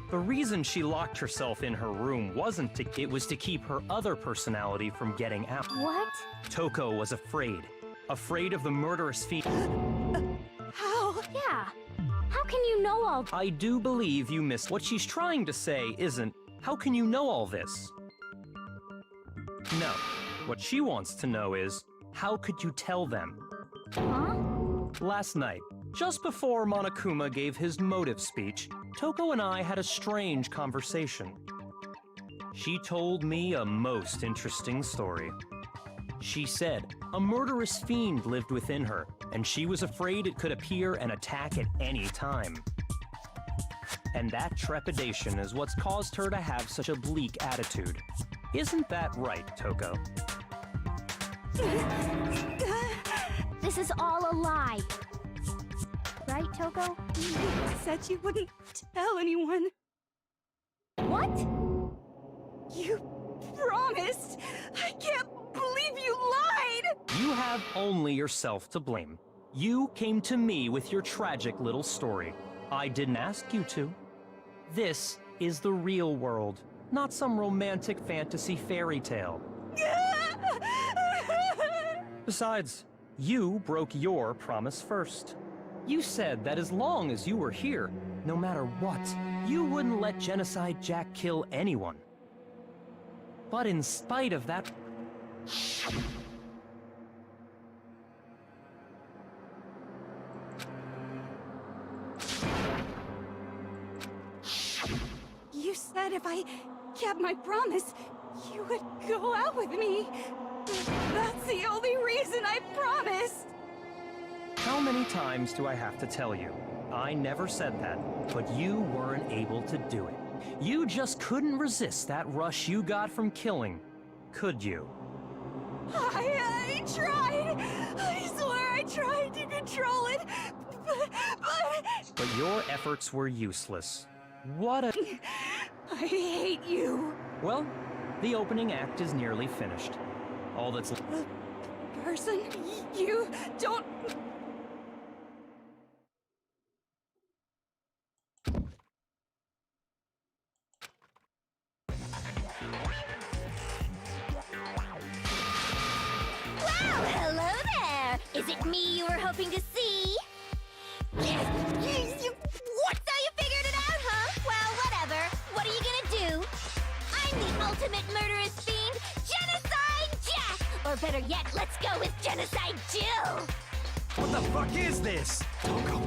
S14: The reason she locked herself in her room wasn't to... It was to keep her other personality from getting out.
S1: what?
S14: Toko was afraid. Afraid of the murderous fiend.
S9: How?
S1: Yeah. How can you know all?
S14: I do believe you missed... What she's trying to say isn't, how can you know all this? No. What she wants to know is, how could you tell them?
S1: Huh?
S14: Last night, just before Monokuma gave his motive speech, Toko and I had a strange conversation. She told me a most interesting story. She said a murderous fiend lived within her, and she was afraid it could appear and attack at any time. And that trepidation is what's caused her to have such a bleak attitude. Isn't that right, Toko?
S1: This is all a lie. Right, Toko?
S9: You said you wouldn't tell anyone.
S1: What?
S9: You promised! I can't believe you lied!
S14: You have only yourself to blame. You came to me with your tragic little story. I didn't ask you to. This is the real world, not some romantic fantasy fairy tale. Besides, you broke your promise first. You said that as long as you were here, no matter what, you wouldn't let Genocide Jack kill anyone. But in spite of that...
S9: You said if I kept my promise, you would go out with me. That's the only reason I promised.
S14: How many times do I have to tell you? I never said that, but you weren't able to do it. You just couldn't resist that rush you got from killing, could you?
S9: I tried. I swear I tried to control it,
S14: But your efforts were useless. What a...
S9: I hate you.
S14: Well, the opening act is nearly finished. All that's...
S9: Person, you don't...
S1: Is it me you were hoping to see?
S4: Yes! What? So you figured it out, huh? Well, whatever. What are you gonna do? I'm the ultimate murderous fiend, Genocide Jack! Or better yet, let's go with Genocide Jill!
S8: What the fuck is this?
S11: Toko.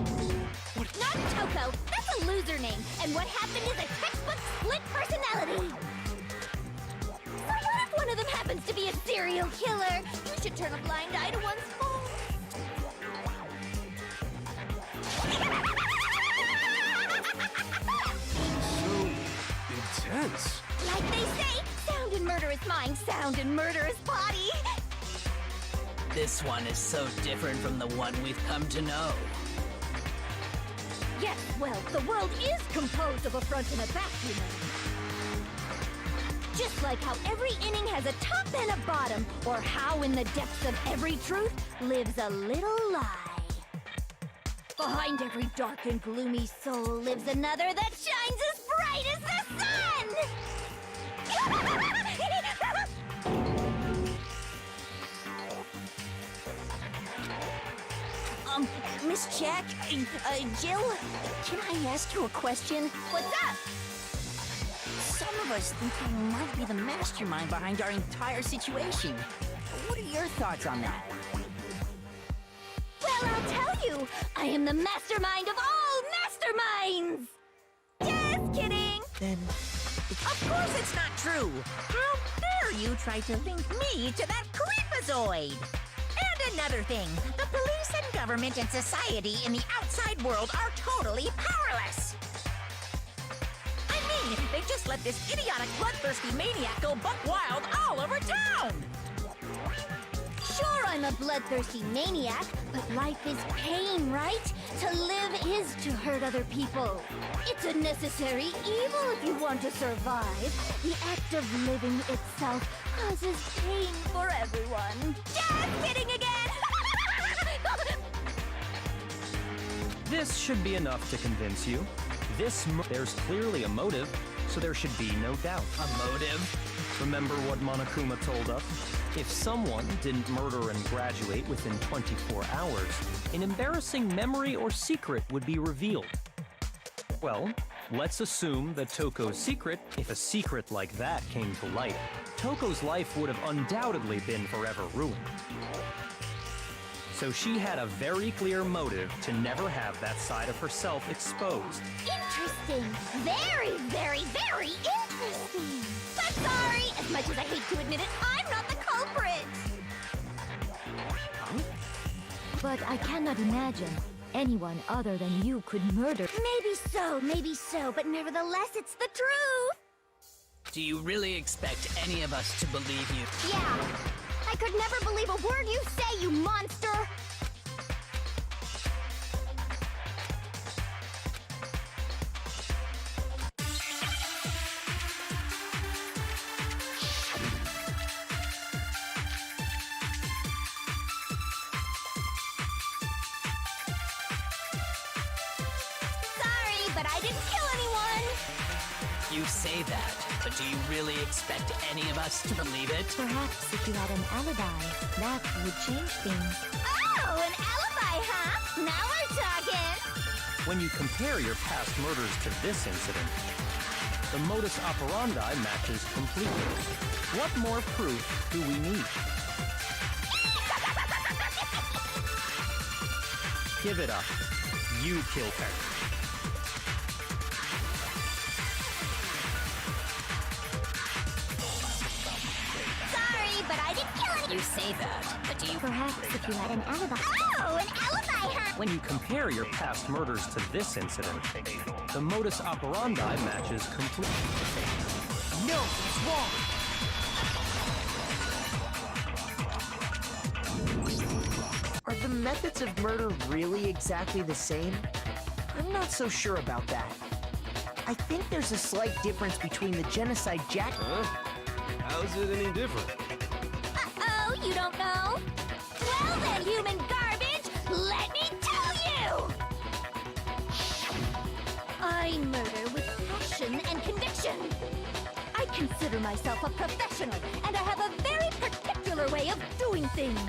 S4: Not Toko, that's a loser name, and what happened is a textbook split personality! So what if one of them happens to be a serial killer? You should turn a blind eye to one's faults.
S13: So intense.
S4: Like they say, sound in murderous mind, sound in murderous body.
S5: This one is so different from the one we've come to know.
S4: Yes, well, the world is composed of a front and a back, you know. Just like how every inning has a top and a bottom, or how in the depths of every truth lives a little lie. Behind every dark and gloomy soul lives another that shines as bright as the sun! Miss Jack, Jill, can I ask you a question? What's up?
S3: Some of us think you might be the mastermind behind our entire situation. What are your thoughts on that?
S4: Well, I'll tell you, I am the mastermind of all masterminds! Just kidding!
S10: Then,
S3: Of course it's not true! How dare you try to link me to that creepazoid! And another thing, the police and government and society in the outside world are totally powerless! I mean, they just let this idiotic, bloodthirsty maniac go buck wild all over town!
S4: Sure, I'm a bloodthirsty maniac, but life is pain, right? To live is to hurt other people. It's a necessary evil if you want to survive. The act of living itself causes pain for everyone. Just kidding again!
S14: This should be enough to convince you. There's clearly a motive, so there should be no doubt.
S5: A motive?
S14: Remember what Monokuma told us? If someone didn't murder and graduate within 24 hours, an embarrassing memory or secret would be revealed. Well, let's assume that Toko's secret, if a secret like that came to light, Toko's life would have undoubtedly been forever ruined. So she had a very clear motive to never have that side of herself exposed.
S4: Interesting. Very, very, very interesting. But sorry, as much as I hate to admit it, I'm not the culprit.
S1: But I cannot imagine anyone other than you could murder.
S4: Maybe so, but nevertheless, it's the truth.
S5: Do you really expect any of us to believe you?
S4: Yeah. I could never believe a word you say, you monster! Sorry, but I didn't kill anyone!
S5: You say that, but do you really expect any of us to believe it?
S1: Perhaps if you had an alibi, that would change things.
S4: Oh, an alibi, huh? Now we're talking!
S14: When you compare your past murders to this incident, the modus operandi matches completely. What more proof do we need? Give it up. You killed her.
S4: But I didn't kill anyone!
S5: You say that, but do you...
S1: Perhaps if you had an alibi.
S4: Oh, an alibi, huh?
S14: When you compare your past murders to this incident, the modus operandi matches completely.
S10: no, it's wrong! Are the methods of murder really exactly the same? I'm not so sure about that. I think there's a slight difference between the Genocide Jack...
S13: Huh? How's it any different?
S4: Uh-oh, you don't know? Well then, human garbage, let me tell you! I murder with passion and conviction. I consider myself a professional, and I have a very particular way of doing things.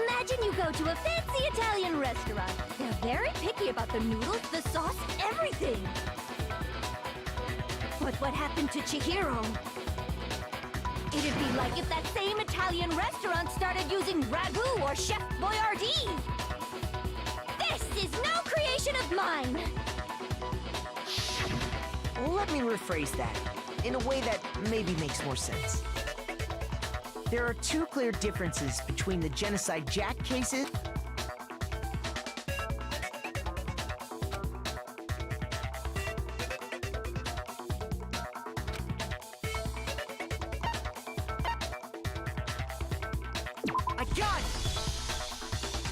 S4: Imagine you go to a fancy Italian restaurant. They're very picky about the noodles, the sauce, everything. But what happened to Chihiro? It'd be like if that same Italian restaurant started using ragu or Chef Boyardee. This is no creation of mine.
S10: Let me rephrase that in a way that maybe makes more sense. There are two clear differences between the Genocide Jack cases I got it!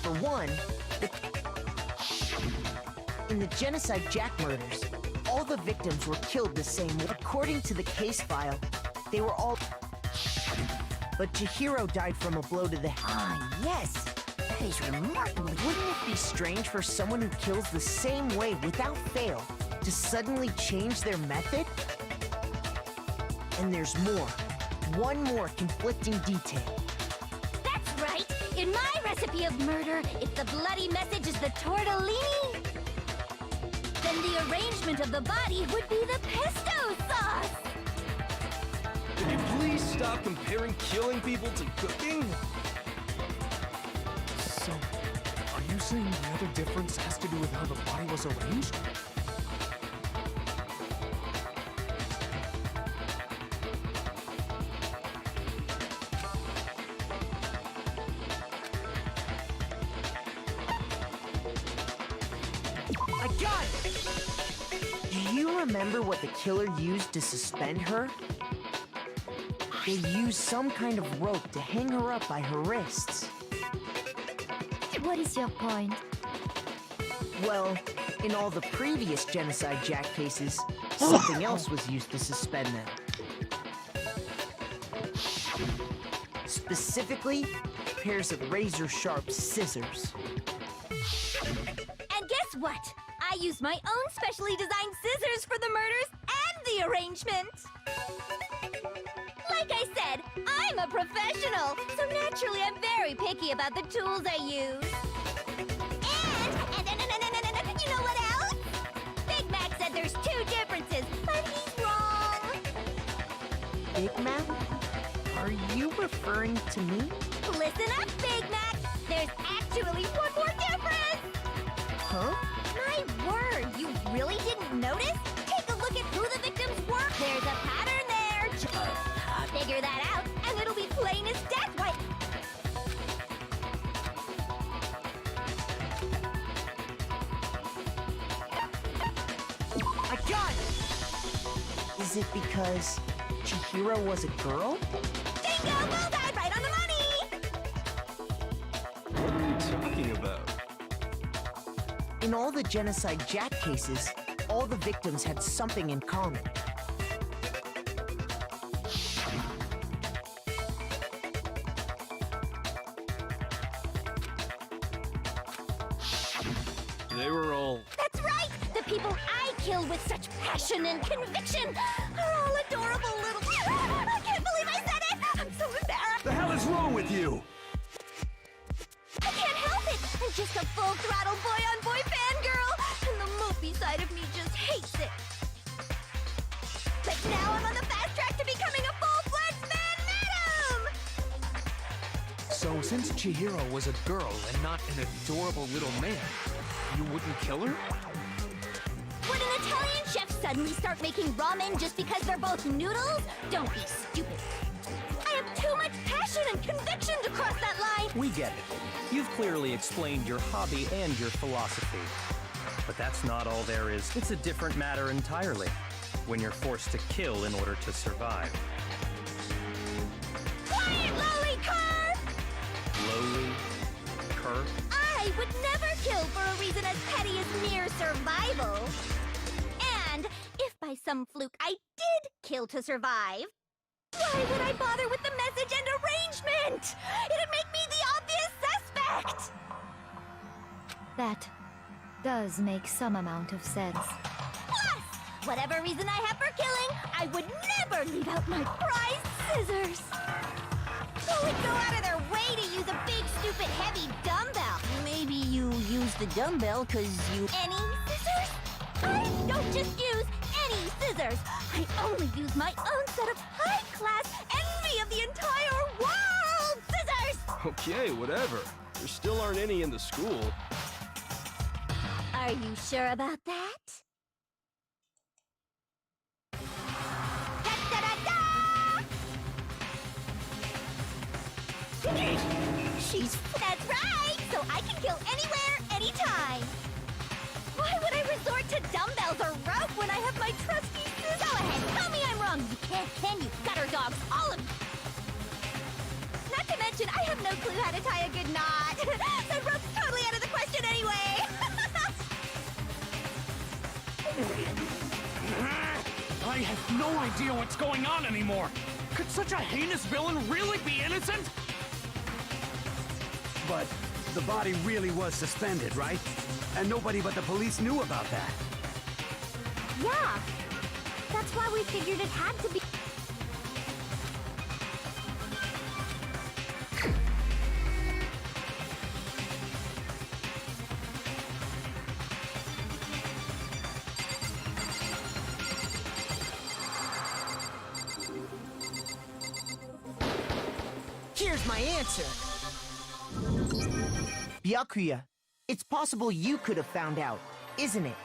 S10: For one, in the Genocide Jack murders, all the victims were killed the same way. According to the case file, they were all... But Chihiro died from a blow to the head.
S3: Ah, yes. That is remarkable.
S10: Wouldn't it be strange for someone who kills the same way without fail to suddenly change their method? And there's more. One more conflicting detail.
S4: That's right. In my recipe of murder, if the bloody message is the tortellini, then the arrangement of the body would be the pesto sauce.
S13: Can you please stop comparing killing people to cooking?
S11: So, are you saying the other difference has to do with how the body was arranged?
S10: I got it! Do you remember what the killer used to suspend her? They used some kind of rope to hang her up by her wrists.
S1: What is your point?
S10: Well, in all the previous Genocide Jack cases, something else was used to suspend them. Specifically, pairs of razor-sharp scissors.
S4: And guess what? I used my own specially designed scissors for the murders and the arrangement. Like I said, I'm a professional, so naturally I'm very picky about the tools I use. And you know what else? Big Mac said there's two differences, but he's wrong.
S10: Big Mac? Are you referring to me?
S4: Listen up, Big Mac. There's actually one more difference.
S10: Huh?
S4: My word, you really didn't notice? Take a look at who the victims were. There's a pattern there. Just figure that out, and it'll be plain as death. Why?
S10: I got it! Is it because Chihiro was a girl?
S4: Bingo! Bullseye! Right on the money!
S13: What are you talking about?
S10: In all the Genocide Jack cases, all the victims had something in common.
S13: They were all...
S4: That's right! The people I kill with such passion and conviction are all adorable little... I can't believe I said it! I'm so embarrassed!
S8: The hell is wrong with you?
S4: I can't help it! I'm just a full-throttle boy-on-boy fangirl, and the mopey side of me just hates it. But now I'm on the fast track to becoming a full-fledged man-madam!
S11: So, since Chihiro was a girl and not an adorable little man, you wouldn't kill her?
S4: Would an Italian chef suddenly start making ramen just because they're both noodles? Don't be stupid. I have too much passion and conviction to cross that line.
S14: We get it. You've clearly explained your hobby and your philosophy. But that's not all there is. It's a different matter entirely, when you're forced to kill in order to survive.
S4: Quiet, lowly cur!
S14: Lowly? Cur?
S4: I would never kill for a reason as petty as mere survival. And if by some fluke I did kill to survive, why would I bother with the message and arrangement? It'd make me the obvious suspect!
S1: That does make some amount of sense.
S4: Plus, whatever reason I have for killing, I would never leave out my prized scissors. Who would go out of their way to use a big, stupid, heavy dumbbell?
S3: Maybe you use the dumbbell because you...
S4: Any scissors? I don't just use any scissors. I only use my own set of high-class, envy of the entire world scissors!
S13: Okay, whatever. There still aren't any in the school.
S4: Are you sure about that?
S3: She's...
S4: That's right! So I can kill anywhere, anytime! Why would I resort to dumbbells or rope when I have my trusty scissors? Go ahead, tell me I'm wrong! You can't, can you? Gutter dogs, all of you! Not to mention, I have no clue how to tie a good knot! That rope's totally out of the question anyway!
S6: I have no idea what's going on anymore. Could such a heinous villain really be innocent?
S8: But the body really was suspended, right? And nobody but the police knew about that.
S4: Yeah, that's why we figured it had to be...
S10: Here's my answer. Byakuya, it's possible you could have found out, isn't it?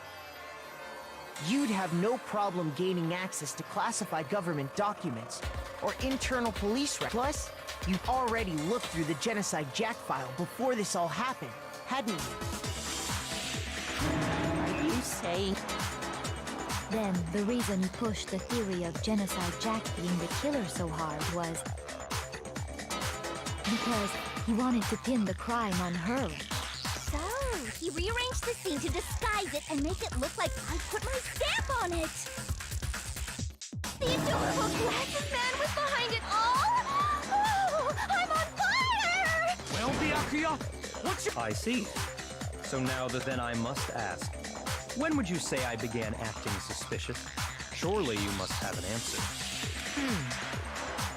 S10: You'd have no problem gaining access to classified government documents or internal police records. Plus, you've already looked through the Genocide Jack file before this all happened, hadn't you?
S3: Are you saying...
S1: Then, the reason he pushed the theory of Genocide Jack being the killer so hard was... because he wanted to pin the crime on her.
S4: So, he rearranged the scene to disguise it and make it look like I put my stamp on it! The adorable glasses man was behind it all! Oh, I'm on fire!
S6: Well, Byakuya, what's your...
S14: I see. So now then I must ask, when would you say I began acting suspicious? Surely you must have an answer.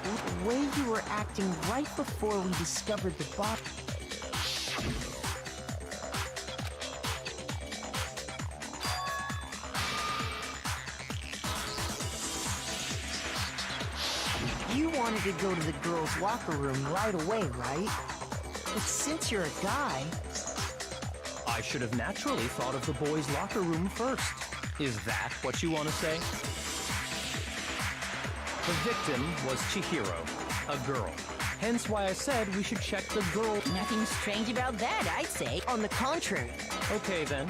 S10: The way you were acting right before we discovered the body. You wanted to go to the girls' locker room right away, right? But since you're a guy...
S14: I should have naturally thought of the boys' locker room first. Is that what you want to say? The victim was Chihiro, a girl. Hence why I said we should check the girl.
S3: Nothing strange about that, I'd say.
S10: On the contrary.
S14: Okay then,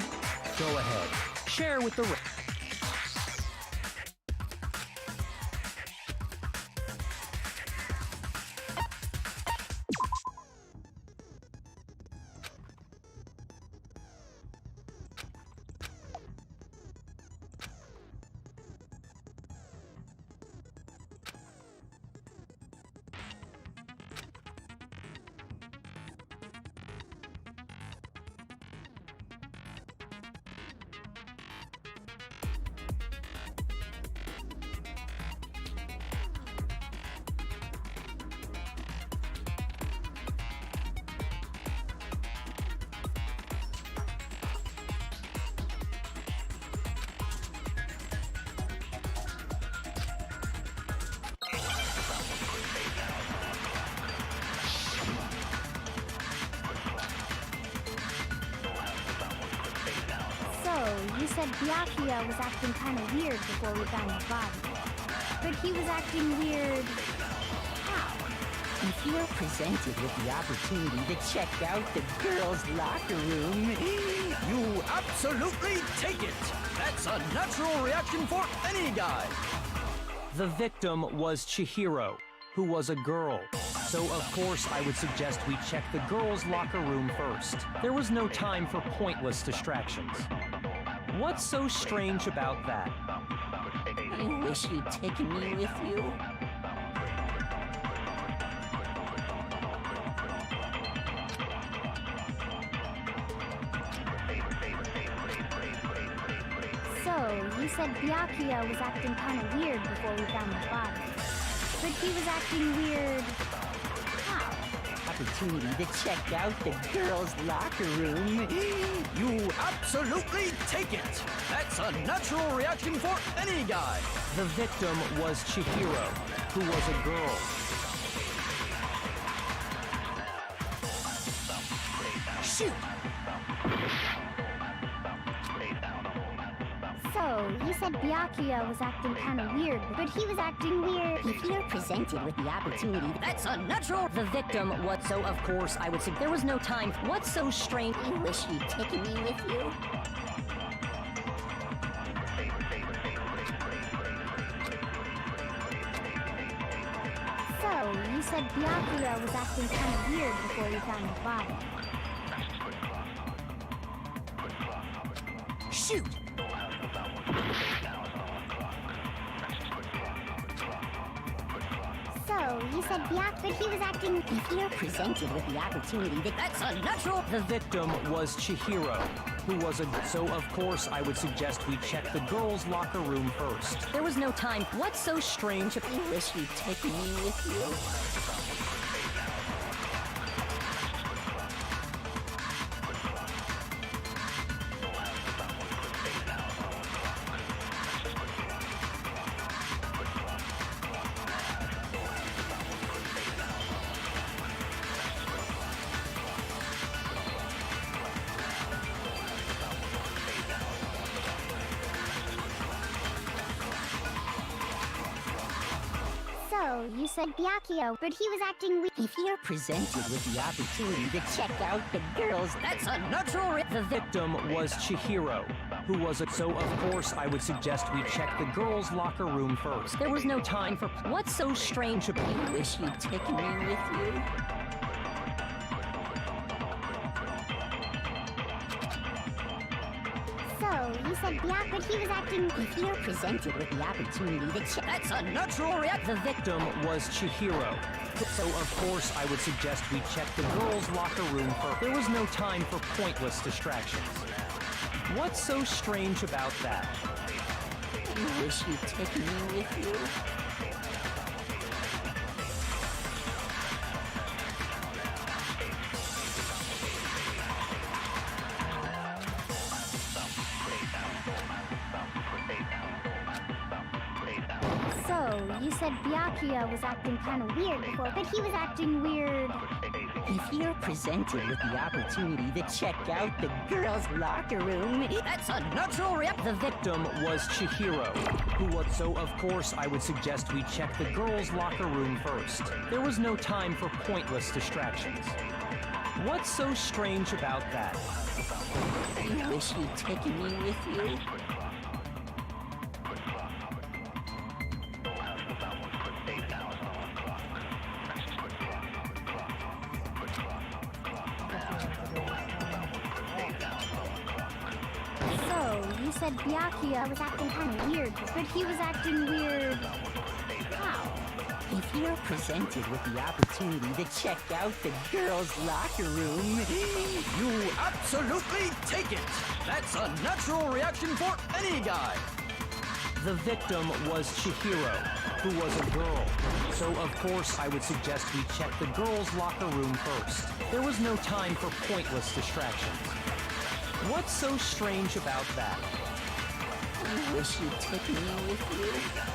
S14: go ahead. Share with the rest.
S4: You said Byakuya was acting kind of weird before we found the body. But he was acting weird... how?
S3: If you are presented with the opportunity to check out the girls' locker room,
S11: You absolutely take it! That's a natural reaction for any guy!
S14: The victim was Chihiro, who was a girl. So of course I would suggest we check the girls' locker room first. There was no time for pointless distractions. What's so strange about that?
S3: I wish you'd taken me with you.
S4: So, you said Byakuya was acting kind of weird before we found the body. But he was acting weird...
S10: opportunity to check out the girls' locker room,
S11: You absolutely take it! That's a natural reaction for any guy!
S14: The victim was Chihiro, who was a girl.
S10: shoot!
S4: So, you said Byakuya was acting kind of weird, but he was acting weird.
S3: If you're presented with the opportunity, that's a natural.
S15: The victim, what? So of course I would say there was no time. What's so strange?
S3: You wish you'd taken me with you.
S4: So, you said Byakuya was acting kind of weird before you found his body.
S10: Shoot!
S4: So, you said Byak, but he was acting...
S3: If you're presented with the opportunity, that's a natural.
S14: The victim was Chihiro, who was a... So of course I would suggest we check the girls' locker room first.
S15: There was no time. What's so strange?
S3: You wish you'd taken me with you.
S4: So, you said Byakuya, but he was acting weird.
S3: If you're presented with the opportunity to check out the girls, that's a natural.
S14: The victim was Chihiro, who was a... So of course I would suggest we check the girls' locker room first.
S15: There was no time for... What's so strange about...
S3: You wish you'd taken me with you.
S4: So, you said Byak, but he was acting...
S3: If you're presented with the opportunity to check... That's a natural
S14: The victim was Chihiro. So of course I would suggest we check the girls' locker room first. There was no time for pointless distractions. What's so strange about that?
S3: You wish you'd taken me with you.
S4: So, you said Byakuya was acting kind of weird before, but he was acting weird.
S3: If you're presented with the opportunity to check out the girls' locker room, that's a natural
S14: The victim was Chihiro, who was... So of course I would suggest we check the girls' locker room first. There was no time for pointless distractions. What's so strange about that?
S3: You wish you'd taken me with you.
S4: So, you said Byakuya was acting kind of weird, but he was acting weird... How?
S3: If you're presented with the opportunity to check out the girls' locker room,
S11: You absolutely take it! That's a natural reaction for any guy!
S14: The victim was Chihiro, who was a girl. So of course I would suggest we check the girls' locker room first. There was no time for pointless distractions. What's so strange about that?
S3: you wish you'd taken me with you.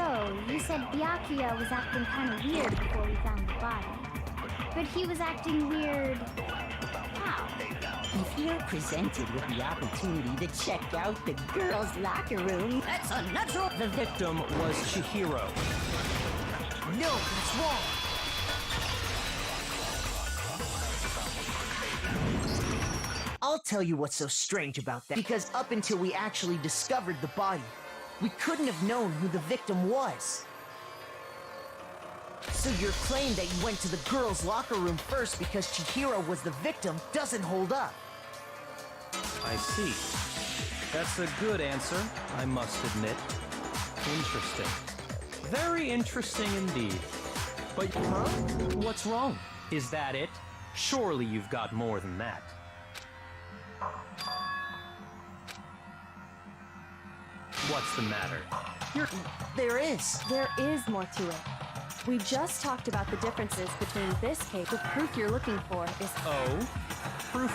S4: So, you said Byakuya was acting kind of weird before we found the body. But he was acting weird... how?
S3: If you're presented with the opportunity to check out the girls' locker room, that's unnatural.
S14: The victim was Chihiro.
S10: No, that's wrong. I'll tell you what's so strange about that. Because up until we actually discovered the body, we couldn't have known who the victim was. So your claim that you went to the girls' locker room first because Chihiro was the victim doesn't hold up.
S14: I see. That's a good answer, I must admit. Interesting. Very interesting indeed. But, huh? What's wrong? Is that it? Surely you've got more than that. What's the matter?
S10: There is.
S12: There is more to it. We just talked about the differences between this case. The proof you're looking for is...
S14: Oh? Proof...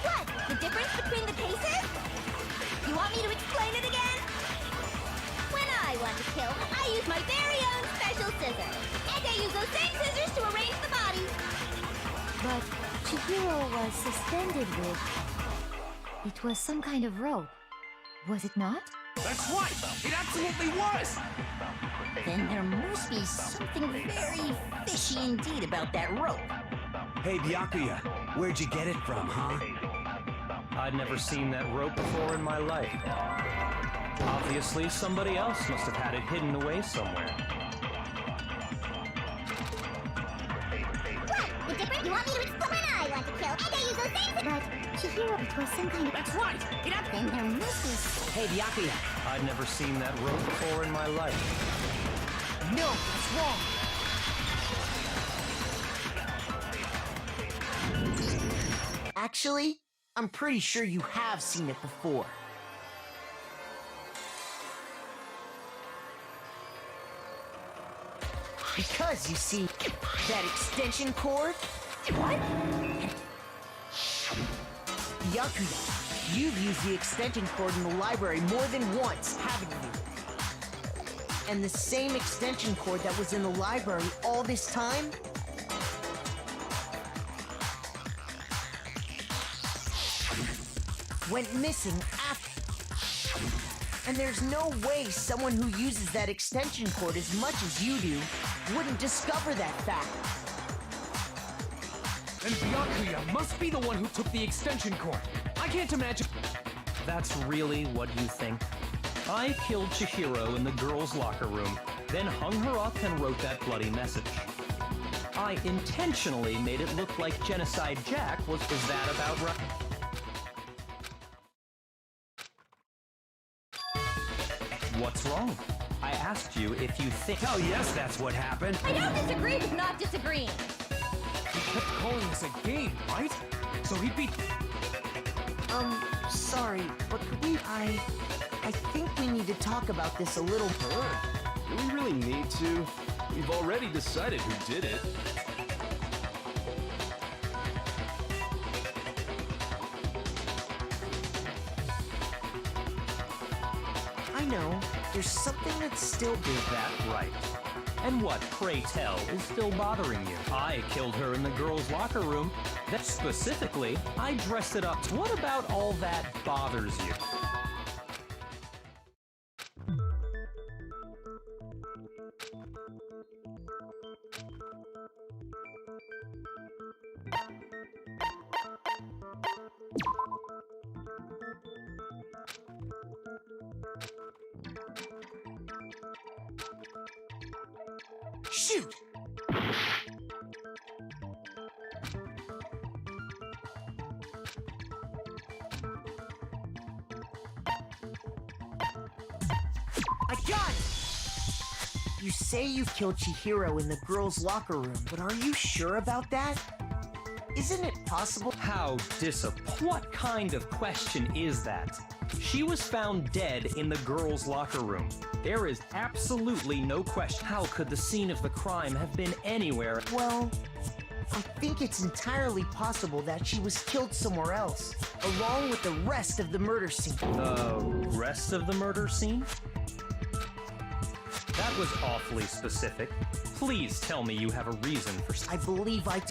S4: What? The difference between the cases? You want me to explain it again? When I want to kill, I use my very own special scissors. And I use those same scissors to arrange the bodies.
S1: But Chihiro was suspended with... It was some kind of rope. Was it not?
S6: That's right! It absolutely was!
S3: Then there must be something very fishy indeed about that rope.
S8: Hey, Byakuya, where'd you get it from, huh?
S14: I'd never seen that rope before in my life. Obviously, somebody else must have had it hidden away somewhere.
S4: What? The difference? You want me to explain? When I want to kill, and I use those same scissors. But Chihiro, it was some kind of...
S6: That's right!
S4: Then there must be...
S10: Hey, Byakuya.
S14: I'd never seen that rope before in my life.
S10: No, that's wrong. Actually, I'm pretty sure you have seen it before. Because, you see, that extension cord... What? Byakuya, you've used the extension cord in the library more than once, haven't you? And the same extension cord that was in the library all this time? Went missing after. And there's no way someone who uses that extension cord as much as you do wouldn't discover that fact.
S11: And Byakuya must be the one who took the extension cord. I can't imagine...
S14: That's really what you think? I killed Chihiro in the girls' locker room, then hung her up and wrote that bloody message. I intentionally made it look like Genocide Jack was... Is that about right? What's wrong? I asked you if you think...
S8: Hell yes, that's what happened.
S4: I don't disagree with not disagreeing.
S11: he kept calling this a game, right? So he'd be...
S10: Sorry, but could we... I think we need to talk about this a little more.
S13: Do we really need to? We've already decided who did it.
S10: I know. There's something that's still...
S14: Is that right? And what, pray tell, is still bothering you? I killed her in the girls' locker room. That specifically, I dressed it up. What about all that bothers you?
S10: Shoot! I got it! You say you killed Chihiro in the girls' locker room, but are you sure about that? Isn't it possible?
S14: How What kind of question is that? She was found dead in the girls' locker room. There is absolutely no question. How could the scene of the crime have been anywhere?
S10: Well, I think it's entirely possible that she was killed somewhere else, along with the rest of the murder scene.
S14: The rest of the murder scene? That was awfully specific. Please tell me you have a reason for...
S10: I believe
S14: Hey!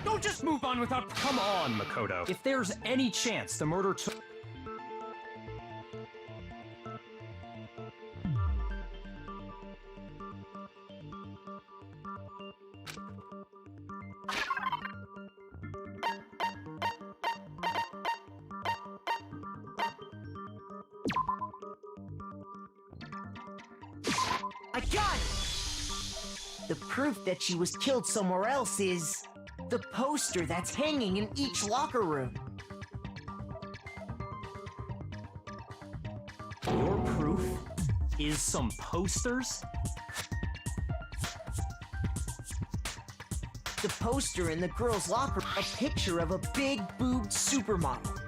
S14: Don't just move on without... Come on, Makoto. If there's any chance the murder took...
S10: I got it! The proof that she was killed somewhere else is the poster that's hanging in each locker room.
S14: Your proof is some posters?
S10: The poster in the girls' locker room, a picture of a big-boobed supermodel.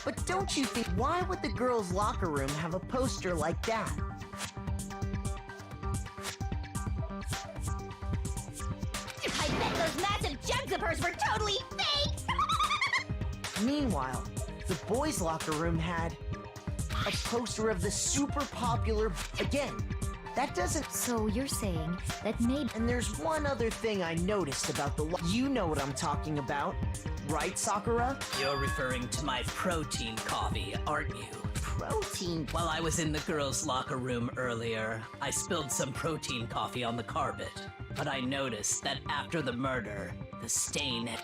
S10: But don't you think, why would the girls' locker room have a poster like that?
S4: I bet those massive jugs of hers were totally fake!
S10: Meanwhile, the boys' locker room had a poster of the super popular... Again, that doesn't...
S1: So you're saying that maybe...
S10: And there's one other thing I noticed about the... You know what I'm talking about, right, Sakura?
S5: You're referring to my protein coffee, aren't you?
S10: Protein?
S5: While I was in the girls' locker room earlier, I spilled some protein coffee on the carpet. But I noticed that after the murder, the stain had...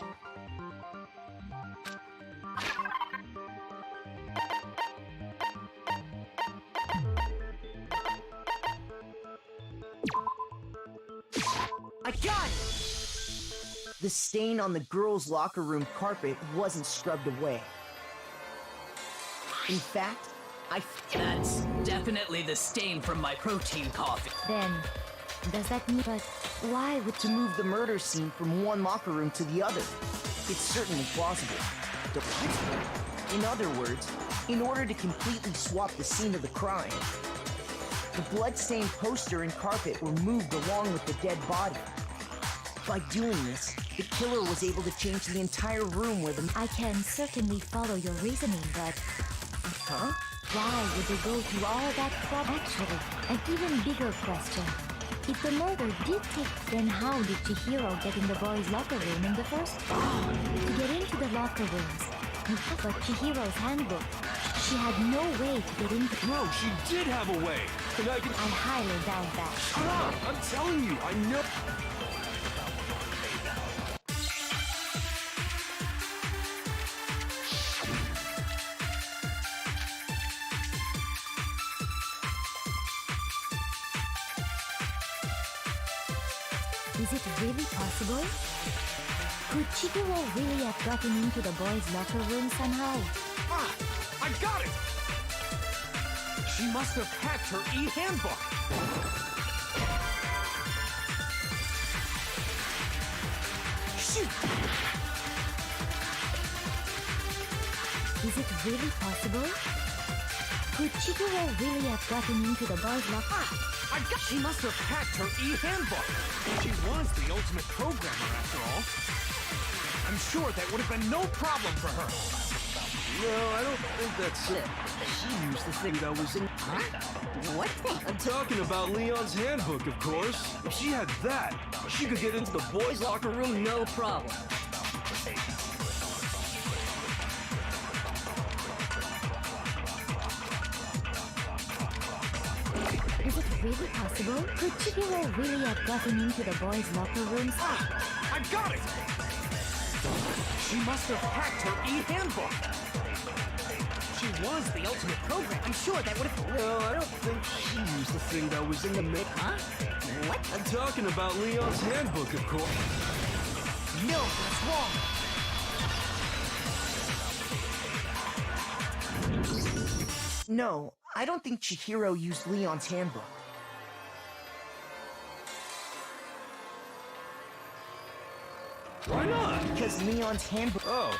S10: I got it! The stain on the girls' locker room carpet wasn't scrubbed away. In fact,
S5: That's definitely the stain from my protein coffee.
S1: Then, does that mean... But why would...
S10: To move the murder scene from one locker room to the other. It's certainly plausible. In other words, in order to completely swap the scene of the crime, the blood-stained poster and carpet were moved along with the dead body. By doing this, the killer was able to change the entire room where the...
S1: I can certainly follow your reasoning, but...
S10: Huh?
S1: Why would they go through all that trouble? Actually, an even bigger question. If the murder did take, then how did Chihiro get in the boys' locker room in the first place? To get into the locker rooms, you have but Chihiro's handbook. She had no way to get into...
S13: No, she did have a way! And I
S1: highly doubt that.
S13: Shut up! I'm telling you, I know...
S1: Is it really possible? Could Chihiro really have gotten into the boys' locker room somehow?
S11: Ah! I got it! She must have hacked her e-handbook!
S10: Shoot!
S1: Is it really possible? Could Chihiro really have gotten into the boys' locker?
S11: She must have hacked her e-handbook! She was the ultimate programmer, after all. I'm sure that would have been no problem for her.
S13: No, I don't think that's it. She used the thing that was in...
S10: Huh? What?
S13: I'm talking about Leon's handbook, of course. If she had that, she could get into the boys' locker room no problem.
S1: Is it really possible? Could Chihiro really have gotten into the boys' locker rooms?
S11: I got it! She must have hacked her e-handbook! She was the ultimate program. I'm sure that would have...
S13: No, I don't think she used the thing that was in the mix.
S4: Huh? What?
S13: I'm talking about Leon's handbook, of course.
S10: No, that's wrong. No, I don't think Chihiro used Leon's handbook.
S13: Why not?
S10: Because Leon's handbook...
S13: Oh.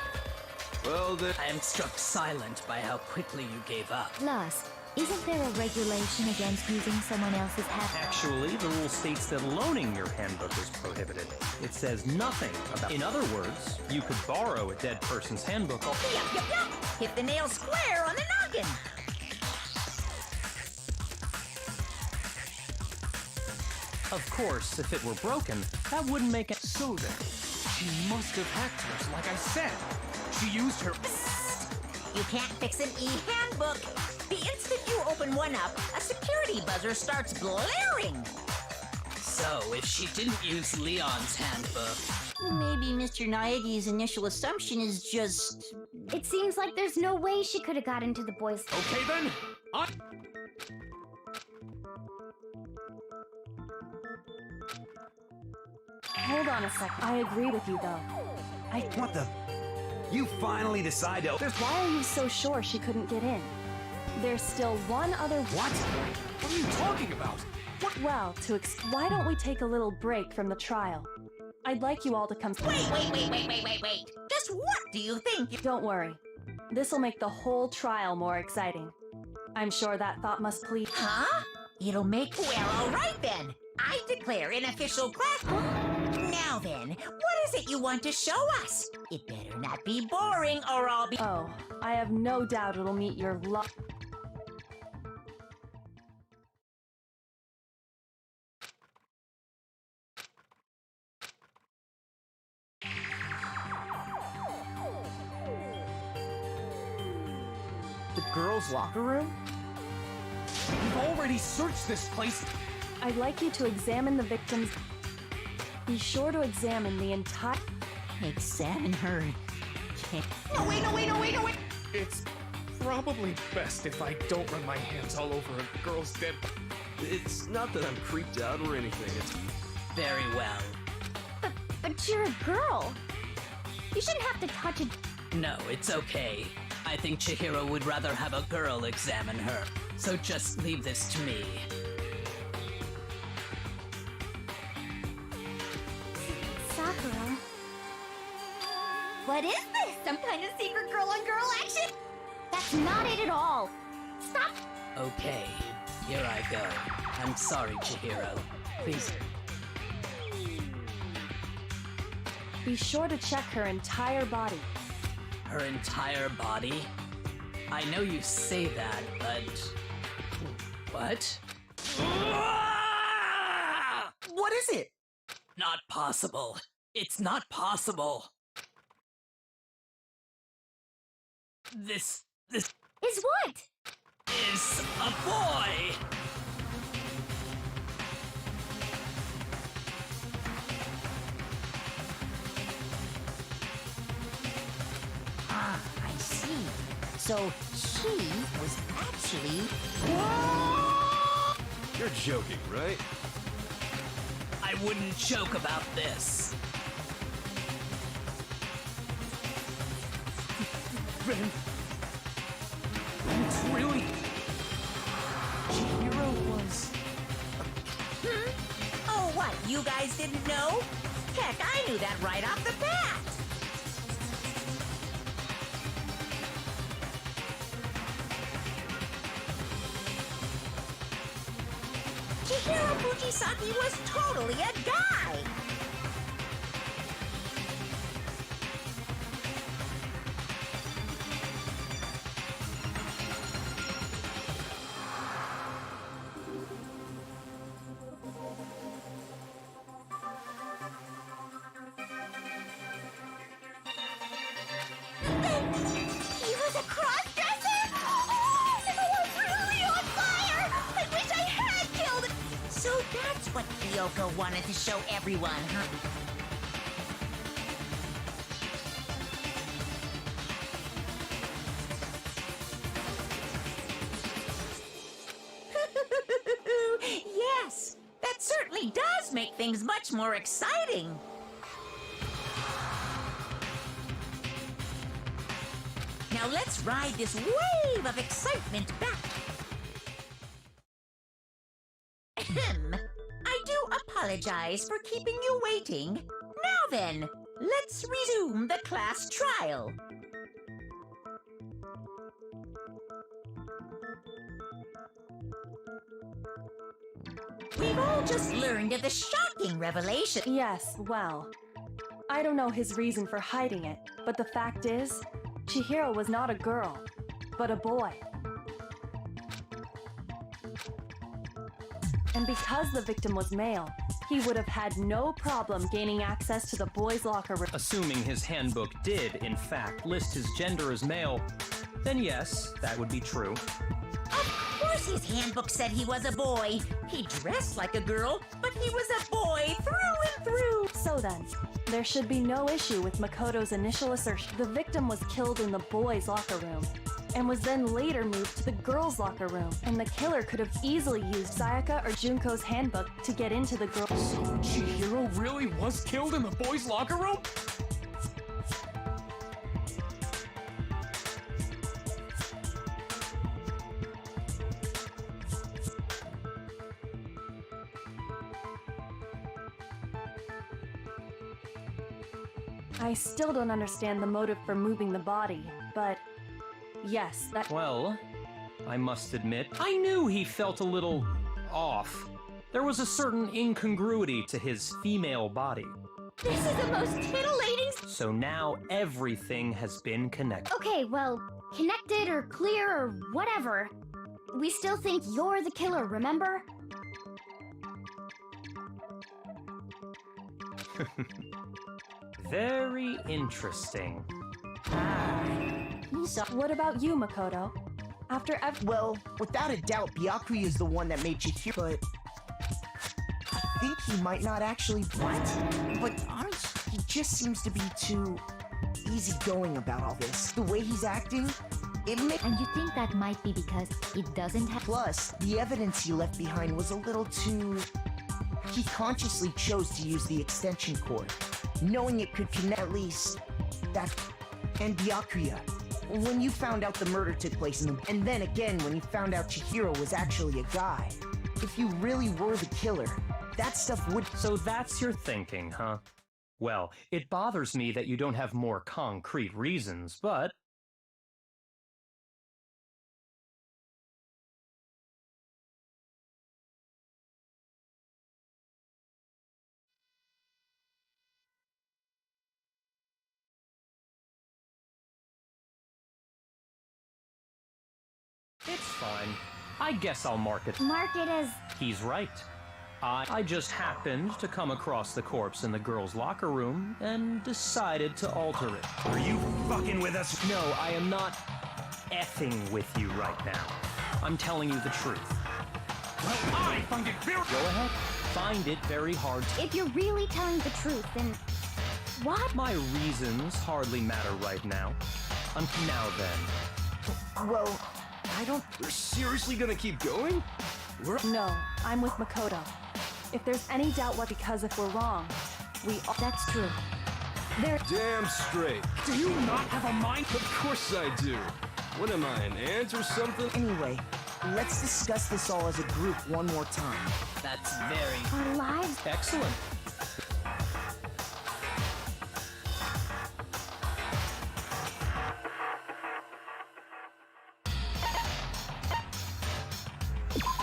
S13: Well, then...
S5: I am struck silent by how quickly you gave up.
S1: Plus, isn't there a regulation against using someone else's handbook?
S14: Actually, the rule states that loaning your handbook is prohibited. It says nothing about... In other words, you could borrow a dead person's handbook...
S3: Yup. Hit the nail square on the noggin.
S14: Of course, if it were broken, that wouldn't make it...
S11: So then, she must have hacked hers, like I said. She used her...
S3: You can't fix an e-handbook. The instant you open one up, a security buzzer starts blaring.
S5: So, if she didn't use Leon's handbook...
S4: Maybe Mr. Naegi's initial assumption is just...
S1: It seems like there's no way she could have got into the boys'
S11: Okay then,
S12: Hold on a second. I agree with you, though.
S8: What the? You finally decide to...
S12: Why are you so sure she couldn't get in? There's still one other...
S11: What? What are you talking about?
S12: Well, why don't we take a little break from the trial? I'd like you all to come...
S3: Wait. Just what do you think?
S12: Don't worry. This'll make the whole trial more exciting. I'm sure that thought must please...
S3: Huh? It'll make... Well, all right then. I declare an official class... Now then, what is it you want to show us? It better not be boring or I'll be...
S12: Oh, I have no doubt it'll meet your
S10: The girls' locker room?
S11: We've already searched this place.
S12: I'd like you to examine the victims. Be sure to examine the entire...
S3: Examine her.
S11: No, wait. It's probably best if I don't run my hands all over a girl's dead...
S13: It's not that I'm creeped out or anything. It's...
S5: Very well.
S1: But you're a girl. You shouldn't have to touch it.
S5: No, it's okay. I think Chihiro would rather have a girl examine her. So just leave this to me.
S1: Sakura.
S4: What is this? Some kind of secret girl-on-girl action?
S1: That's not it at all. Stop.
S5: Okay, here I go. I'm sorry, Chihiro. Please.
S12: Be sure to check her entire body.
S5: Her entire body? I know you say that, but... What?
S10: What is it?
S5: Not possible. It's not possible. This
S1: Is what?
S5: is a boy!
S3: Ah, I see. So she was actually...
S13: You're joking, right?
S5: I wouldn't joke about this.
S11: Then... It's really... Chihiro was...
S3: Oh, what? You guys didn't know? Heck, I knew that right off the bat. Chihiro Fujisaki was totally a guy.
S4: He was a cross-dresser? Oh, the world's really on fire! I wish I had killed him!
S3: So that's what Kyoko wanted to show everyone, huh? Yes, that certainly does make things much more exciting. Now let's ride this wave of excitement back I do apologize for keeping you waiting. Now then, let's resume the class trial. We've all just learned of the shocking revelation.
S12: Yes, well, I don't know his reason for hiding it, but the fact is, Chihiro was not a girl, but a boy. And because the victim was male, he would have had no problem gaining access to the boys' locker room.
S14: Assuming his handbook did, in fact, list his gender as male, then yes, that would be true.
S3: Of course his handbook said he was a boy. He dressed like a girl, but he was a boy through and through.
S12: So then, there should be no issue with Makoto's initial assertion. The victim was killed in the boys' locker room, and was then later moved to the girls' locker room, and the killer could have easily used Sayaka or Junko's handbook to get into the girls'
S6: So Chihiro really was killed in the boys' locker room?
S12: I still don't understand the motive for moving the body, but yes, that—
S14: Well, I must admit, I knew he felt a little off. There was a certain incongruity to his female body.
S4: This is the most titillating—
S14: So now everything has been connected.
S4: Okay, well, connected or clear or whatever. We still think you're the killer, remember?
S14: Very interesting.
S12: What about you, Makoto?
S10: Well, without a doubt, Byakuya is the one that made Chihiro, but I think he might not actually— What? But he just seems to be too easygoing about all this. The way he's acting, it makes—
S1: And you think that might be because it doesn't have—
S10: Plus, the evidence he left behind was a little too— He consciously chose to use the extension cord, knowing it could connect at least that— And Byakuya, when you found out the murder took place and then again when you found out Chihiro was actually a guy, if you really were the killer, that stuff would—
S14: So that's your thinking, huh? Well, it bothers me that you don't have more concrete reasons, but— It's fine. I guess I'll mark it.
S4: Mark it as—
S14: He's right. I just happened to come across the corpse in the girls' locker room and decided to alter it.
S8: Are you fucking with us?
S14: No, I am not effing with you right now. I'm telling you the truth.
S6: Well, I find it very—
S14: Go ahead. Find it very hard to—
S4: If you're really telling the truth, then— What?
S14: My reasons hardly matter right now. Now then.
S10: Well, I don't—
S13: We're seriously gonna keep going?
S12: No, I'm with Makoto. If there's any doubt what— because if we're wrong, we—
S1: That's true. There—
S13: Damn straight.
S6: Do you not have a mind?
S13: Of course I do. What am I, an ant or something?
S10: Anyway, let's discuss this all as a group one more time.
S5: That's very—
S4: Our lives—
S14: Excellent.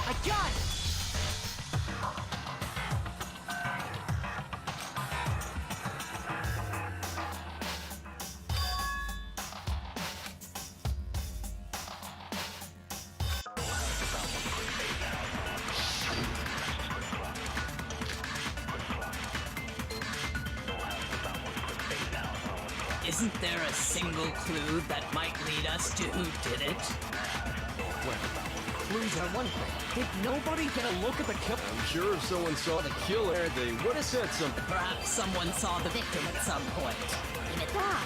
S10: I got it!
S5: Isn't there a single clue that might lead us to who did it?
S11: Clues are one thing. Did nobody get a look at the killer?
S13: I'm sure if someone saw the killer, they would have said something.
S5: Perhaps someone saw the victim at some point.
S4: Stop!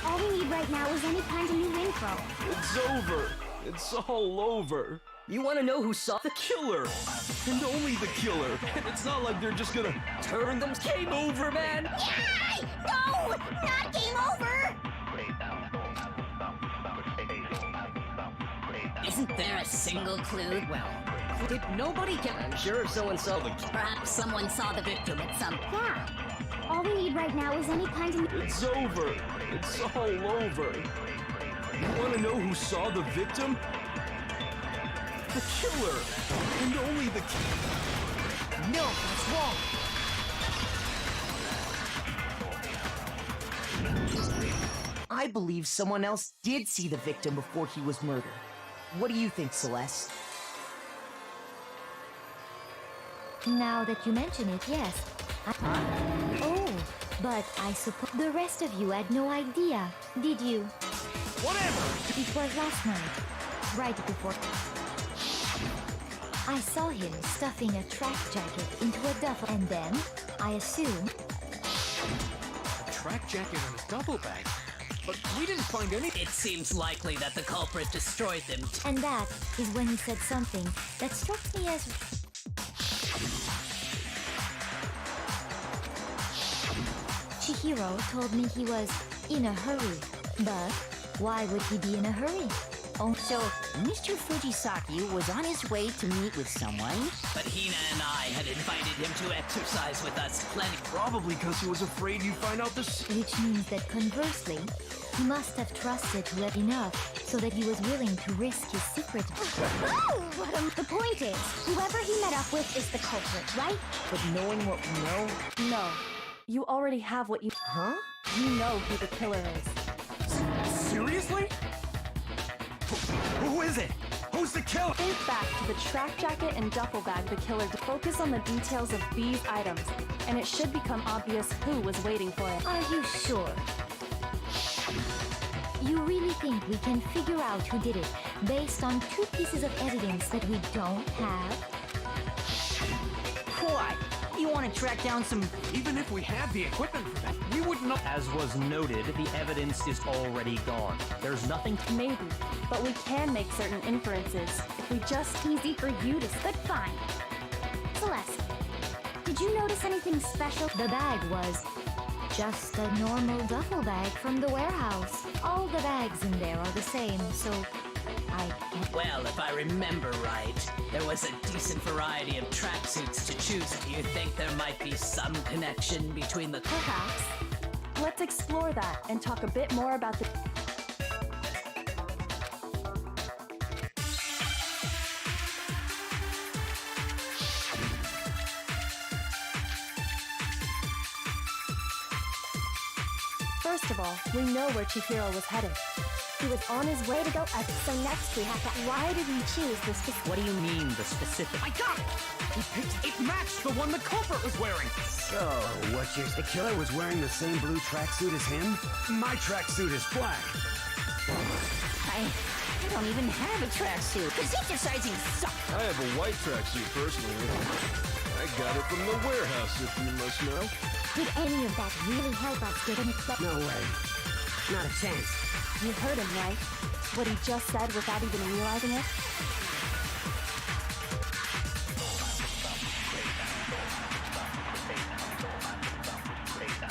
S4: All we need right now is any kind of new info.
S13: It's over. It's all over.
S11: You want to know who saw the
S13: Killer! And only the killer. It's not like they're just gonna
S11: turn them? Game over, man!
S4: Yay! No! Not game over!
S5: Isn't there a single clue? Well,
S15: Did nobody get...
S11: I'm sure if someone saw the...
S15: Perhaps someone saw the victim at some...
S4: Yeah. All we need right now is any kind of...
S13: It's over. It's all over. You want to know who saw the victim? The killer. And only the killer.
S10: No, that's wrong. I believe someone else did see the victim before he was murdered. What do you think, Celeste?
S1: Now that you mention it, yes. Oh, but I suppose the rest of you had no idea, did you?
S11: Whatever!
S1: It was last night, right before. I saw him stuffing a track jacket into a duffel, and then, I assume...
S11: A track jacket and a duffel bag? But we didn't find any...
S5: It seems likely that the culprit destroyed them.
S1: And that is when he said something that struck me as... Chihiro told me he was in a hurry. But why would he be in a hurry?
S3: Oh, so Mr. Fujisaki was on his way to meet with someone?
S5: But Hina and I had invited him to exercise with us plenty.
S13: Probably because he was afraid you'd find out this...
S1: Which means that conversely, he must have trusted Red enough so that he was willing to risk his secret.
S4: The point is, whoever he met up with is the culprit, right?
S10: But knowing what we know...
S12: No. You already have what you...
S10: Huh?
S12: You know who the killer is.
S11: Seriously?
S8: Who is it? Who's the killer?
S12: Think back to the track jacket and duffel bag the killer to focus on the details of these items, and it should become obvious who was waiting for it.
S1: Are you sure? You really think we can figure out who did it based on two pieces of evidence that we don't have?
S3: What? You want to track down some...
S11: Even if we had the equipment for that, we wouldn't know...
S14: As was noted, the evidence is already gone. There's nothing to...
S12: Maybe, but we can make certain inferences if we just...
S4: Easy for you to... But fine. Celeste, did you notice anything special?
S1: The bag was just a normal duffel bag from the warehouse. All the bags in there are the same, so I can't...
S5: Well, if I remember right, there was a decent variety of tracksuits to choose. Do you think there might be some connection between the...
S12: Perhaps. Let's explore that and talk a bit more about the... First of all, we know where Chihiro was headed.
S4: He was on his way to go up, so next we have to... Why did he choose this specific...
S14: What do you mean, the specific...
S11: I got it! It matched the one the culprit was wearing!
S8: So, what's yours? The killer was wearing the same blue tracksuit as him? My tracksuit is black.
S3: I don't even have a tracksuit, because exercising sucks!
S13: I have a white tracksuit, personally. I got it from the warehouse, if you must know.
S4: Did any of that really help us get an...
S8: No way. Not a chance.
S12: You heard him, right? What he just said without even realizing it?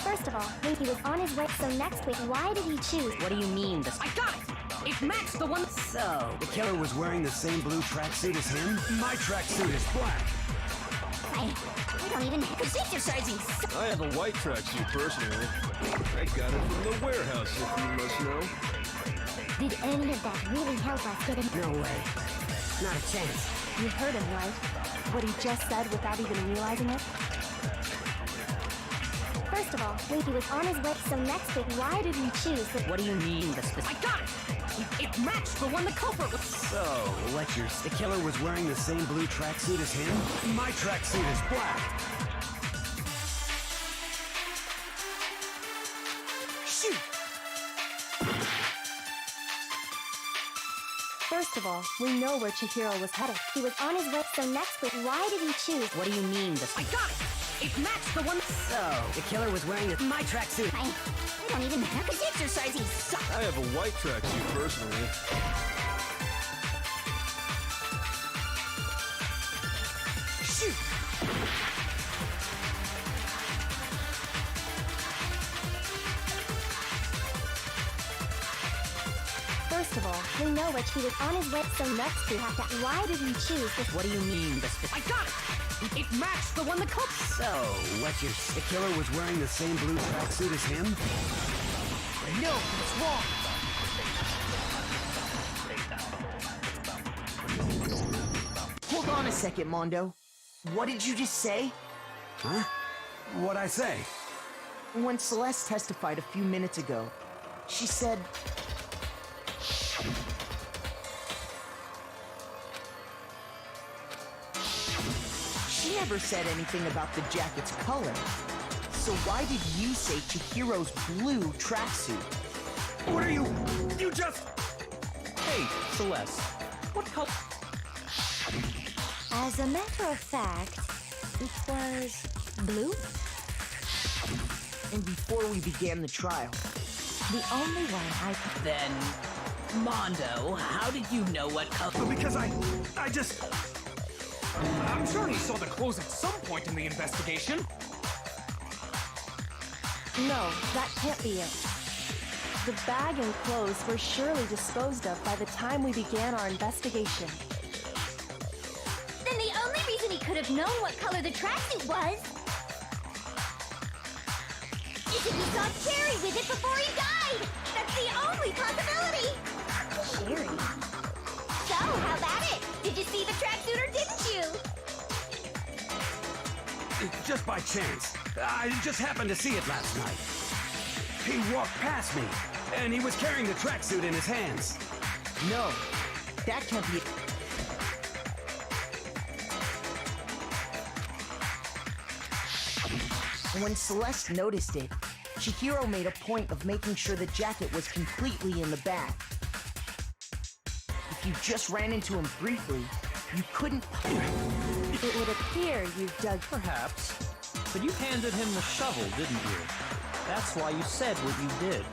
S4: First of all, he was on his way, so next week, why did he choose...
S15: What do you mean, the...
S11: I got it! It matched the one...
S8: So, the killer was wearing the same blue tracksuit as him? My tracksuit is black.
S3: I don't even have... Because exercising sucks!
S13: I have a white tracksuit, personally. I got it from the warehouse, if you must know.
S4: Did any of that really help us get an...
S8: No way. Not a chance.
S12: You heard him, right? What he just said without even realizing it?
S4: First of all, he was on his way, so next week, why did he choose the...
S15: What do you mean, the specific...
S11: I got it! It matched the one the culprit was...
S8: So, what's yours? The killer was wearing the same blue tracksuit as him? My tracksuit is black.
S10: Shoot!
S12: First of all, we know where Chihiro was headed.
S4: He was on his way, so next week, why did he choose...
S15: What do you mean, the...
S11: I got it! It matched the one...
S8: So, the killer was wearing my tracksuit.
S3: I don't even have... Because exercising sucks!
S13: I have a white tracksuit, personally.
S10: Shoot!
S12: First First of all, we know which he was on his way, so next we have to. Why did he choose this?
S11: What do you mean, I got it! It matched the one the cult.
S8: So, the killer was wearing the same blue tracksuit as him?
S10: No, it's wrong. Hold on a second, Mondo. What did you just say?
S8: Huh? What'd I say?
S10: When Celeste testified a few minutes ago, she said... She never said anything about the jacket's color. So why did you say Chihiro's blue tracksuit?
S8: What are you... You just...
S14: Hey, Celeste. What color?
S1: As a matter of fact, it was blue.
S10: And before we began the trial,
S1: The only one I could...
S5: Then, Mondo, how did you know what color?
S8: Because I just...
S11: I'm sure he saw the clothes at some point in the investigation.
S12: No, that can't be it. The bag and clothes were surely disposed of by the time we began our investigation.
S4: Then the only reason he could have known what color the tracksuit was is if he saw Cherry with it before he died! That's the only possibility!
S1: Cherry?
S4: So, how about it? Did you see the tracksuit or didn't you?
S8: Just by chance. I just happened to see it last night. He walked past me, and he was carrying the tracksuit in his hands.
S10: no, that can't be it. When Celeste noticed it, Chihiro made a point of making sure the jacket was completely in the bag. If you just ran into him briefly, you couldn't...
S12: It would appear you've dug...
S14: Perhaps. But you handed him the shovel, didn't you? That's why you said what you did.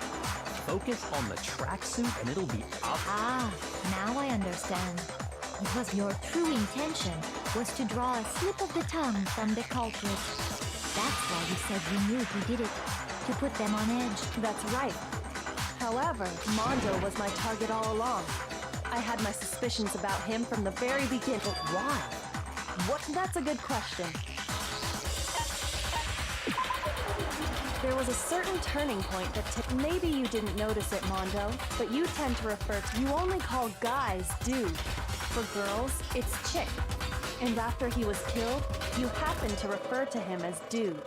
S14: Focus on the tracksuit and it'll be up.
S1: Ah, now I understand. It was your true intention was to draw a slip of the tongue from the culprit. That's why you said you knew who did it, to put them on edge.
S12: That's right. However, Mondo was my target all along. I had my suspicions about him from the very beginning.
S10: But why?
S12: What? That's a good question. There was a certain turning point that maybe you didn't notice it, Mondo, but you tend to refer to... You only call guys dude. For girls, it's chick. And after he was killed, you happened to refer to him as dude.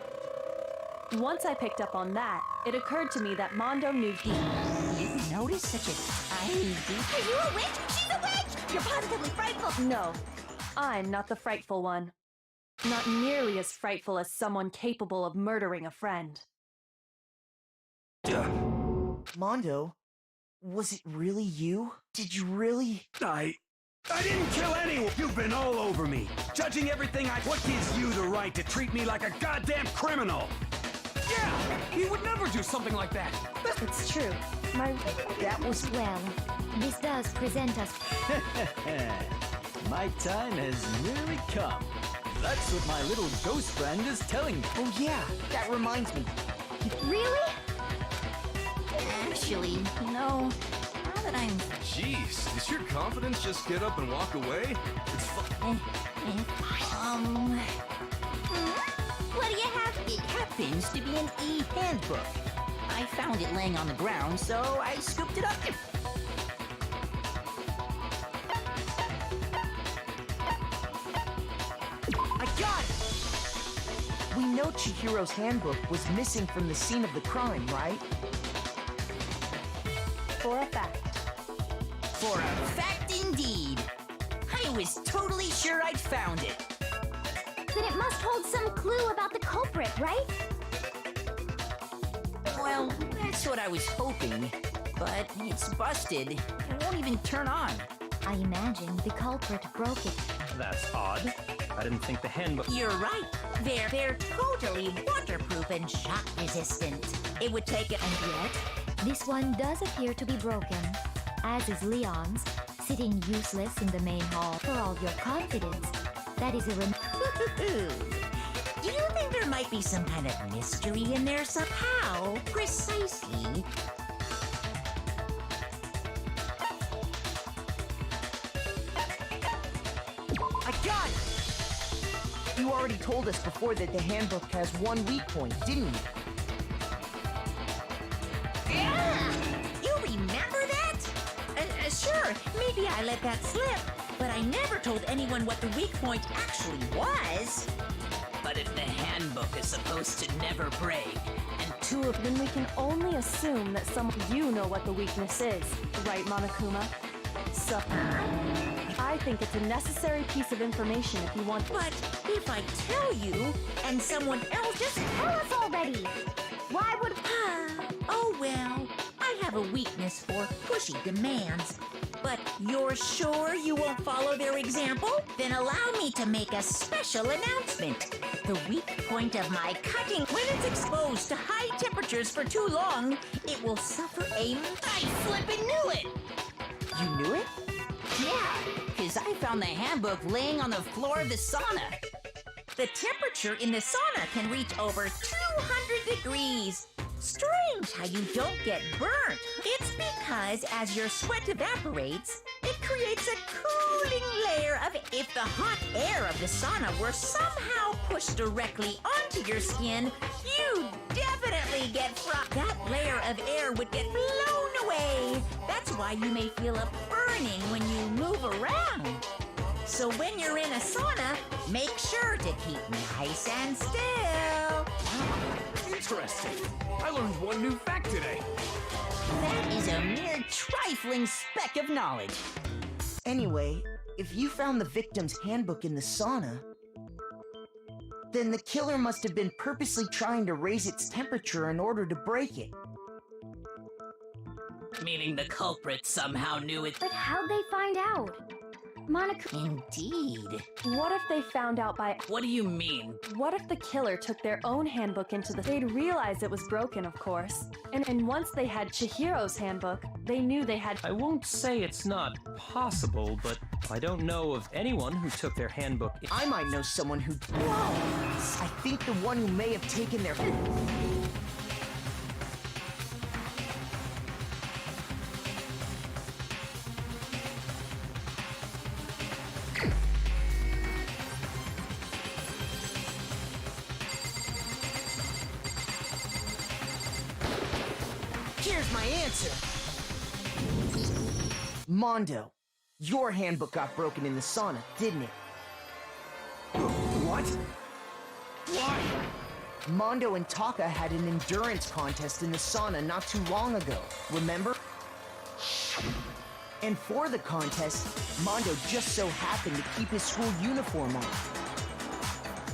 S12: Once I picked up on that, it occurred to me that Mondo knew he...
S3: You notice such a tiny detail?
S4: Are you a witch? She's a witch! You're positively frightful!
S12: No, I'm not the frightful one. Not nearly as frightful as someone capable of murdering a friend.
S10: Mondo, was it really you? Did you really...
S8: I didn't kill anyone! You've been all over me, judging everything I... What gives you the right to treat me like a goddamn criminal?
S11: Yeah! He would never do something like that!
S12: It's true.
S10: That was...
S1: Well, this does present us...
S16: My time has nearly come. That's what my little ghost friend is telling me.
S10: Oh yeah, that reminds me.
S4: Really?
S3: Actually, now that I'm...
S13: Jeez, does your confidence just get up and walk away? It's
S3: What do you have? It happens to be an e-handbook. I found it laying on the ground, so I scooped it up.
S10: I got it! We know Chihiro's handbook was missing from the scene of the crime, right?
S12: For a fact.
S3: For a fact indeed. I was totally sure I'd found it.
S4: Then it must hold some clue about the culprit, right?
S3: Well, that's what I was hoping. But it's busted. It won't even turn on.
S1: I imagine the culprit broke it.
S14: That's odd. I didn't think the handbook...
S3: You're right. They're totally waterproof and shock resistant. It would take it...
S1: And yet, this one does appear to be broken, as is Leon's, sitting useless in the main hall. For all your confidence, that is a
S3: Do you think there might be some kind of mystery in there somehow? Precisely.
S10: You already told us before that the handbook has one weak point, didn't you?
S3: Yeah! You remember that? Sure, maybe I let that slip, but I never told anyone what the weak point actually was.
S5: But if the handbook is supposed to never break, and two of
S12: Then we can only assume that you know what the weakness is, right, Monokuma? So, I think it's a necessary piece of information if you want.
S3: But if I tell you, and someone else just
S4: Tell us already! Why would...
S3: Oh well, I have a weakness for pushy demands. But you're sure you won't follow their example? Then allow me to make a special announcement. The weak point of my cutting, when it's exposed to high temperatures for too long, it will suffer a...
S15: I flippin' knew it!
S10: You knew it?
S15: Yeah, because I found the handbook laying on the floor of the sauna.
S3: The temperature in the sauna can reach over 200 degrees. Strange how you don't get burnt. It's because as your sweat evaporates, it creates a cooling layer of... If the hot air of the sauna were somehow pushed directly onto your skin, you'd definitely get That layer of air would get blown away. That's why you may feel a burning when you move around. So when you're in a sauna, make sure to keep nice and still.
S6: Interesting. I learned one new fact today.
S15: That is a mere trifling speck of knowledge.
S10: Anyway, if you found the victim's handbook in the sauna, then the killer must have been purposely trying to raise its temperature in order to break it.
S5: meaning the culprit somehow knew it.
S4: But how'd they find out?
S15: Indeed.
S12: What if they found out by...
S5: What do you mean?
S12: What if the killer took their own handbook into the... They'd realize it was broken, of course. And once they had Chihiro's handbook, they knew they had...
S14: I won't say it's not possible, but I don't know of anyone who took their handbook...
S10: I might know someone who... Whoa! I think the one who may have taken their... Here's my answer. Mondo, your handbook got broken in the sauna, didn't it?
S8: What?
S6: Why?
S10: Mondo and Taka had an endurance contest in the sauna not too long ago, remember? And for the contest, Mondo just so happened to keep his school uniform on.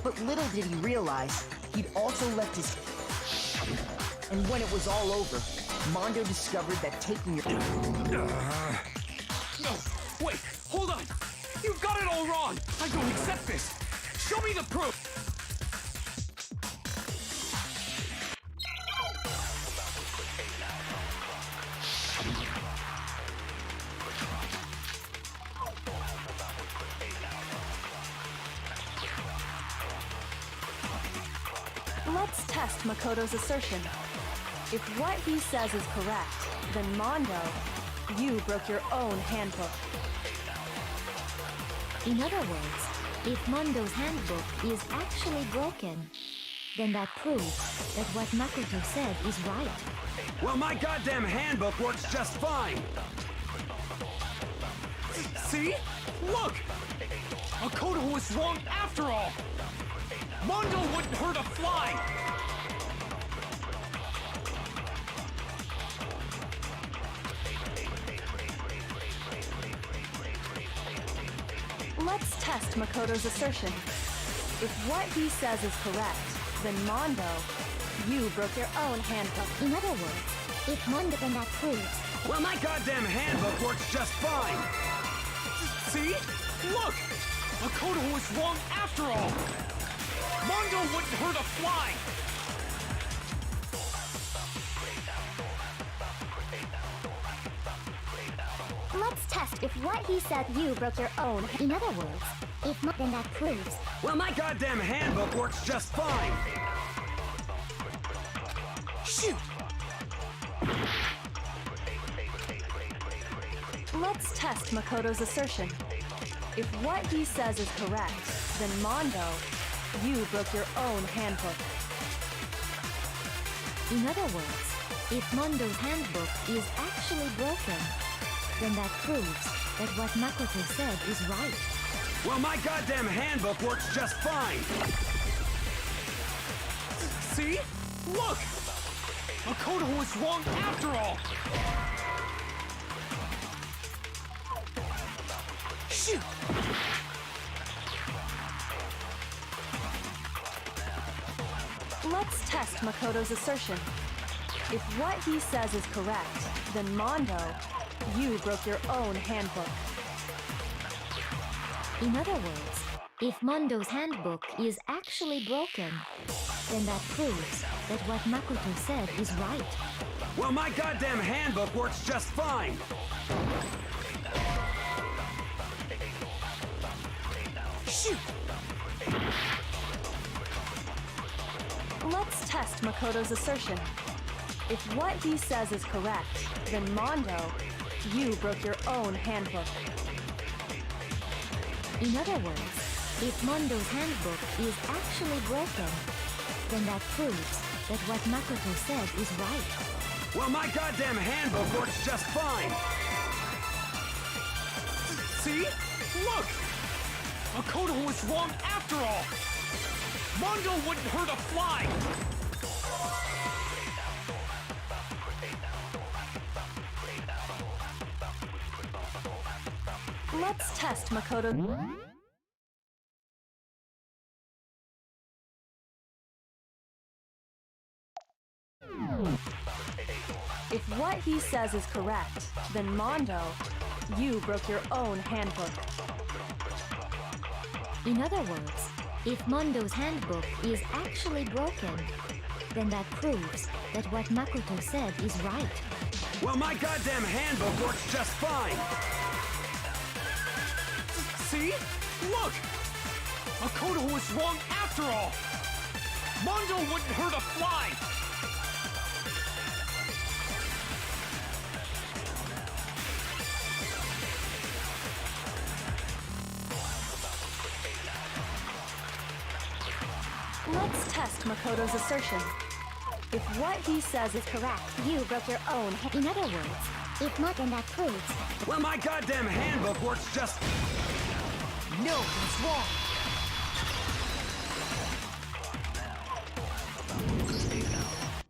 S10: But little did he realize, he'd also left his... And when it was all over, Mondo discovered that taking your...
S6: No, wait, hold on! You've got it all wrong! I don't accept this! Show me the proof!
S12: Let's test Makoto's assertion. If what he says is correct, then Mondo, you broke your own handbook.
S1: In other words, if Mondo's handbook is actually broken, then that proves that what Makoto said is right.
S8: Well, my goddamn handbook works just fine!
S6: See? Look! Makoto was wrong after all! Mondo wouldn't hurt a fly!
S12: Let's test Makoto's assertion. If what he says is correct, then Mondo, you broke your own handbook.
S1: In other words, if Mondo, then that proves...
S8: Well, my goddamn handbook works just fine!
S6: See? Look! Makoto was wrong after all! Mondo wouldn't hurt a fly!
S4: Let's test if what he said you broke your own.
S1: In other words, if not, then that proves...
S8: Well, my goddamn handbook works just fine!
S6: Shoot!
S12: Let's test Makoto's assertion. If what he says is correct, then Mondo, you broke your own handbook.
S1: In other words, if Mondo's handbook is actually broken, then that proves that what Makoto said is right.
S8: Well, my goddamn handbook works just fine!
S6: See? Look! Makoto was wrong after all!
S10: Shoot!
S12: Let's test Makoto's assertion. If what he says is correct, then Mondo, you broke your own handbook.
S1: In other words, if Mondo's handbook is actually broken, then that proves that what Makoto said is right.
S8: Well, my goddamn handbook works just fine!
S10: Shoot!
S12: Let's test Makoto's assertion. If what he says is correct, then Mondo, you broke your own handbook.
S1: In other words, if Mondo's handbook is actually broken, then that proves that what Makoto said is right.
S8: Well, my goddamn handbook works just fine!
S6: See? Look! Makoto was wrong after all! Mondo wouldn't hurt a fly!
S12: Let's test Makoto. If what he says is correct, then Mondo, you broke your own handbook.
S1: In other words, if Mondo's handbook is actually broken, then that proves that what Makoto said is right.
S8: Well, my goddamn handbook works just fine!
S6: See? Look! Makoto was wrong after all! Mondo wouldn't hurt a fly!
S12: Let's test Makoto's assertion. If what he says is correct, you broke your own.
S1: In other words, if not, then that proves.
S8: Well, my goddamn handbook works just...
S10: No, that's wrong!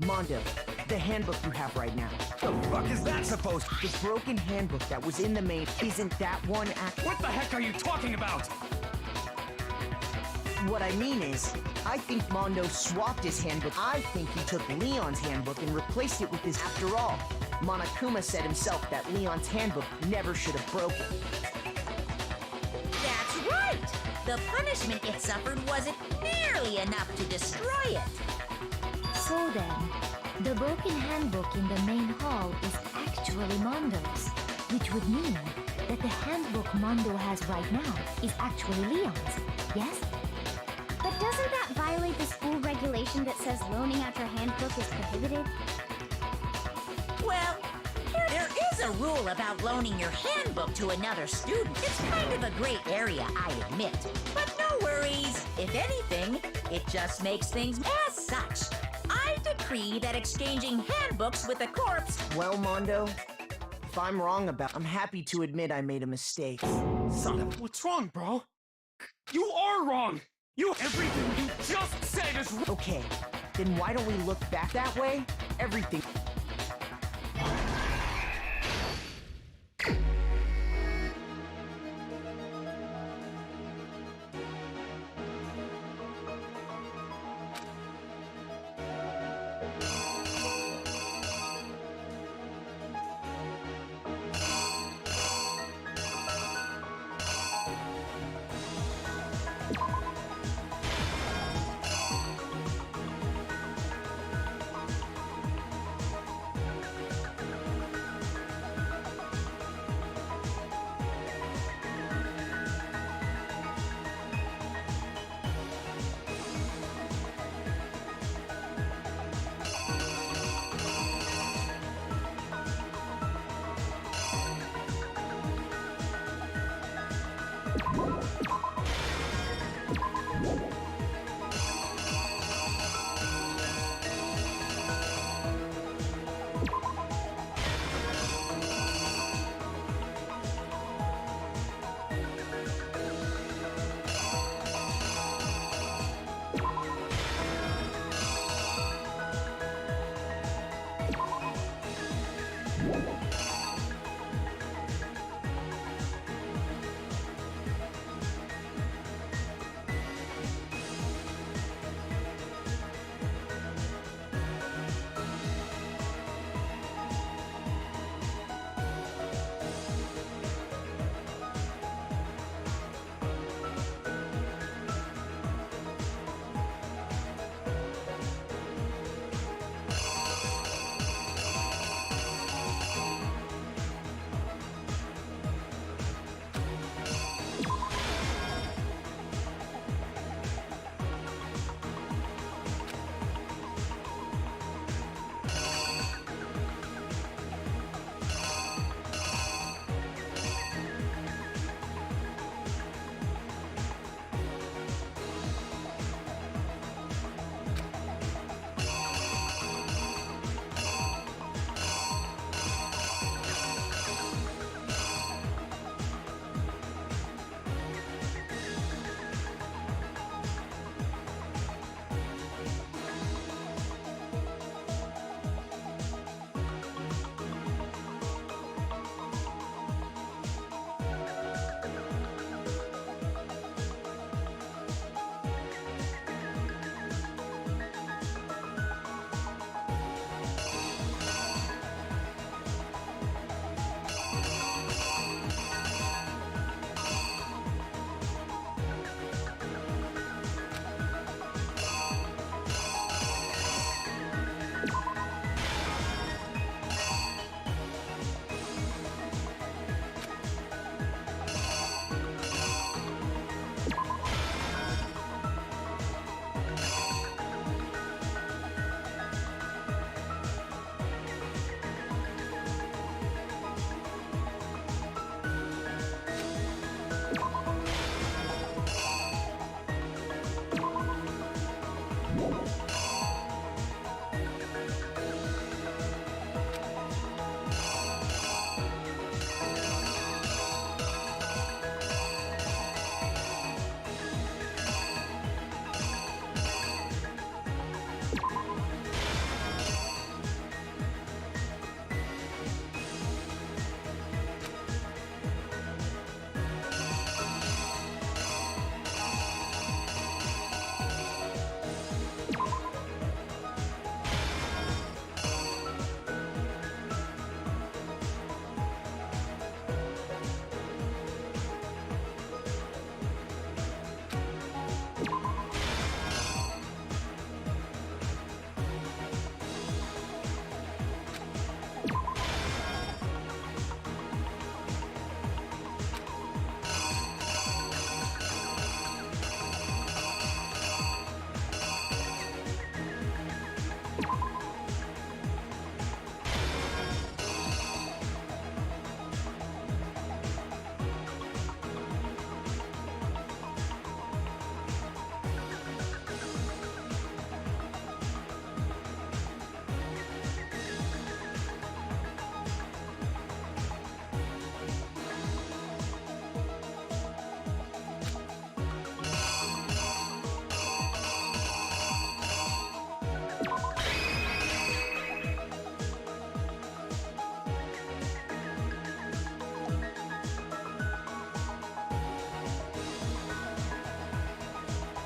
S10: Mondo, the handbook you have right now.
S8: The fuck is that supposed to...
S10: The broken handbook that was in the main, isn't that one act...
S6: What the heck are you talking about?
S10: What I mean is, I think Mondo swapped his handbook. I think he took Leon's handbook and replaced it with his. After all, Monokuma said himself that Leon's handbook never should have broken.
S3: That's right! The punishment it suffered wasn't nearly enough to destroy it.
S1: So then, the broken handbook in the main hall is actually Mondo's, which would mean that the handbook Mondo has right now is actually Leon's, yes?
S4: But doesn't that violate the school regulation that says loaning out your handbook is prohibited?
S3: Well, there is a rule about loaning your handbook to another student. It's kind of a gray area, I admit. But no worries. If anything, it just makes things as such. I decree that exchanging handbooks with a corpse...
S10: Well, Mondo, if I'm wrong about... I'm happy to admit I made a mistake.
S6: Son of... What's wrong, bro? You are wrong! Everything you just said is...
S10: Okay, then why don't we look back that way? Everything...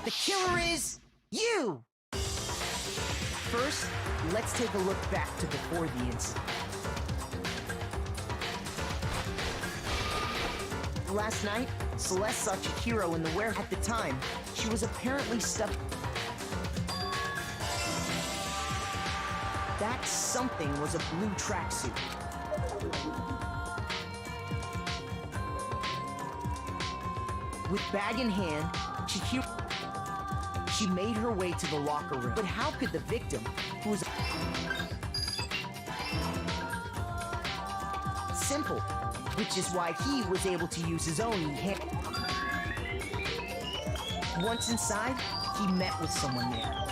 S10: The killer is you! First, let's take a look back to before the incident. Last night, Celeste saw Chihiro in the warehouse. At the time, she was apparently stuck. That something was a blue tracksuit. With bag in hand, she made her way to the locker room. But how could the victim, who was simple, which is why he was able to use his own hand. Once inside, he met with someone there.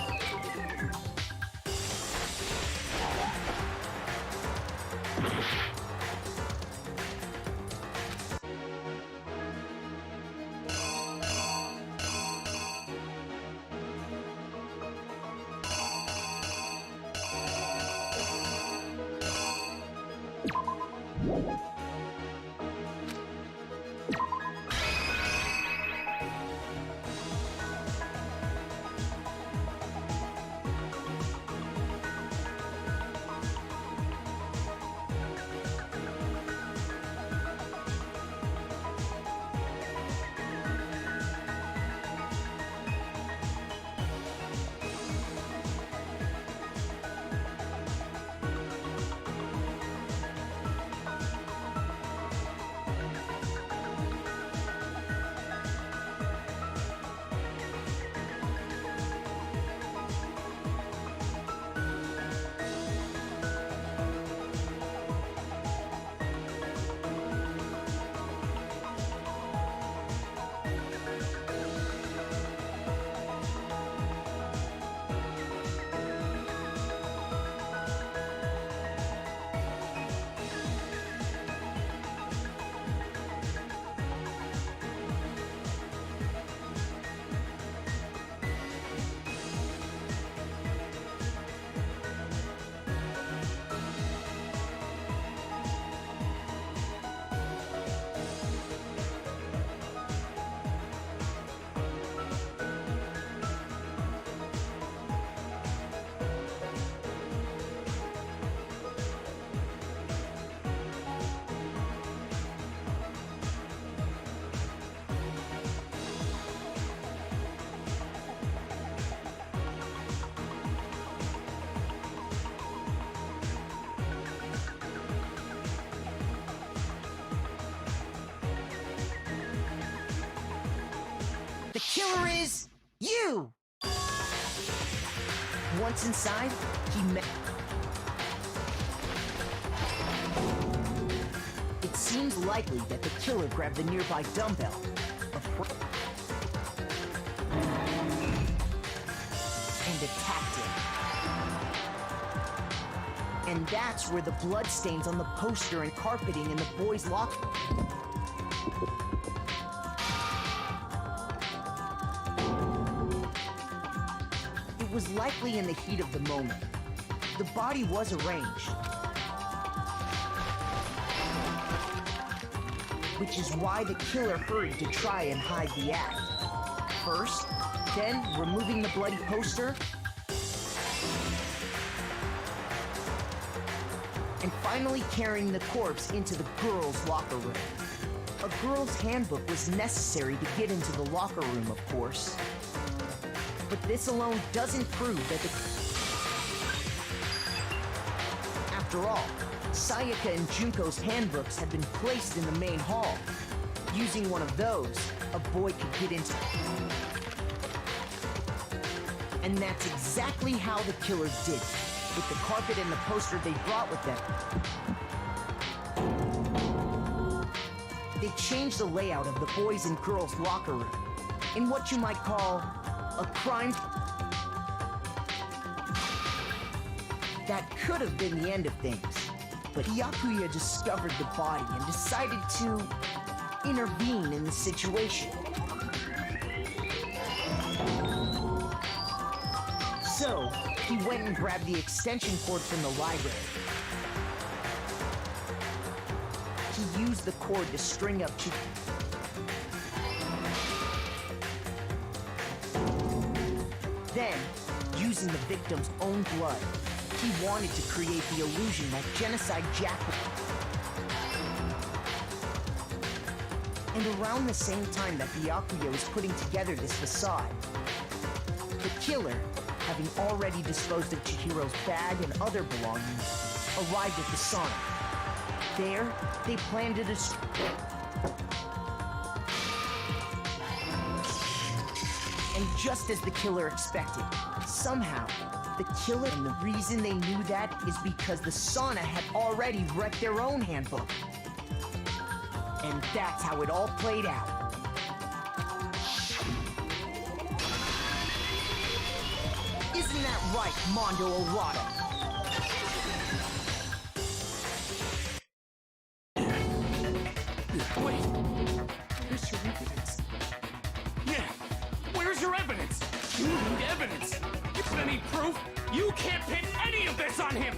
S10: The killer is you! Once inside, he met... It seems likely that the killer grabbed the nearby dumbbell. And attacked him. And that's where the bloodstains on the poster and carpeting in the boys' locker. It was likely in the heat of the moment. The body was arranged, which is why the killer hurried to try and hide the act. First, then removing the bloody poster, and finally carrying the corpse into the girls' locker room. A girl's handbook was necessary to get into the locker room, of course. But this alone doesn't prove that After all, Sayaka and Junko's handbooks had been placed in the main hall. Using one of those, a boy could get into... And that's exactly how the killer did it, with the carpet and the poster they brought with them. They changed the layout of the boys' and girls' locker room in what you might call a crime... That could have been the end of things, but Yakuya discovered the body and decided to intervene in the situation. So, he went and grabbed the extension cord from the library. He used the cord to string up Then, using the victim's own blood, he wanted to create the illusion that Genocide Jack... And around the same time that Byakuya was putting together this facade, the killer, having already disposed of Chihiro's bag and other belongings, arrived at the sauna. There, they planned to destroy... And just as the killer expected, somehow, the killer, and the reason they knew that is because the sauna had already wrecked their own handbook. And that's how it all played out. Isn't that right, Mondo Arata?
S6: Wait, where's your evidence? Yeah, where's your evidence? You need evidence. You're gonna need proof. You can't pin any of this on him.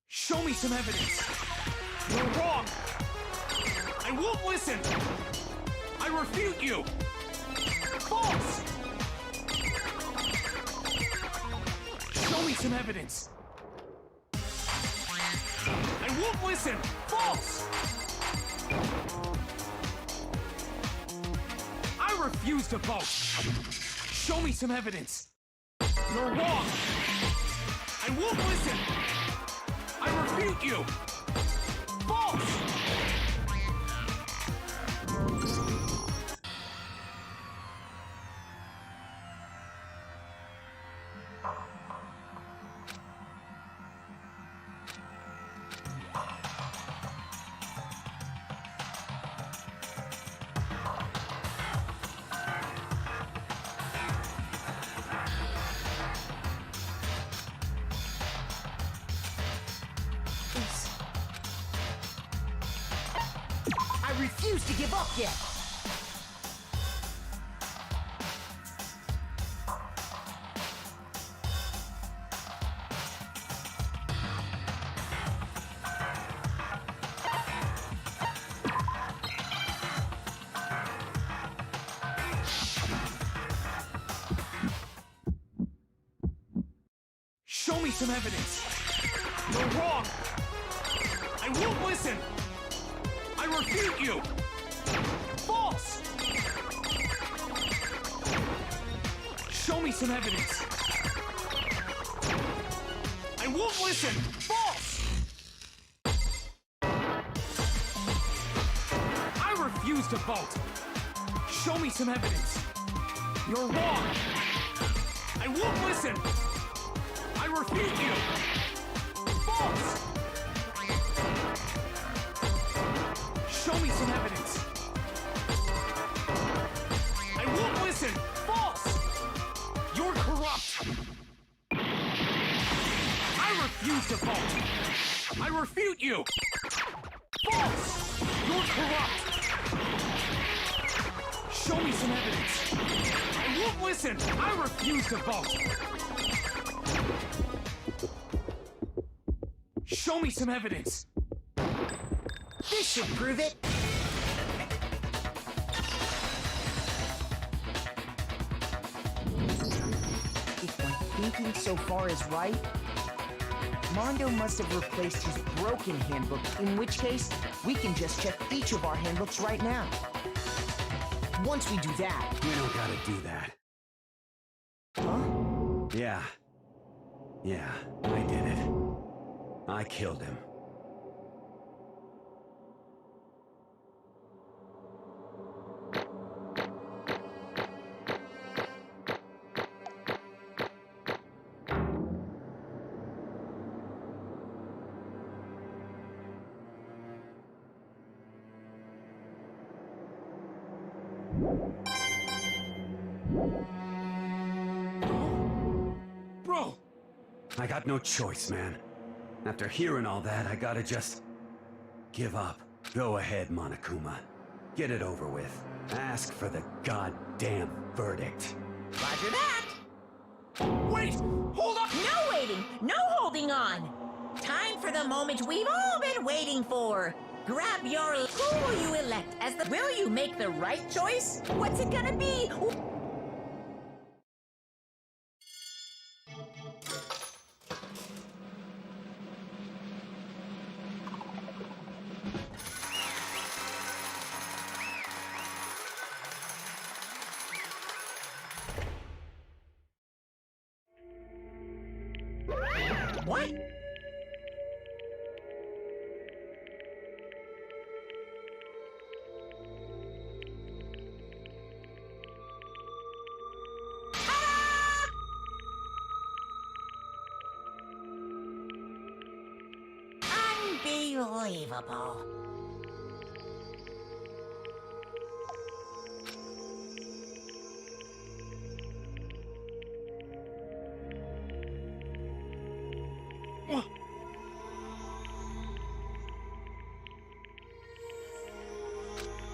S6: Show me some evidence. You're wrong. I won't listen. I refute you. False. Show me some evidence. I won't listen. False. I refuse to vote. Show me some evidence. You're wrong. I won't listen. I refute you! False!
S10: refuse to give up yet!
S6: Show me some evidence. You're wrong. I won't listen. I refute you. False. Show me some evidence. I won't listen. False. I refuse to vote. Show me some evidence. You're wrong. I won't listen. I refute you! False! Show me some evidence. I won't listen! False! You're corrupt! I refuse to vote! I refute you! False! You're corrupt! Show me some evidence. I won't listen! I refuse to vote! Show me some evidence!
S10: This should prove it! If my thinking so far is right, Mondo must have replaced his broken handbook, in which case, we can just check each of our handbooks right now. Once we do that...
S8: We don't gotta do that.
S10: Huh?
S8: Yeah. Yeah, I did it. I killed him.
S6: Bro!
S8: I got no choice, man. After hearing all that, I gotta just... give up. Go ahead, Monokuma. Get it over with. Ask for the goddamn verdict.
S3: Roger that!
S6: Wait! Hold up!
S3: No waiting! No holding on! Time for the moment we've all been waiting for! Grab your... Who will you elect as the... Will you make the right choice? What's it gonna be? What? Unbelievable.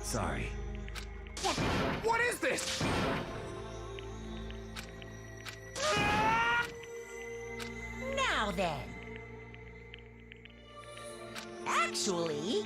S8: Sorry.
S6: What is this?
S3: Now then. Actually...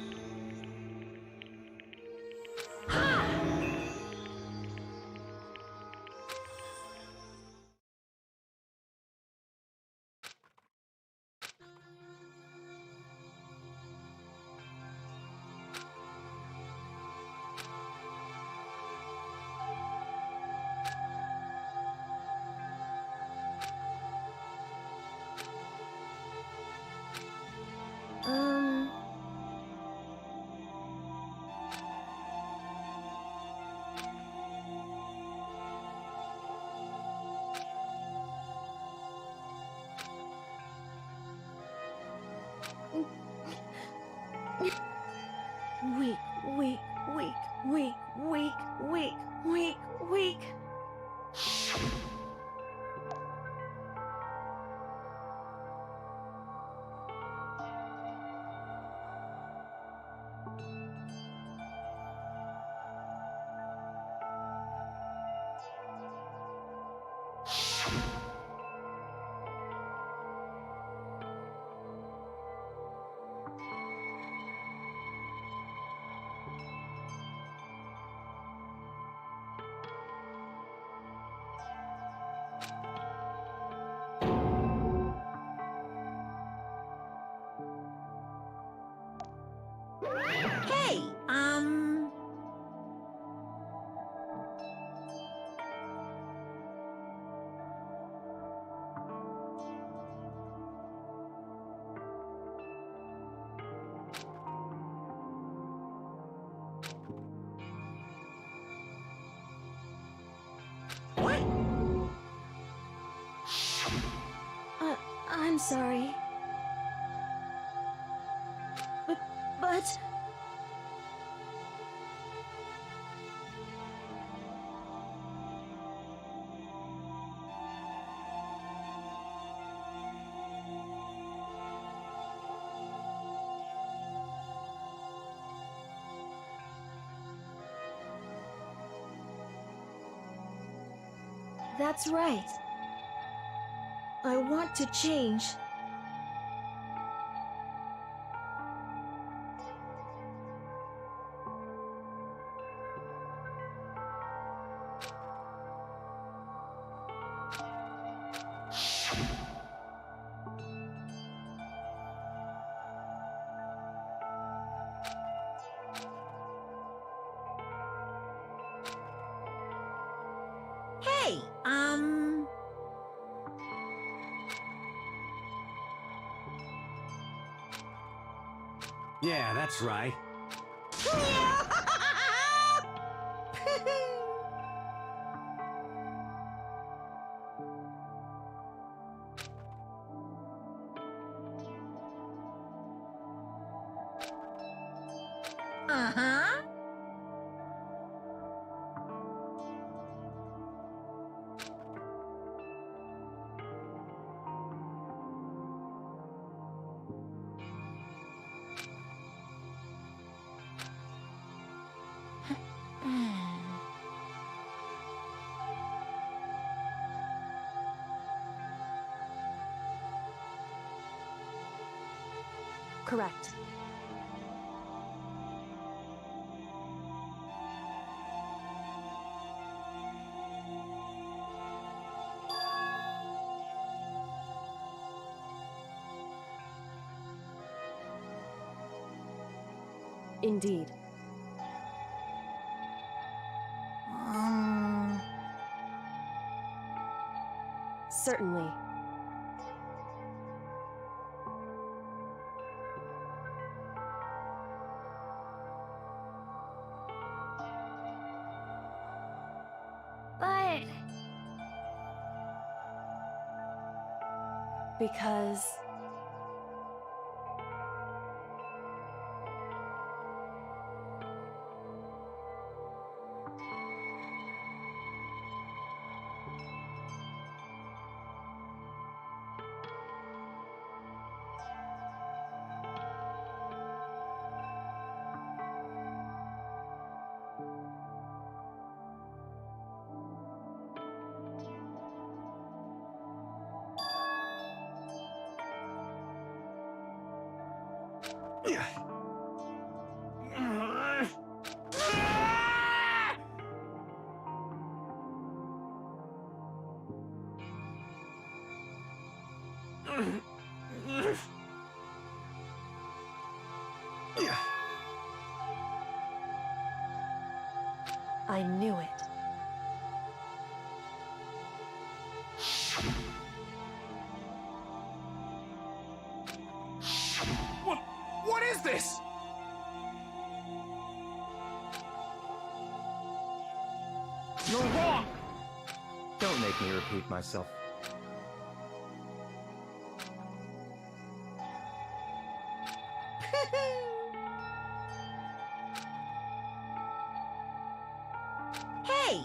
S12: Weak, weak, weak, weak, weak, weak, weak, weak. I'm sorry. But... That's right. I want to change.
S3: Hey,
S8: Yeah, that's right.
S3: Uh-huh.
S12: Correct. Indeed. Certainly.
S4: But...
S12: Because... I knew it.
S6: What is this? You're wrong!
S14: Don't make me repeat myself.
S3: Hey,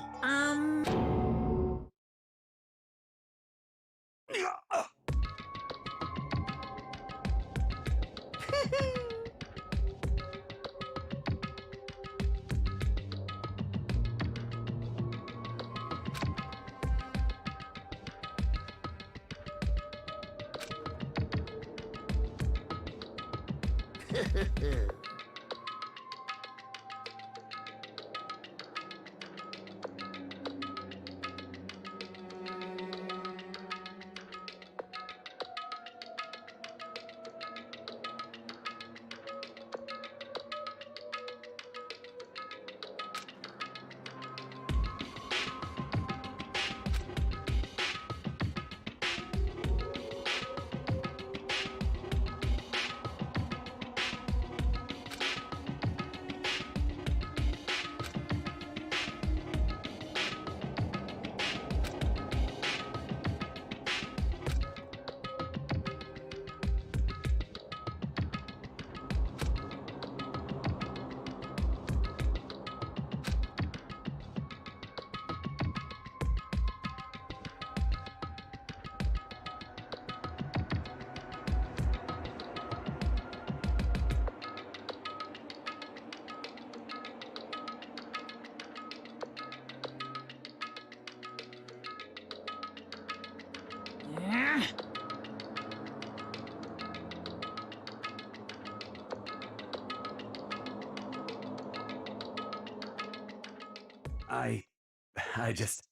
S8: I just...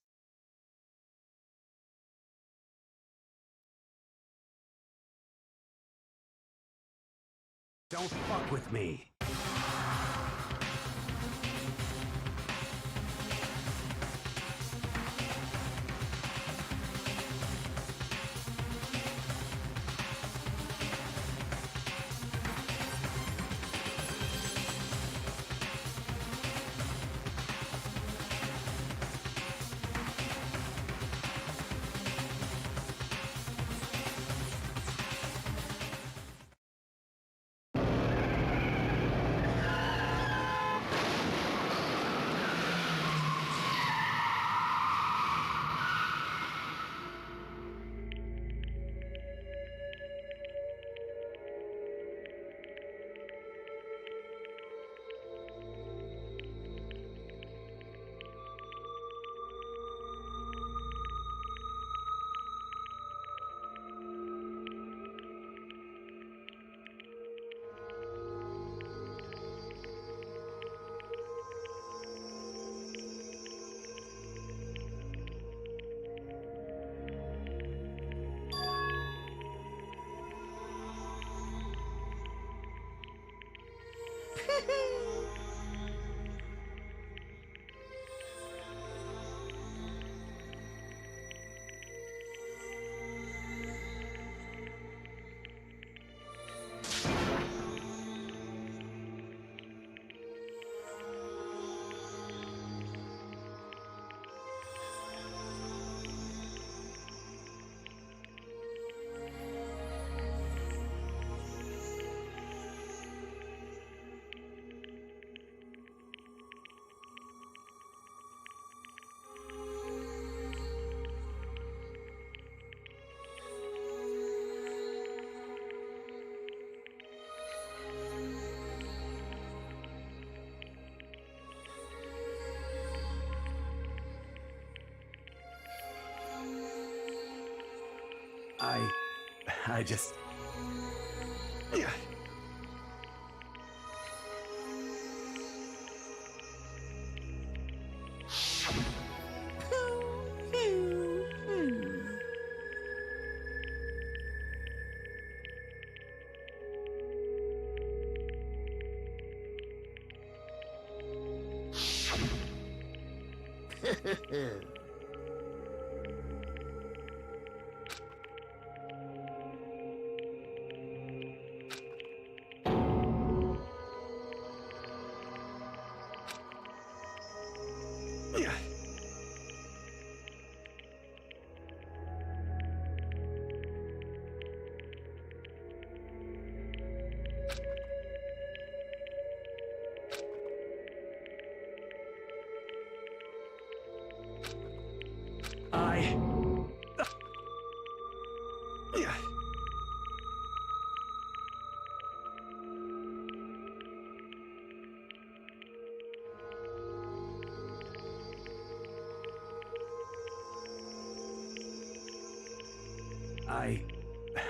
S8: Don't fuck with me. I just...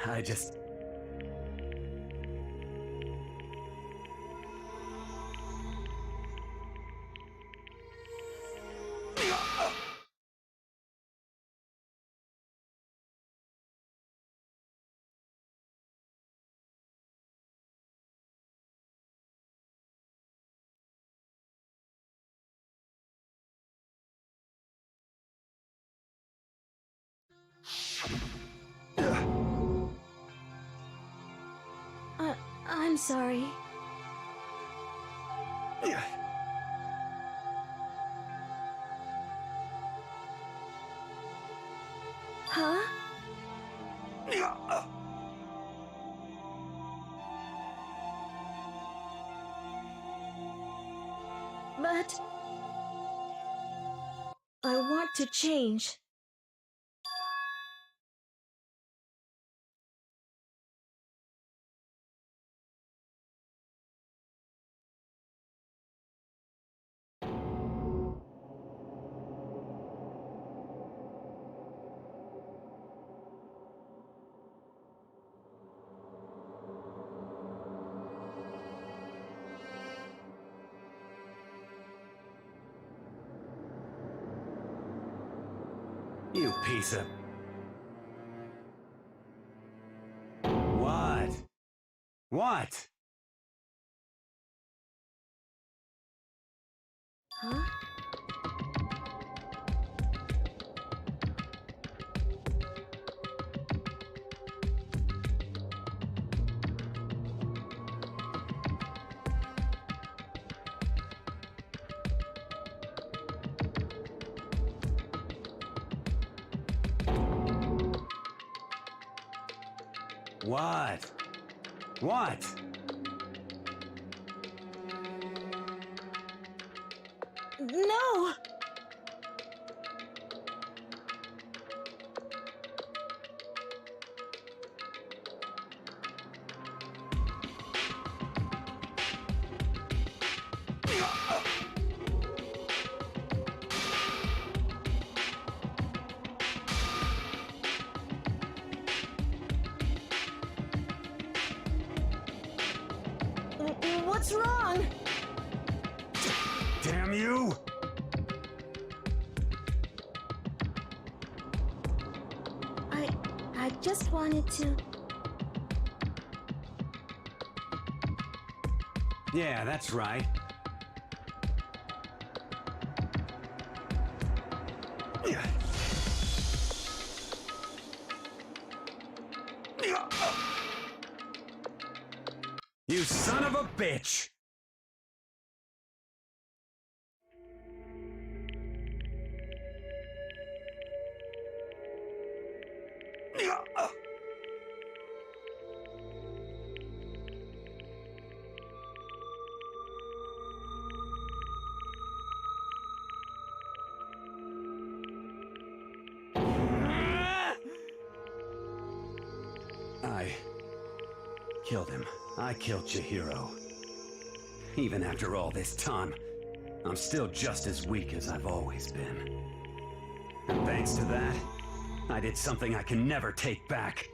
S8: I just...
S4: I'm sorry. Huh? But I want to change.
S8: You piece of... What? What?
S1: Huh?
S8: What? What?
S9: No! What's wrong?
S8: Damn you!
S1: I just wanted to...
S8: Yeah, that's right. You son of a bitch! I killed him. I killed Chihiro. Even after all this time, I'm still just as weak as I've always been. And thanks to that, I did something I can never take back.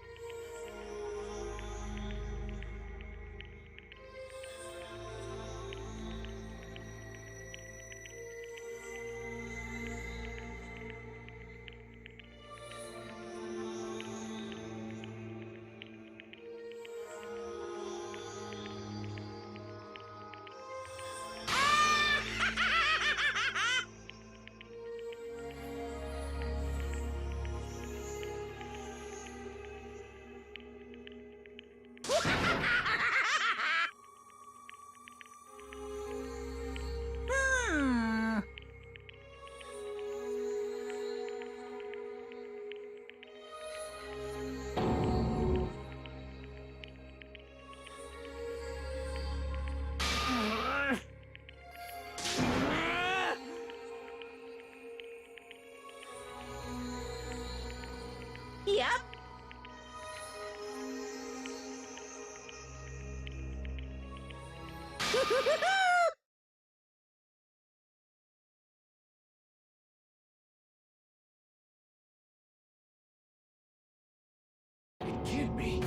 S3: Yep.
S11: It can't be.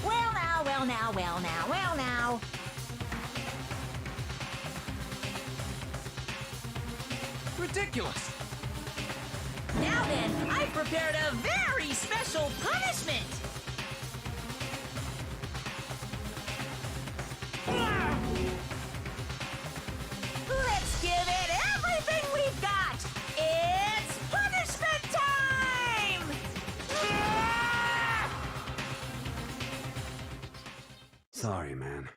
S3: Well now, well now, well now, well now.
S11: Ridiculous.
S3: Now then, I've prepared a very special punishment. Let's give it everything we've got. It's punishment time!
S8: Sorry, man.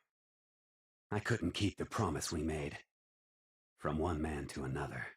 S8: I couldn't keep the promise we made. From one man to another.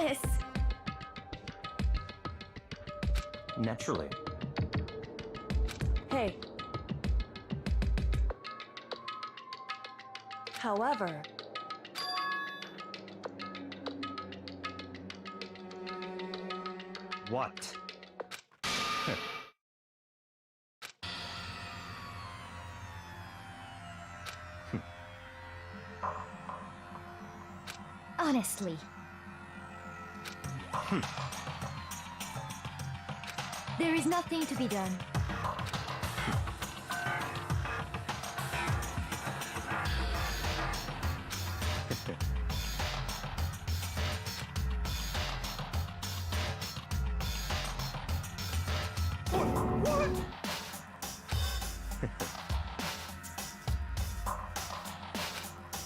S4: this?
S14: Naturally.
S12: Hey. However,
S14: what?
S1: Honestly. There is nothing to be done.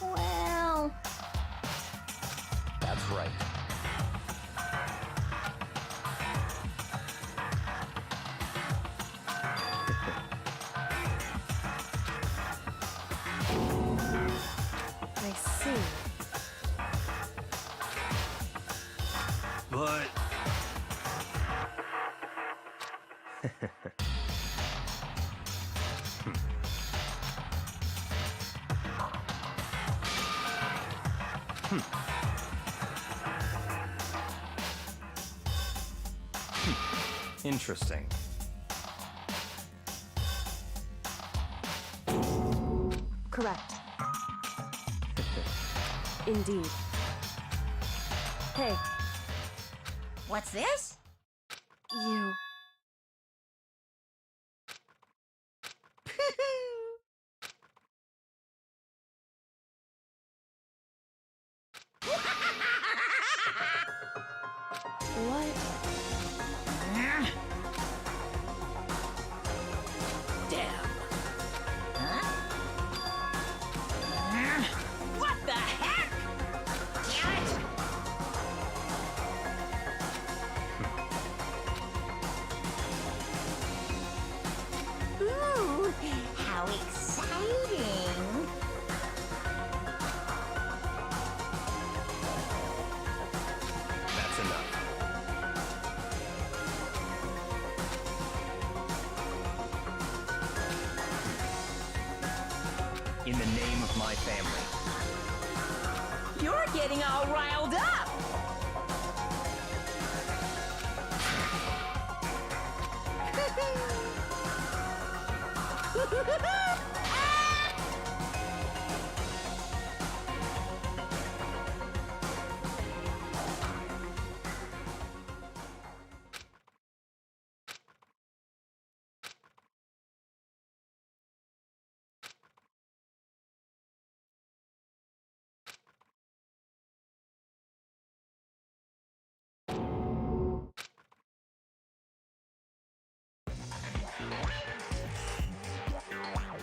S4: Well,
S14: That's right.
S12: I see.
S8: But
S14: Interesting.
S12: Correct. Indeed. Hey,
S3: What's this?
S12: you. What?
S3: Damn. Huh? What the heck? Damn it! Ooh, how exciting!
S14: That's enough. In the name of my family.
S3: You're getting all riled up!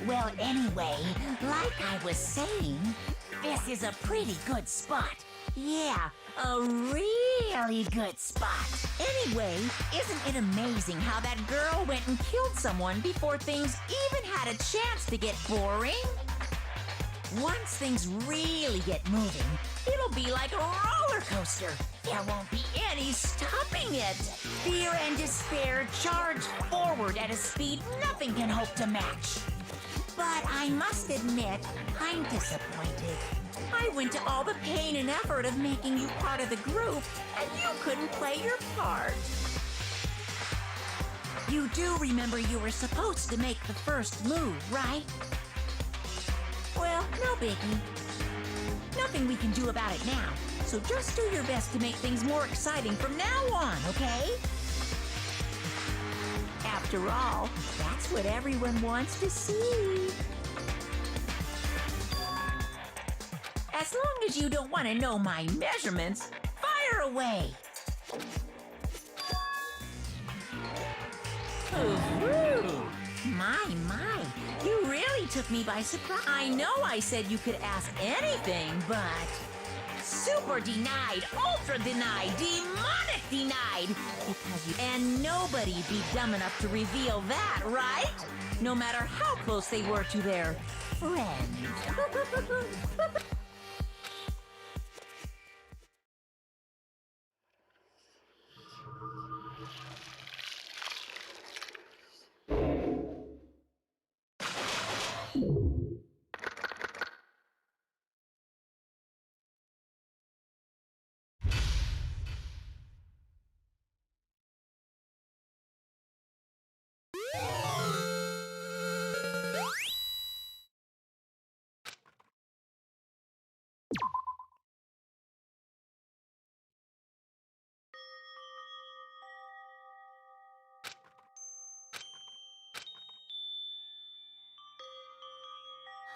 S3: Well, anyway, like I was saying, this is a pretty good spot. Yeah, a really good spot. Anyway, isn't it amazing how that girl went and killed someone before things even had a chance to get boring? Once things really get moving, it'll be like a roller coaster. There won't be any stopping it. Fear and despair charge forward at a speed nothing can hope to match. But I must admit, I'm disappointed. I went to all the pain and effort of making you part of the group, and you couldn't play your part. You do remember you were supposed to make the first move, right? Well, no biggie. Nothing we can do about it now, so just do your best to make things more exciting from now on, okay? After all, that's what everyone wants to see. As long as you don't want to know my measurements, fire away! Ooh, my, you really took me by surprise. I know I said you could ask anything, but... Super denied, ultra denied, demonic denied! Because you... And nobody'd be dumb enough to reveal that, right? No matter how close they were to their friend.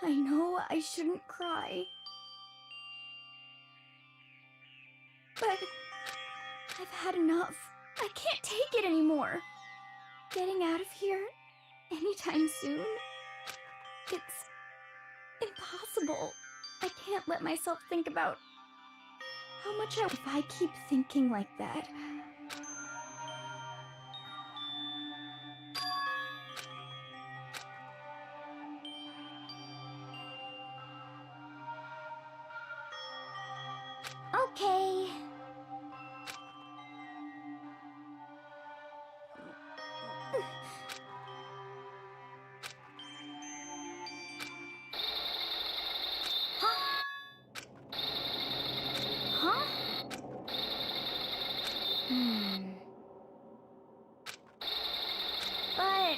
S4: I know I shouldn't cry. But I've had enough. I can't take it anymore. Getting out of here anytime soon, it's impossible. I can't let myself think about how much if I keep thinking like that. Okay. Huh? But...